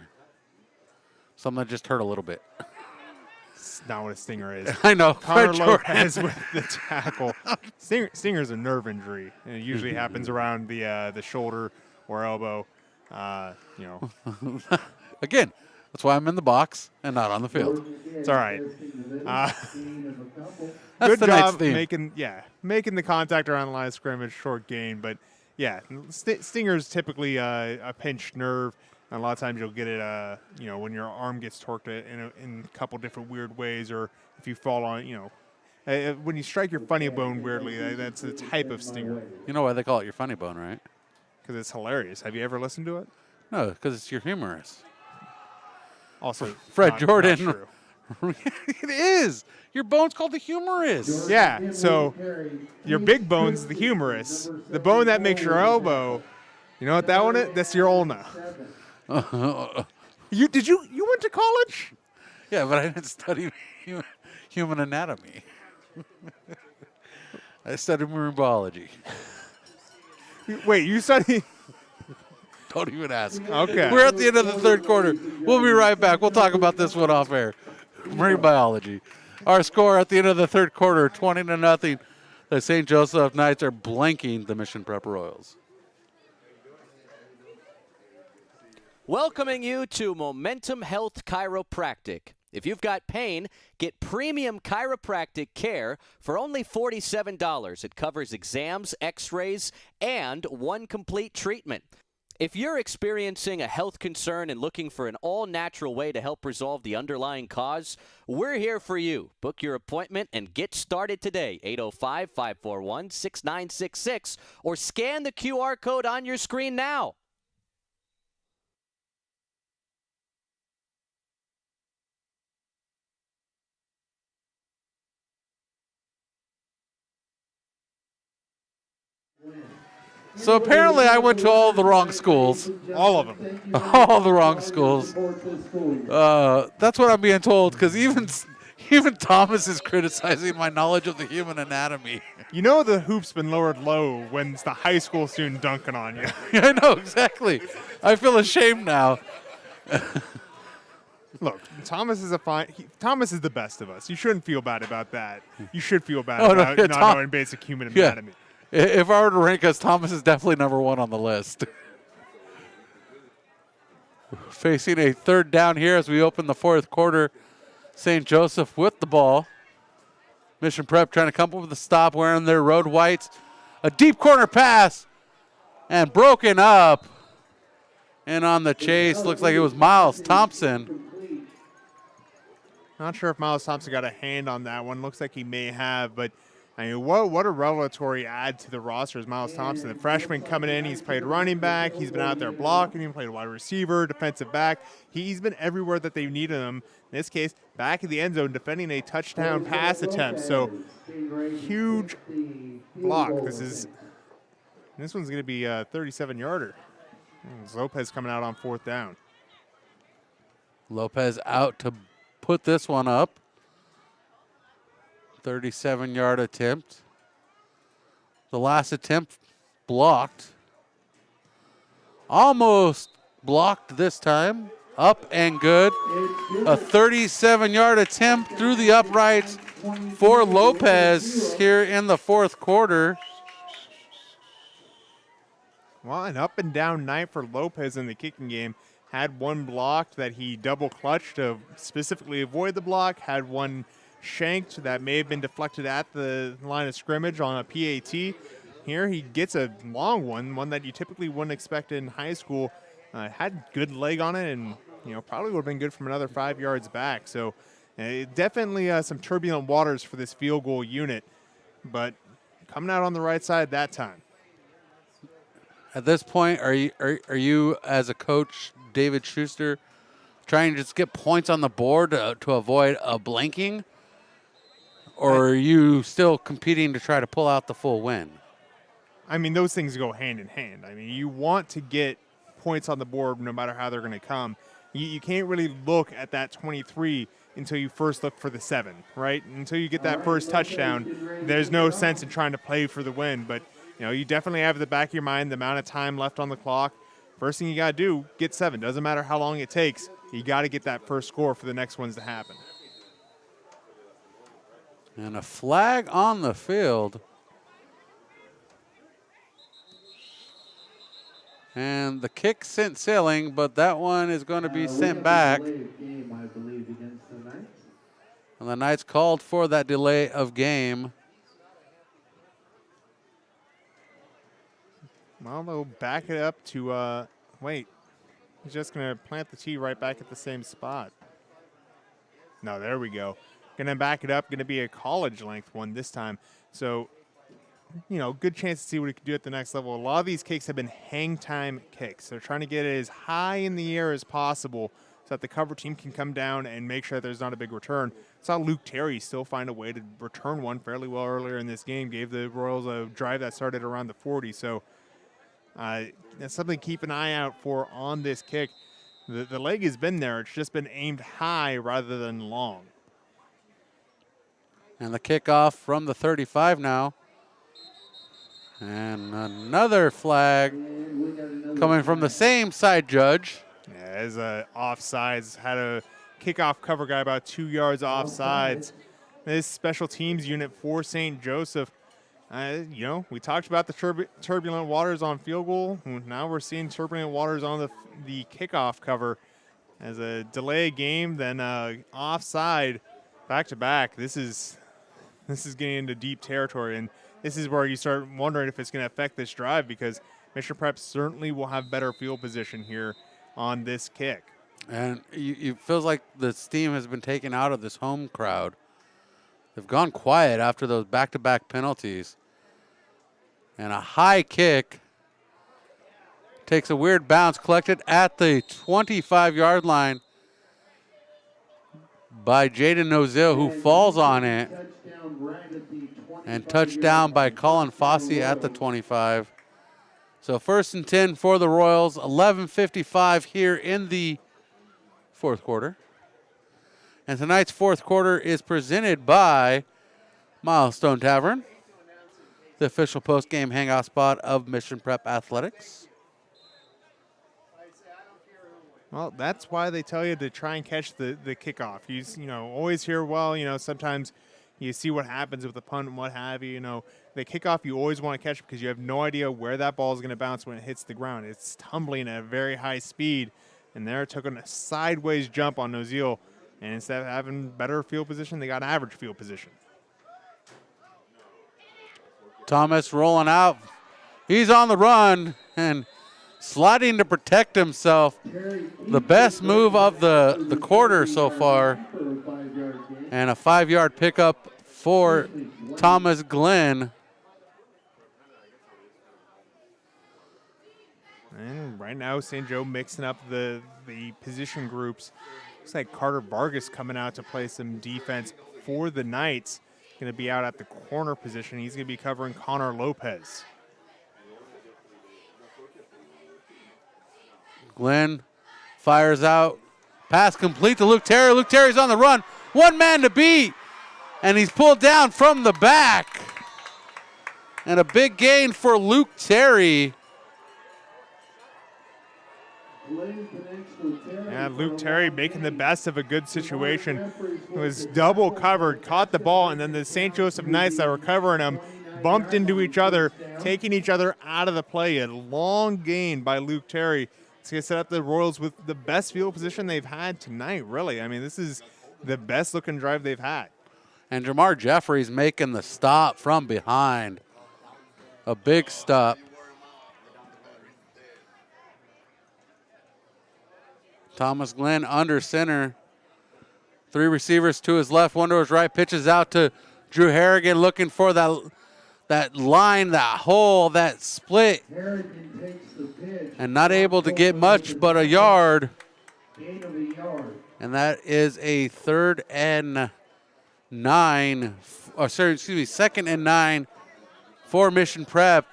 Speaker 1: Something that just hurt a little bit.
Speaker 2: It's not what a stinger is.
Speaker 1: I know.
Speaker 2: Connor Lopez with the tackle. Stinger's a nerve injury, and it usually happens around the shoulder or elbow.
Speaker 1: Again, that's why I'm in the box and not on the field.
Speaker 2: It's all right.
Speaker 1: That's
Speaker 2: good
Speaker 1: the
Speaker 2: job
Speaker 1: theme.
Speaker 2: making the contact around the line of scrimmage, short gain, but Yeah, stinger's typically a pinched nerve. And a lot of times you'll get it, when your arm gets torqued in a couple different weird ways, or if you fall on, when you strike your funny bone weirdly, that's a type of stinger.
Speaker 1: You know why they call it your funny bone, right?
Speaker 2: Because it's hilarious. Have you ever listened to it?
Speaker 1: No, because it's your humorous.
Speaker 2: Also,
Speaker 1: Fred
Speaker 2: not
Speaker 1: Jordan.
Speaker 2: true.
Speaker 1: It is. Your bone's called the humerus.
Speaker 2: Yeah, so your big bone's the humerus. The bone that makes your elbow, you know what that one is? That's your ulna. You went to college?
Speaker 1: Yeah, but I didn't study human anatomy. I studied marine biology.
Speaker 2: Wait, you study?
Speaker 1: Don't even ask.
Speaker 2: Okay.
Speaker 1: We're at the end of the third quarter. We'll be right back. We'll talk about this one off air. Marine biology. Our score at the end of the third quarter, 20-0. The St. Joseph Knights are blanking the Mission Prep Royals.
Speaker 4: Welcoming you to Momentum Health Chiropractic. If you've got pain, get premium chiropractic care for only $47. It covers exams, x-rays, and one complete treatment. If you're experiencing a health concern and looking for an all-natural way to help resolve the underlying cause, we're here for you. Book your appointment and get started today, 805-541-6966, or scan the QR code on your screen now.
Speaker 1: So apparently I went to all the wrong schools.
Speaker 2: All of them.
Speaker 1: All the wrong schools. That's what I'm being told, because even Thomas is criticizing my knowledge of the human anatomy.
Speaker 2: You know the hoop's been lowered low when it's the high school student dunking on you.
Speaker 1: I know, exactly. I feel ashamed now.
Speaker 2: Look, Thomas is Thomas is the best of us. You shouldn't feel bad about that. You should feel bad about not knowing basic human anatomy.
Speaker 1: If I were to rank us, Thomas is definitely number one on the list. Facing a third down here as we open the fourth quarter. St. Joseph with the ball. Mission Prep trying to come up with a stop, wearing their road whites. A deep corner pass and broken up. And on the chase, looks like it was Miles Thompson.
Speaker 2: Not sure if Miles Thompson got a hand on that one. Looks like he may have, but I mean, what a revelatory add to the roster is Miles Thompson. The freshman coming in, he's played running back, he's been out there blocking, he played wide receiver, defensive back. He's been everywhere that they needed him. In this case, back in the end zone, defending a touchdown pass attempt. So huge block. This one's going to be a 37-yarder. Lopez coming out on fourth down.
Speaker 1: Lopez out to put this one up. 37-yard attempt. The last attempt blocked. Almost blocked this time. Up and good. A 37-yard attempt through the uprights for Lopez here in the fourth quarter.
Speaker 2: Well, an up and down night for Lopez in the kicking game. Had one blocked that he double clutched to specifically avoid the block. Had one shanked that may have been deflected at the line of scrimmage on a PAT. Here he gets a long one that you typically wouldn't expect in high school. Had good leg on it, and probably would have been good from another 5 yards back. So definitely some turbulent waters for this field goal unit, but coming out on the right side that time.
Speaker 1: At this point, are you as a coach, David Schuster, trying to just get points on the board to avoid a blanking? Or are you still competing to try to pull out the full win?
Speaker 2: I mean, those things go hand in hand. I mean, you want to get points on the board no matter how they're going to come. You can't really look at that 23 until you first look for the 7, right? Until you get that first touchdown, there's no sense in trying to play for the win. But, you definitely have at the back of your mind the amount of time left on the clock. First thing you got to do, get 7. Doesn't matter how long it takes. You got to get that first score for the next ones to happen.
Speaker 1: And a flag on the field. And the kick sent sailing, but that one is going to be sent back. And the Knights called for that delay of game.
Speaker 2: Well, they'll back it up to, wait. He's just going to plant the tee right back at the same spot. No, there we go. Going to back it up. Going to be a college length one this time. So, good chance to see what he can do at the next level. A lot of these kicks have been hang time kicks. They're trying to get it as high in the air as possible so that the cover team can come down and make sure that there's not a big return. Saw Luke Terry still find a way to return one fairly well earlier in this game. Gave the Royals a drive that started around the 40. So that's something to keep an eye out for on this kick. The leg has been there. It's just been aimed high rather than long.
Speaker 1: And the kickoff from the 35 now. And another flag coming from the same side judge.
Speaker 2: Yeah, as offsides, had a kickoff cover guy about 2 yards offsides. This special teams unit for St. Joseph. We talked about the turbulent waters on field goal. Now we're seeing turbulent waters on the kickoff cover. As a delay game, then offside, back to back. This is getting into deep territory, and this is where you start wondering if it's going to affect this drive, because Mission Prep certainly will have better field position here on this kick.
Speaker 1: And it feels like the steam has been taken out of this home crowd. They've gone quiet after those back-to-back penalties. And a high kick takes a weird bounce, collected at the 25-yard line by Jaden Nozil, who falls on it. And touchdown by Colin Fossey at the 25. So 1st and 10 for the Royals. 11:55 here in the fourth quarter. And tonight's fourth quarter is presented by Milestone Tavern, the official post-game hangout spot of Mission Prep Athletics.
Speaker 2: Well, that's why they tell you to try and catch the kickoff. You always hear, sometimes you see what happens with the punt and what have you. The kickoff you always want to catch because you have no idea where that ball is going to bounce when it hits the ground. It's tumbling at a very high speed, and there took a sideways jump on Nozil, and instead of having better field position, they got average field position.
Speaker 1: Thomas rolling out. He's on the run and sliding to protect himself. The best move of the quarter so far. And a 5-yard pickup for Thomas Glenn.
Speaker 2: And right now, St. Joe mixing up the position groups. Looks like Carter Vargas coming out to play some defense for the Knights. Going to be out at the corner position. He's going to be covering Connor Lopez.
Speaker 1: Glenn fires out. Pass complete to Luke Terry. Luke Terry's on the run. One man to beat. And he's pulled down from the back. And a big gain for Luke Terry.
Speaker 2: Yeah, Luke Terry making the best of a good situation. He was double covered, caught the ball, and then the St. Joseph Knights that were covering him bumped into each other, taking each other out of the play. A long gain by Luke Terry. It's going to set up the Royals with the best field position they've had tonight, really. I mean, this is the best-looking drive they've had.
Speaker 1: And Jamar Jeffries making the stop from behind. A big stop. Thomas Glenn under center. 3 receivers to his left, 1 to his right. Pitches out to Drew Harrigan looking for that line, that hole, that split. And not able to get much but a yard. And that is a 2nd and 9 for Mission Prep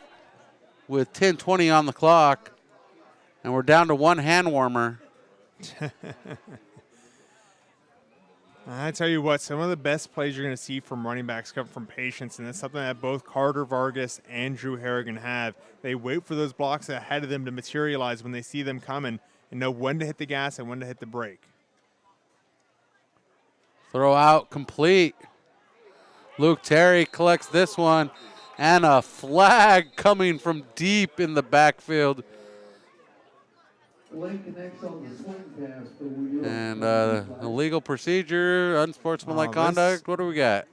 Speaker 1: with 10:20 on the clock. And we're down to 1 hand warmer.
Speaker 2: I tell you what, some of the best plays you're going to see from running backs come from patience, and that's something that both Carter Vargas and Drew Harrigan have. They wait for those blocks ahead of them to materialize when they see them coming and know when to hit the gas and when to hit the brake.
Speaker 1: Throw out complete. Luke Terry collects this one, and a flag coming from deep in the backfield. And illegal procedure, unsportsmanlike conduct. What do we got?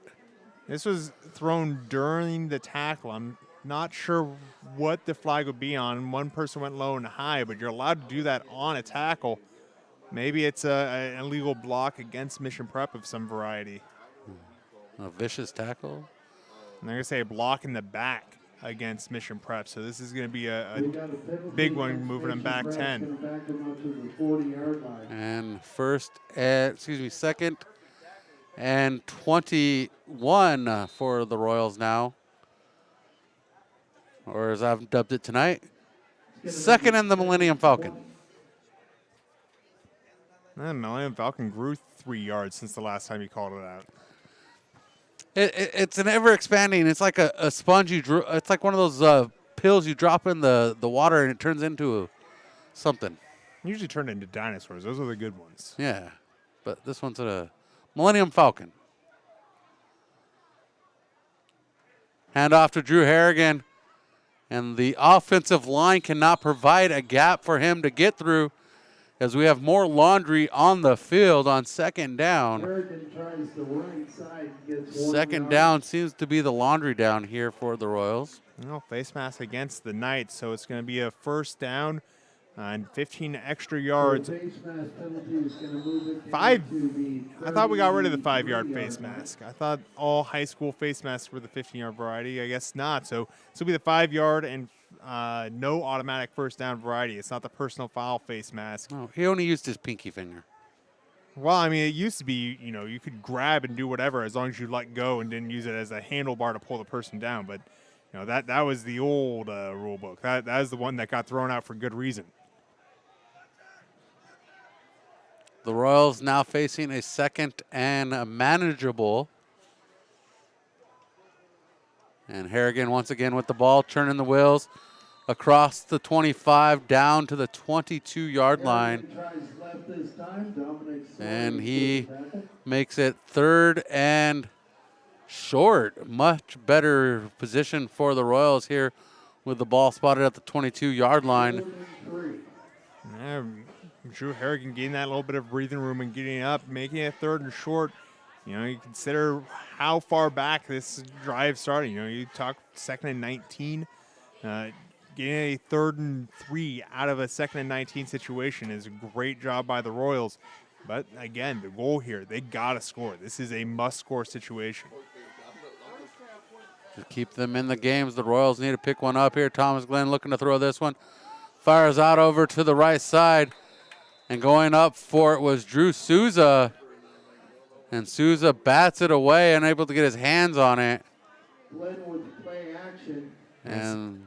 Speaker 2: This was thrown during the tackle. I'm not sure what the flag would be on. One person went low and high, but you're allowed to do that on a tackle. Maybe it's an illegal block against Mission Prep of some variety.
Speaker 1: A vicious tackle.
Speaker 2: And they're going to say a block in the back against Mission Prep. So this is going to be a big one, moving them back 10.
Speaker 1: And second and 21 for the Royals now. Or as I've dubbed it tonight, second and the Millennium Falcon.
Speaker 2: And Millennium Falcon grew 3 yards since the last time you called it out.
Speaker 1: It's an ever expanding. It's like a sponge it's like one of those pills you drop in the water and it turns into something.
Speaker 2: Usually turn into dinosaurs. Those are the good ones.
Speaker 1: Yeah, but this one's a Millennium Falcon. Hand off to Drew Harrigan, and the offensive line cannot provide a gap for him to get through, as we have more laundry on the field on second down. Second down seems to be the laundry down here for the Royals.
Speaker 2: Face mask against the Knights, so it's going to be a first down and 15 extra yards. I thought we got rid of the 5-yard face mask. I thought all high school face masks were the 15-yard variety. I guess not. So this will be the 5-yard and no automatic first down variety. It's not the personal foul face mask.
Speaker 1: No, he only used his pinky finger.
Speaker 2: Well, I mean, it used to be, you could grab and do whatever as long as you let go and didn't use it as a handlebar to pull the person down. But, that was the old rule book. That is the one that got thrown out for good reason.
Speaker 1: The Royals now facing a second and a manageable. And Harrigan once again with the ball, turning the wheels across the 25 down to the 22-yard line. And he makes it third and short. Much better position for the Royals here with the ball spotted at the 22-yard line.
Speaker 2: Drew Harrigan getting that little bit of breathing room and getting up, making it third and short. You consider how far back this drive started. You talk second and 19. Getting a 3rd and 3 out of a 2nd and 19 situation is a great job by the Royals. But again, the goal here, they got to score. This is a must-score situation.
Speaker 1: To keep them in the games, the Royals need to pick one up here. Thomas Glenn looking to throw this one. Fires out over to the right side. And going up for it was Drew Souza. And Souza bats it away, unable to get his hands on it. And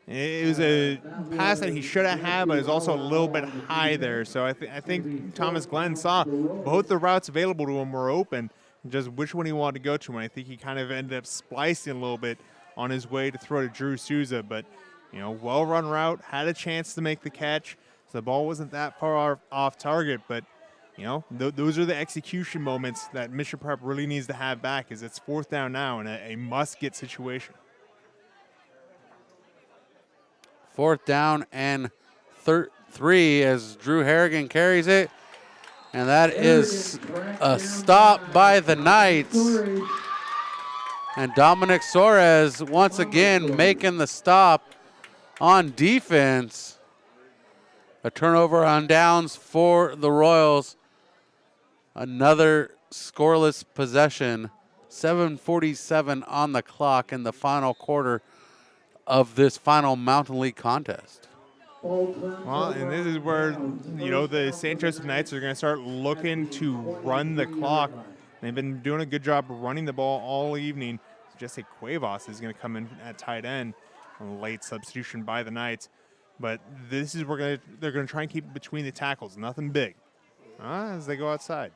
Speaker 2: it was a pass that he should have had, but it was also a little bit high there. So I think Thomas Glenn saw both the routes available to him were open, just which one he wanted to go to. And I think he kind of ended up splicing a little bit on his way to throw to Drew Souza. But, well-run route, had a chance to make the catch. So the ball wasn't that far off target, but, those are the execution moments that Mission Prep really needs to have back, as it's 4th down now in a must-get situation.
Speaker 1: 4th down and 3 as Drew Harrigan carries it. And that is a stop by the Knights. And Dominic Soares once again making the stop on defense. A turnover on downs for the Royals. Another scoreless possession. 7:47 on the clock in the final quarter of this final Mountain League contest.
Speaker 2: Well, and this is where, the St. Joseph Knights are going to start looking to run the clock. They've been doing a good job running the ball all evening. Jesse Cuevas is going to come in at tight end. A late substitution by the Knights. But this is where they're going to try and keep it between the tackles. Nothing big as they go outside.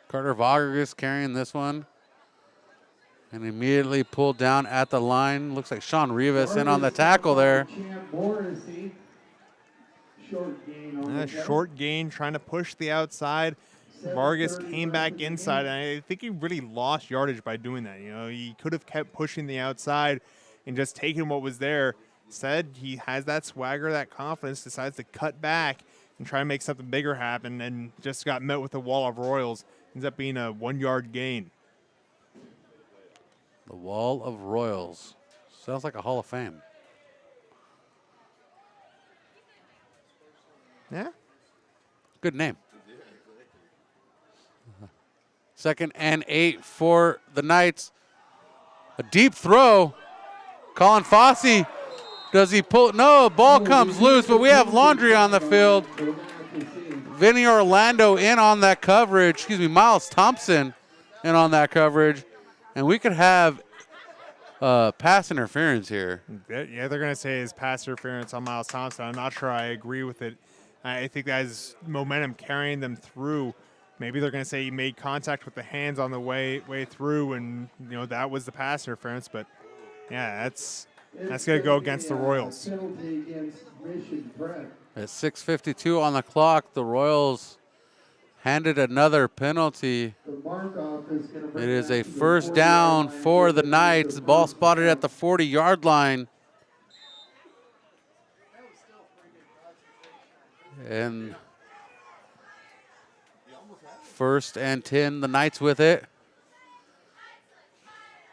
Speaker 1: Carter Vargas carrying this one. And immediately pulled down at the line. Looks like Sean Rivas in on the tackle there.
Speaker 2: Short gain, trying to push the outside. Vargas came back inside, and I think he really lost yardage by doing that. He could have kept pushing the outside and just taken what was there. Instead, he has that swagger, that confidence, decides to cut back and try and make something bigger happen, and just got met with a wall of Royals. Ends up being a 1-yard gain.
Speaker 1: The wall of Royals. Sounds like a Hall of Fame.
Speaker 2: Yeah.
Speaker 1: Good name. 2nd and 8 for the Knights. A deep throw. Colin Fossey. Does he pull? No, ball comes loose, but we have Laundry on the field. Vinny Orlando in on that coverage. Excuse me, Miles Thompson in on that coverage. And we could have pass interference here.
Speaker 2: Yeah, they're going to say it's pass interference on Miles Thompson. I'm not sure I agree with it. I think that is momentum carrying them through. Maybe they're going to say he made contact with the hands on the way through, and that was the pass interference. But yeah, that's going to go against the Royals.
Speaker 1: At 6:52 on the clock, the Royals handed another penalty. It is a first down for the Knights. Ball spotted at the 40-yard line. And 1st and 10, the Knights with it.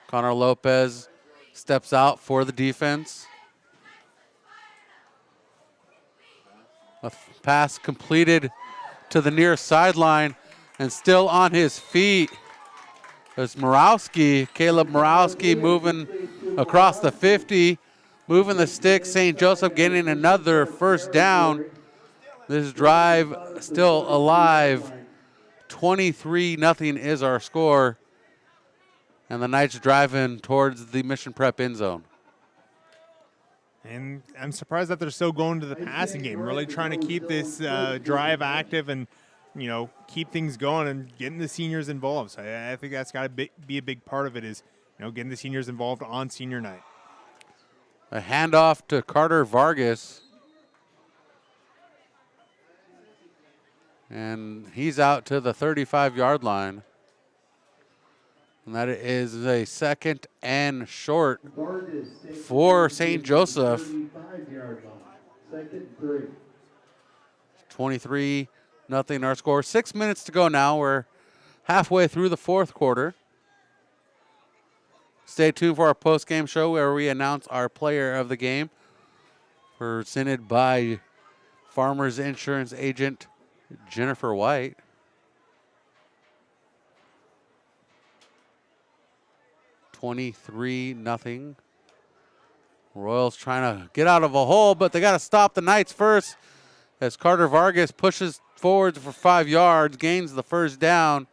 Speaker 1: Connor Lopez steps out for the defense. A pass completed to the near sideline, and still on his feet is Morawski. Caleb Morawski moving across the 50, moving the stick. St. Joseph getting another first down. This drive still alive. 23-0 is our score. And the Knights driving towards the Mission Prep end zone.
Speaker 2: And I'm surprised that they're still going to the passing game, really trying to keep this drive active and, keep things going and getting the seniors involved. So I think that's got to be a big part of it is, getting the seniors involved on senior night.
Speaker 1: A handoff to Carter Vargas. And he's out to the 35-yard line. And that is a 2nd and short for St. Joseph. 23-0 our score. 6 minutes to go now. We're halfway through the 4th quarter. Stay tuned for our post-game show where we announce our player of the game, presented by Farmers Insurance agent Jennifer White. $23-0. Royals trying to get out of a hole, but they got to stop the Knights first as Carter Vargas pushes forward for 5 yards, gains the first down,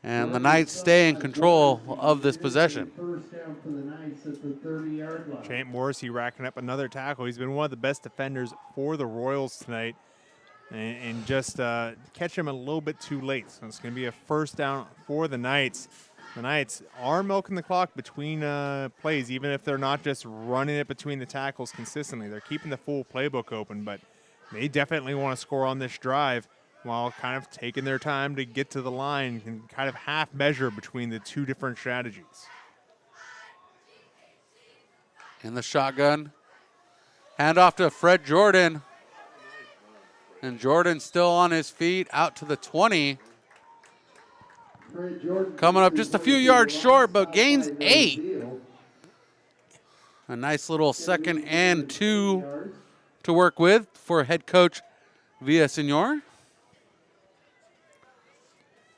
Speaker 1: and the Knights stay in control of this possession.
Speaker 2: Champ Morrissey racking up another tackle. He's been one of the best defenders for the Royals tonight, and just catch him a little bit too late. So it's going to be a first down for the Knights. The Knights are milking the clock between plays, even if they're not just running it between the tackles consistently. They're keeping the full playbook open, but they definitely want to score on this drive while kind of taking their time to get to the line and kind of half measure between the two different strategies.
Speaker 1: In the shotgun, handoff to Fred Jordan. And Jordan still on his feet, out to the 20. Coming up just a few yards short, but gains 8. A nice little 2nd and 2 to work with for head coach Villasenor.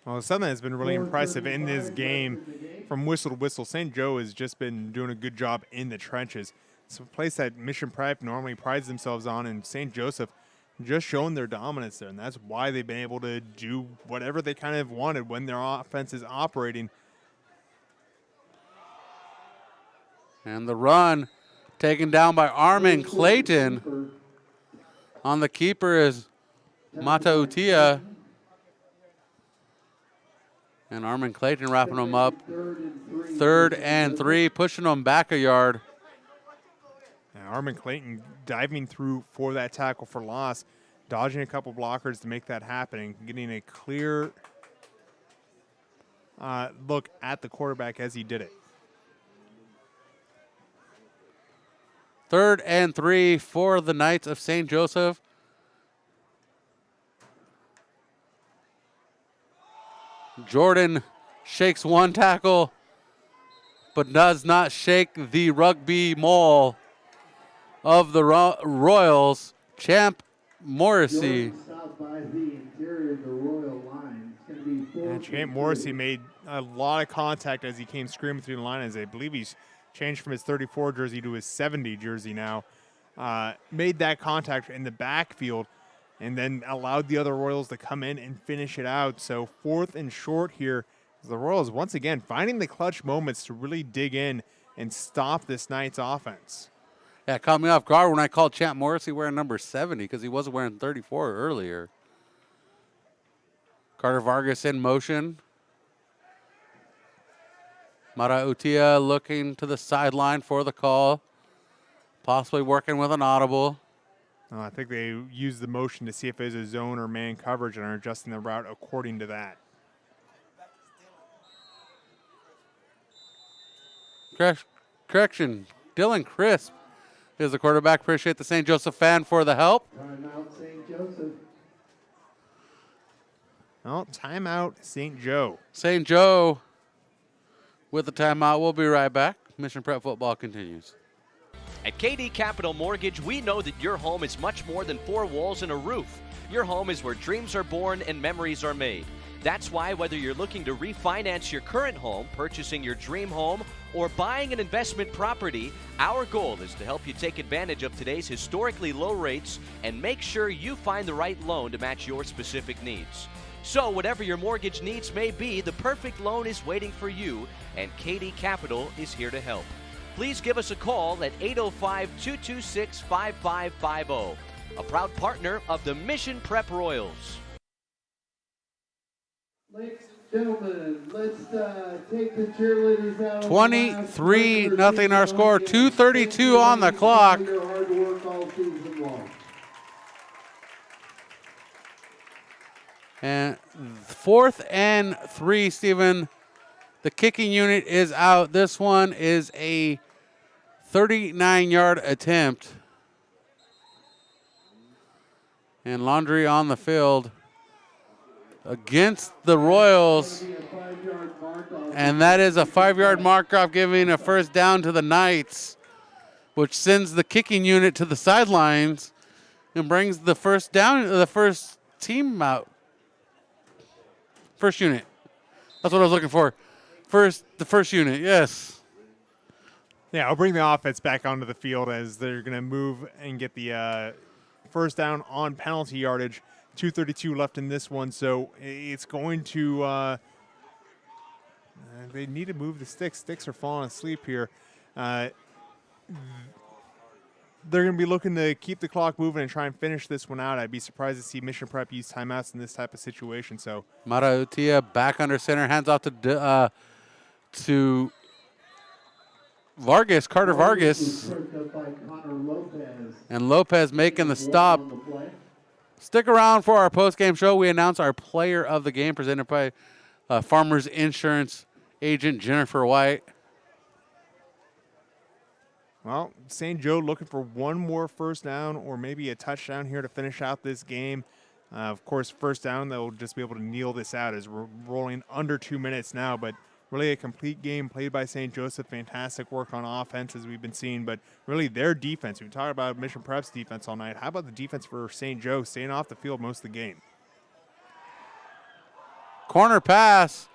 Speaker 2: Well, something that's been really impressive in this game from whistle to whistle, St. Joe has just been doing a good job in the trenches. It's a place that Mission Prep normally prides themselves on, and St. Joseph just showing their dominance there, and that's why they've been able to do whatever they kind of wanted when their offense is operating.
Speaker 1: And the run taken down by Armin Clayton. On the keeper is Mata Utia. And Armin Clayton wrapping them up. 3rd and 3, pushing them back a yard.
Speaker 2: Armin Clayton diving through for that tackle for loss, dodging a couple blockers to make that happen, and getting a clear look at the quarterback as he did it.
Speaker 1: 3rd and 3 for the Knights of St. Joseph. Jordan shakes one tackle, but does not shake the rugby mole of the Royals. Champ Morrissey.
Speaker 10: Stopped by the interior of the Royal line. It's going to be
Speaker 2: And Champ Morrissey made a lot of contact as he came screaming through the line, as I believe he's changed from his 34 jersey to his 70 jersey now. Made that contact in the backfield and then allowed the other Royals to come in and finish it out. So 4th and short here. The Royals once again finding the clutch moments to really dig in and stop this Knights offense.
Speaker 1: Yeah, it caught me off guard when I called Champ Morrissey wearing number 70 because he wasn't wearing 34 earlier. Carter Vargas in motion. Mara Utia looking to the sideline for the call. Possibly working with an audible.
Speaker 2: I think they used the motion to see if there's a zone or man coverage and are adjusting the route according to that.
Speaker 1: Correction, Dylan Crisp is the quarterback. Appreciate the St. Joseph fan for the help.
Speaker 10: Timeout, St. Joseph.
Speaker 2: Well, timeout, St. Joe.
Speaker 1: St. Joe with the timeout. We'll be right back. Mission Prep Football continues.
Speaker 4: At KD Capital Mortgage, we know that your home is much more than 4 walls and a roof. Your home is where dreams are born and memories are made. That's why whether you're looking to refinance your current home, purchasing your dream home, or buying an investment property, our goal is to help you take advantage of today's historically low rates and make sure you find the right loan to match your specific needs. So whatever your mortgage needs may be, the perfect loan is waiting for you, and KD Capital is here to help. Please give us a call at 805-226-5550. A proud partner of the Mission Prep Royals.
Speaker 10: Ladies and gentlemen, let's take the cheerleaders out.
Speaker 1: 23-0 our score. 2:32 on the clock.
Speaker 10: Your hard work all season long.
Speaker 1: And 4th and 3, Stephen. The kicking unit is out. This one is a 39-yard attempt. And Laundry on the field against the Royals. And that is a 5-yard mark-off, giving a first down to the Knights, which sends the kicking unit to the sidelines and brings the first down, the first team out. First unit. That's what I was looking for. The first unit, yes.
Speaker 2: Yeah, I'll bring the offense back onto the field as they're going to move and get the first down on penalty yardage. 2:32 left in this one, so it's going to they need to move the sticks. Sticks are falling asleep here. They're going to be looking to keep the clock moving and try and finish this one out. I'd be surprised to see Mission Prep use timeouts in this type of situation. So
Speaker 1: Mara Utia back under center, hands off to Vargas, Carter Vargas. And Lopez making the stop. Stick around for our post-game show. We announce our player of the game presented by Farmers Insurance agent Jennifer White.
Speaker 2: Well, St. Joe looking for one more first down or maybe a touchdown here to finish out this game. Of course, first down, they'll just be able to kneel this out as we're rolling under 2 minutes now, but really a complete game played by St. Joseph. Fantastic work on offense as we've been seeing, but really their defense. We talked about Mission Prep's defense all night. How about the defense for St. Joe staying off the field most of the game?
Speaker 1: Corner pass.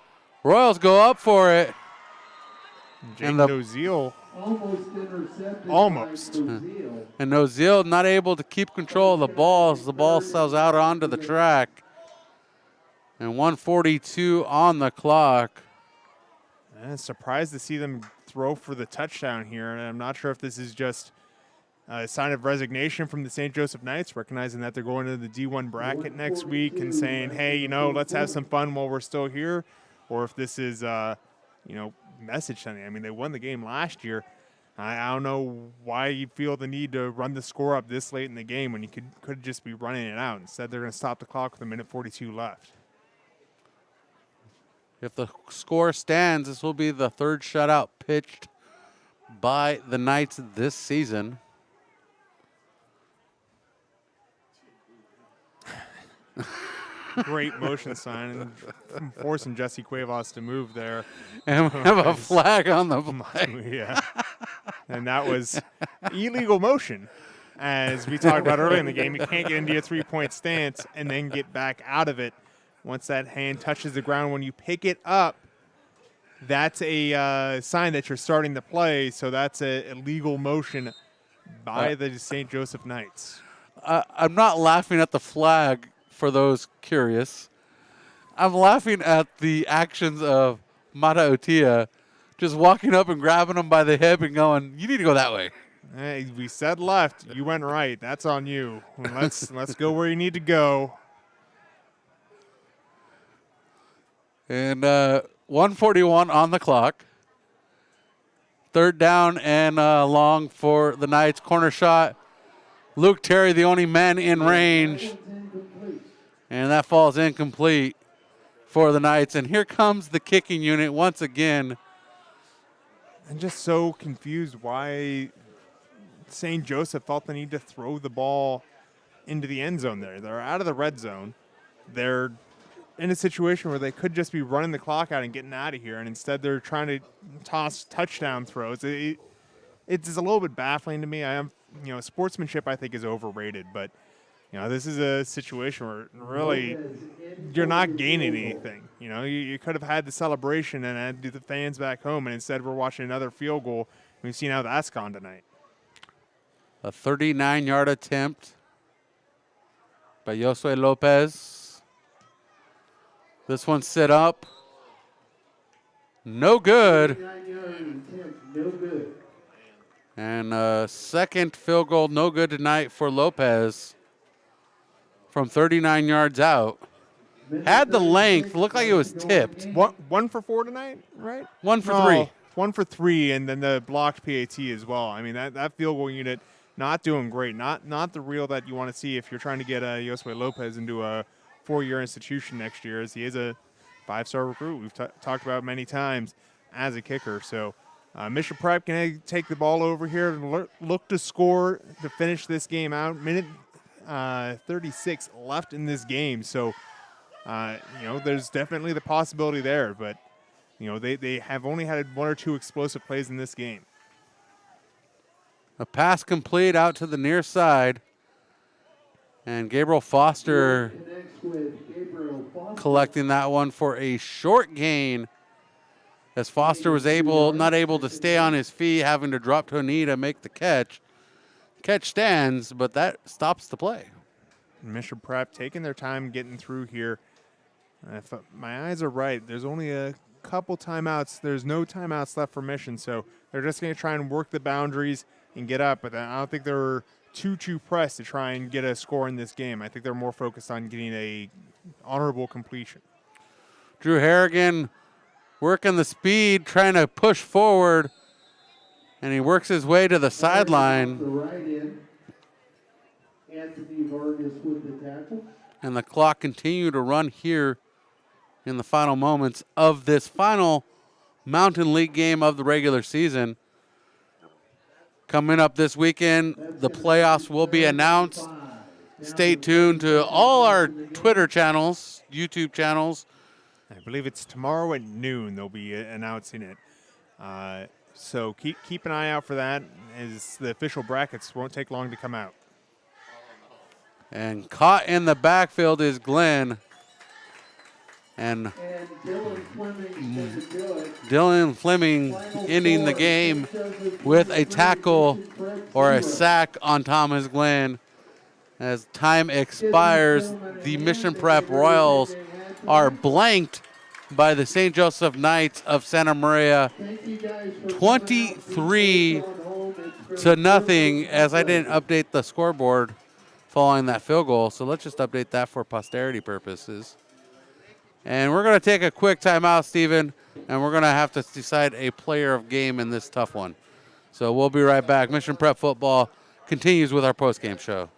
Speaker 1: Royals go up for it.
Speaker 2: Jake Noziel.
Speaker 10: Almost intercepted.
Speaker 2: Almost.
Speaker 10: And
Speaker 1: Noziel not able to keep control of the ball as the ball sells out onto the track. And 1:42 on the clock.
Speaker 2: I'm surprised to see them throw for the touchdown here, and I'm not sure if this is just a sign of resignation from the St. Joseph Knights, recognizing that they're going into the D1 bracket next week and saying, hey, let's have some fun while we're still here, or if this is, message sending. I mean, they won the game last year. I don't know why you feel the need to run the score up this late in the game when you could just be running it out. Instead, they're going to stop the clock with 1:42 left.
Speaker 1: If the score stands, this will be the third shutout pitched by the Knights this season.
Speaker 2: Great motion sign and forcing Jesse Cuevas to move there.
Speaker 1: And we have a flag on the play.
Speaker 2: Yeah. And that was illegal motion. As we talked about earlier in the game, you can't get into your three-point stance and then get back out of it once that hand touches the ground. When you pick it up, that's a sign that you're starting to play, so that's a legal motion by the St. Joseph Knights.
Speaker 1: I'm not laughing at the flag for those curious. I'm laughing at the actions of Mata Otia just walking up and grabbing him by the hip and going, you need to go that way.
Speaker 2: Hey, we said left. You went right. That's on you. Let's go where you need to go.
Speaker 1: And 1:41 on the clock. Third down and long for the Knights. Corner shot. Luke Terry, the only man in range. And that falls incomplete for the Knights. And here comes the kicking unit once again.
Speaker 2: I'm just so confused why St. Joseph felt the need to throw the ball into the end zone there. They're out of the red zone. They're in a situation where they could just be running the clock out and getting out of here, and instead they're trying to toss touchdown throws. It's a little bit baffling to me. Sportsmanship I think is overrated, but this is a situation where really you're not gaining anything. You could have had the celebration and had the fans back home, and instead we're watching another field goal. We've seen how that's gone tonight.
Speaker 1: A 39-yard attempt by Josue Lopez. This one set up. No good. And second field goal, no good tonight for Lopez from 39 yards out. Had the length, looked like it was tipped.
Speaker 2: 1 for 4 tonight, right?
Speaker 1: 1 for 3.
Speaker 2: 1 for 3, and then the blocked PAT as well. I mean, that field goal unit not doing great. Not the real that you want to see if you're trying to get Josue Lopez into a 4-year institution next year, as he is a 5-star recruit we've talked about many times as a kicker. So Mission Prep can take the ball over here and look to score to finish this game out. Minute 36 left in this game. So, there's definitely the possibility there. But, they have only had 1 or 2 explosive plays in this game.
Speaker 1: A pass complete out to the near side. And Gabriel Foster collecting that one for a short gain, as Foster was not able to stay on his feet, having to drop to a knee to make the catch. Catch stands, but that stops the play.
Speaker 2: Mission Prep taking their time getting through here. If my eyes are right, there's only a couple timeouts. There's no timeouts left for Mission, so they're just going to try and work the boundaries and get up. But I don't think they're too pressed to try and get a score in this game. I think they're more focused on getting a honorable completion.
Speaker 1: Drew Harrigan working the speed, trying to push forward, and he works his way to the sideline. And the clock continued to run here in the final moments of this final Mountain League game of the regular season. Coming up this weekend, the playoffs will be announced. Stay tuned to all our Twitter channels, YouTube channels.
Speaker 2: I believe it's tomorrow at noon they'll be announcing it. So keep an eye out for that, as the official brackets won't take long to come out.
Speaker 1: And caught in the backfield is Glenn. And Dylan Fleming ending the game with a tackle or a sack on Thomas Glenn. As time expires, the Mission Prep Royals are blanked by the St. Joseph Knights of Santa Maria 23-0, as I didn't update the scoreboard following that field goal. So let's just update that for posterity purposes. And we're going to take a quick timeout, Steven, and we're going to have to decide a player of game in this tough one. So we'll be right back. Mission Prep Football continues with our postgame show.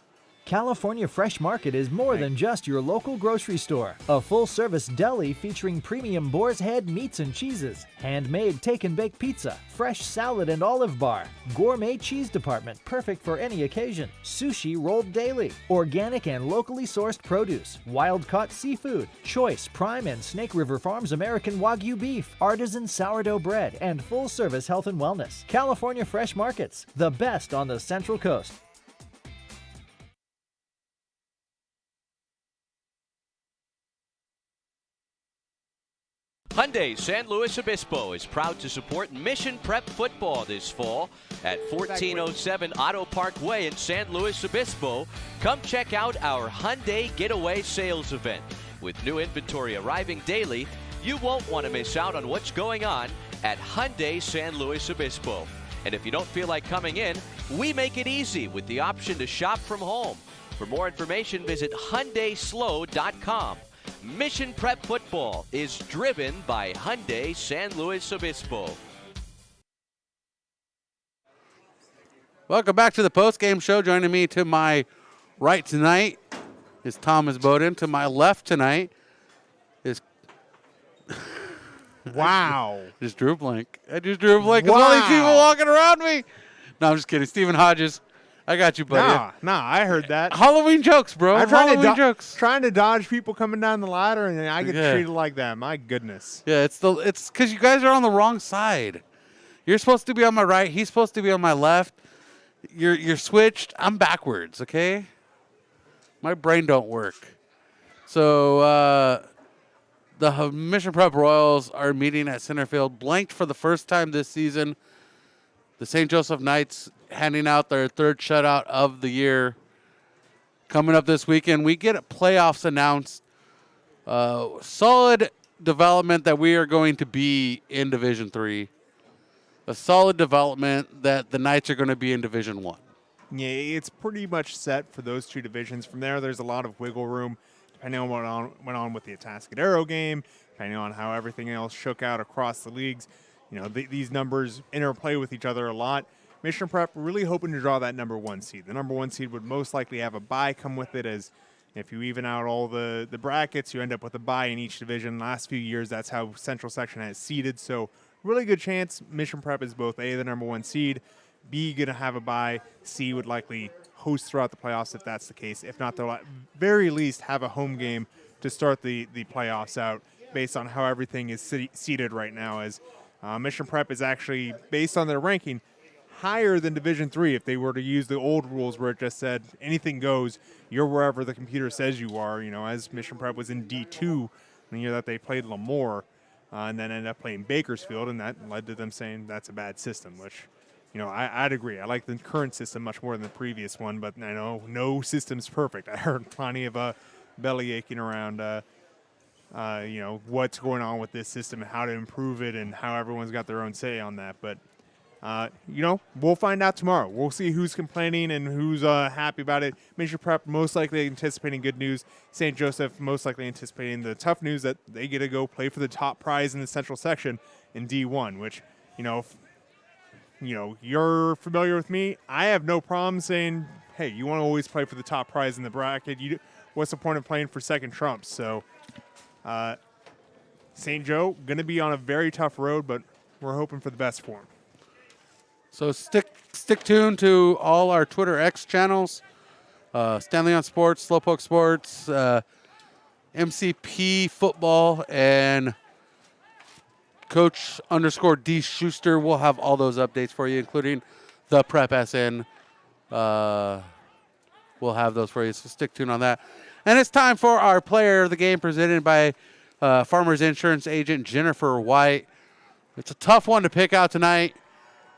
Speaker 3: California Fresh Market is more than just your local grocery store. A full-service deli featuring premium boar's head meats and cheeses, handmade take-and-bake pizza, fresh salad and olive bar, gourmet cheese department perfect for any occasion, sushi rolled daily, organic and locally sourced produce, wild-caught seafood, choice prime and Snake River Farms American Wagyu beef, artisan sourdough bread, and full-service health and wellness. California Fresh Markets, the best on the Central Coast.
Speaker 4: Hyundai San Luis Obispo is proud to support Mission Prep football this fall at 1407 Auto Park Way in San Luis Obispo. Come check out our Hyundai Getaway Sales event. With new inventory arriving daily, you won't want to miss out on what's going on at Hyundai San Luis Obispo. And if you don't feel like coming in, we make it easy with the option to shop from home. For more information, visit HyundaiSlow.com. Mission Prep football is driven by Hyundai San Luis Obispo.
Speaker 1: Welcome back to the postgame show. Joining me to my right tonight is Thomas Bowden. To my left tonight is
Speaker 2: wow.
Speaker 1: Just drew a blank. I just drew a blank because all these people walking around me. No, I'm just kidding. Stephen Hodges. I got you, buddy.
Speaker 2: Nah, I heard that.
Speaker 1: Halloween jokes, bro.
Speaker 2: I'm
Speaker 1: Halloween jokes.
Speaker 2: Trying to dodge people coming down the ladder, and I get treated like that. My goodness.
Speaker 1: Yeah, it's because you guys are on the wrong side. You're supposed to be on my right. He's supposed to be on my left. You're switched. I'm backwards. Okay. My brain don't work. So the Mission Prep Royals are meeting at center field, blanked for the first time this season. The St. Joseph Knights handing out their third shutout of the year. Coming up this weekend, we get playoffs announced. Solid development that we are going to be in Division III. A solid development that the Knights are going to be in Division I.
Speaker 2: Yeah, it's pretty much set for those two divisions. From there's a lot of wiggle room, depending on what went on with the Atascadero game, depending on how everything else shook out across the leagues. You know, these numbers interplay with each other a lot. Mission Prep really hoping to draw that number 1 seed. The number 1 seed would most likely have a bye come with it, as if you even out all the brackets, you end up with a bye in each division. Last few years, that's how Central Section has seeded. So really good chance Mission Prep is both A, the number 1 seed, B, going to have a bye, C, would likely host throughout the playoffs if that's the case. If not, they'll at very least have a home game to start the playoffs out based on how everything is seeded right now, as Mission Prep is actually, based on their ranking, higher than Division III if they were to use the old rules where it just said anything goes, you're wherever the computer says you are, as Mission Prep was in D2 the year that they played Lemoore and then ended up playing Bakersfield, and that led to them saying that's a bad system, which, I'd agree. I like the current system much more than the previous one, but I know no system's perfect. I heard plenty of belly aching around what's going on with this system and how to improve it and how everyone's got their own say on that. But, we'll find out tomorrow. We'll see who's complaining and who's happy about it. Mission Prep most likely anticipating good news. St. Joseph most likely anticipating the tough news that they get to go play for the top prize in the Central Section in D1, which, if you're familiar with me, I have no problem saying, hey, you want to always play for the top prize in the bracket. What's the point of playing for second trumps? So, St. Joe, going to be on a very tough road, but we're hoping for the best for him.
Speaker 1: So stick tuned to all our Twitter X channels, Stanley on Sports, Slowpoke Sports, MCP Football, and Coach_D Schuster. We'll have all those updates for you, including the Prep SN. We'll have those for you, so stick tuned on that. And it's time for our player of the game presented by Farmers Insurance agent Jennifer White. It's a tough one to pick out tonight,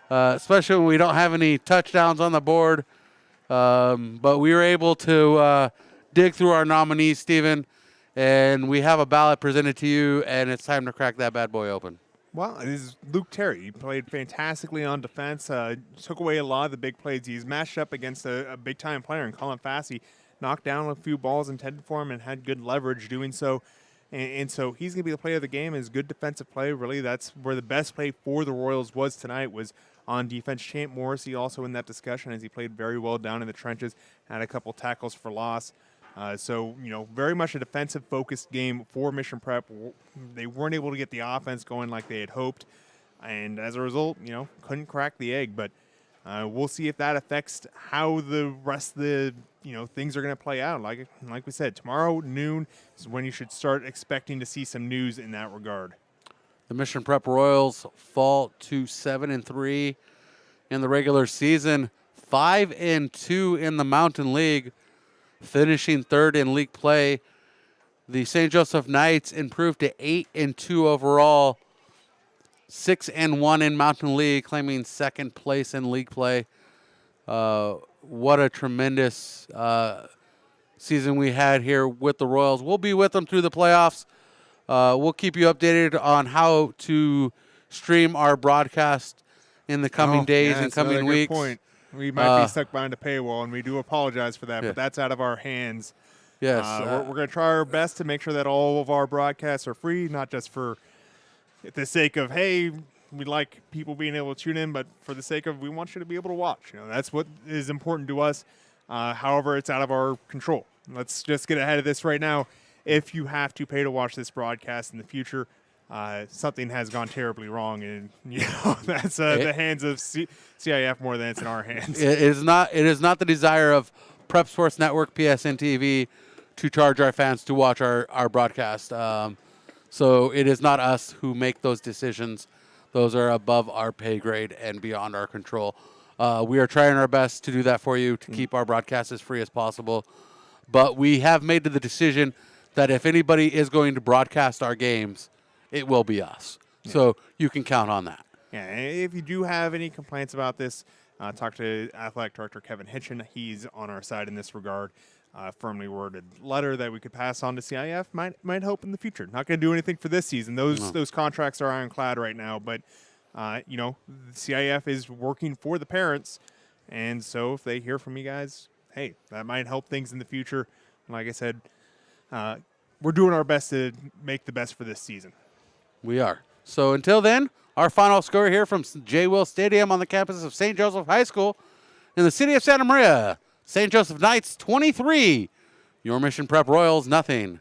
Speaker 1: especially when we don't have any touchdowns on the board. But we were able to dig through our nominees, Steven, and we have a ballot presented to you, and it's time to crack that bad boy open.
Speaker 2: Well, it is Luke Terry. He played fantastically on defense, took away a lot of the big plays. He's matched up against a big-time player in Colin Fassey, knocked down a few balls intended for him and had good leverage doing so. And so he's going to be the player of the game. His good defensive play, really, that's where the best play for the Royals was tonight, was on defense. Champ Morrissey also in that discussion as he played very well down in the trenches, had a couple tackles for loss. So, very much a defensive-focused game for Mission Prep. They weren't able to get the offense going like they had hoped, and as a result, couldn't crack the egg. But we'll see if that affects how the rest of the things are going to play out. Like we said, tomorrow noon is when you should start expecting to see some news in that regard.
Speaker 1: The Mission Prep Royals fall to 7-3 in the regular season, 5-2 in the Mountain League, finishing third in league play. The St. Joseph Knights improved to 8-2 overall, 6-1 in Mountain League, claiming second place in league play. What a tremendous season we had here with the Royals. We'll be with them through the playoffs. We'll keep you updated on how to stream our broadcast in the coming days and coming weeks.
Speaker 2: Good point. We might be stuck behind a paywall, and we do apologize for that, but that's out of our hands.
Speaker 1: Yes.
Speaker 2: We're going to try our best to make sure that all of our broadcasts are free, not just for the sake of, hey, we like people being able to tune in, but for the sake of we want you to be able to watch. That's what is important to us. However, it's out of our control. Let's just get ahead of this right now. If you have to pay to watch this broadcast in the future, something has gone terribly wrong, and that's the hands of CIF more than it's in our hands.
Speaker 1: It is not the desire of Prep Sports Network, PSNtv, to charge our fans to watch our broadcast. So it is not us who make those decisions. Those are above our pay grade and beyond our control. We are trying our best to do that for you, to keep our broadcast as free as possible. But we have made the decision that if anybody is going to broadcast our games, it will be us. Yeah. So you can count on that.
Speaker 2: Yeah, and if you do have any complaints about this, talk to Athletic Director Kevin Hitchin. He's on our side in this regard. Firmly worded letter that we could pass on to CIF might help in the future. Not going to do anything for this season. Those contracts are ironclad right now, but CIF is working for the parents, and so if they hear from you guys, hey, that might help things in the future. Like I said, we're doing our best to make the best for this season.
Speaker 1: We are. So until then, our final score here from J. Will Stadium on the campus of St. Joseph High School in the city of Santa Maria. St. Joseph Knights 23, your Mission Prep Royals nothing.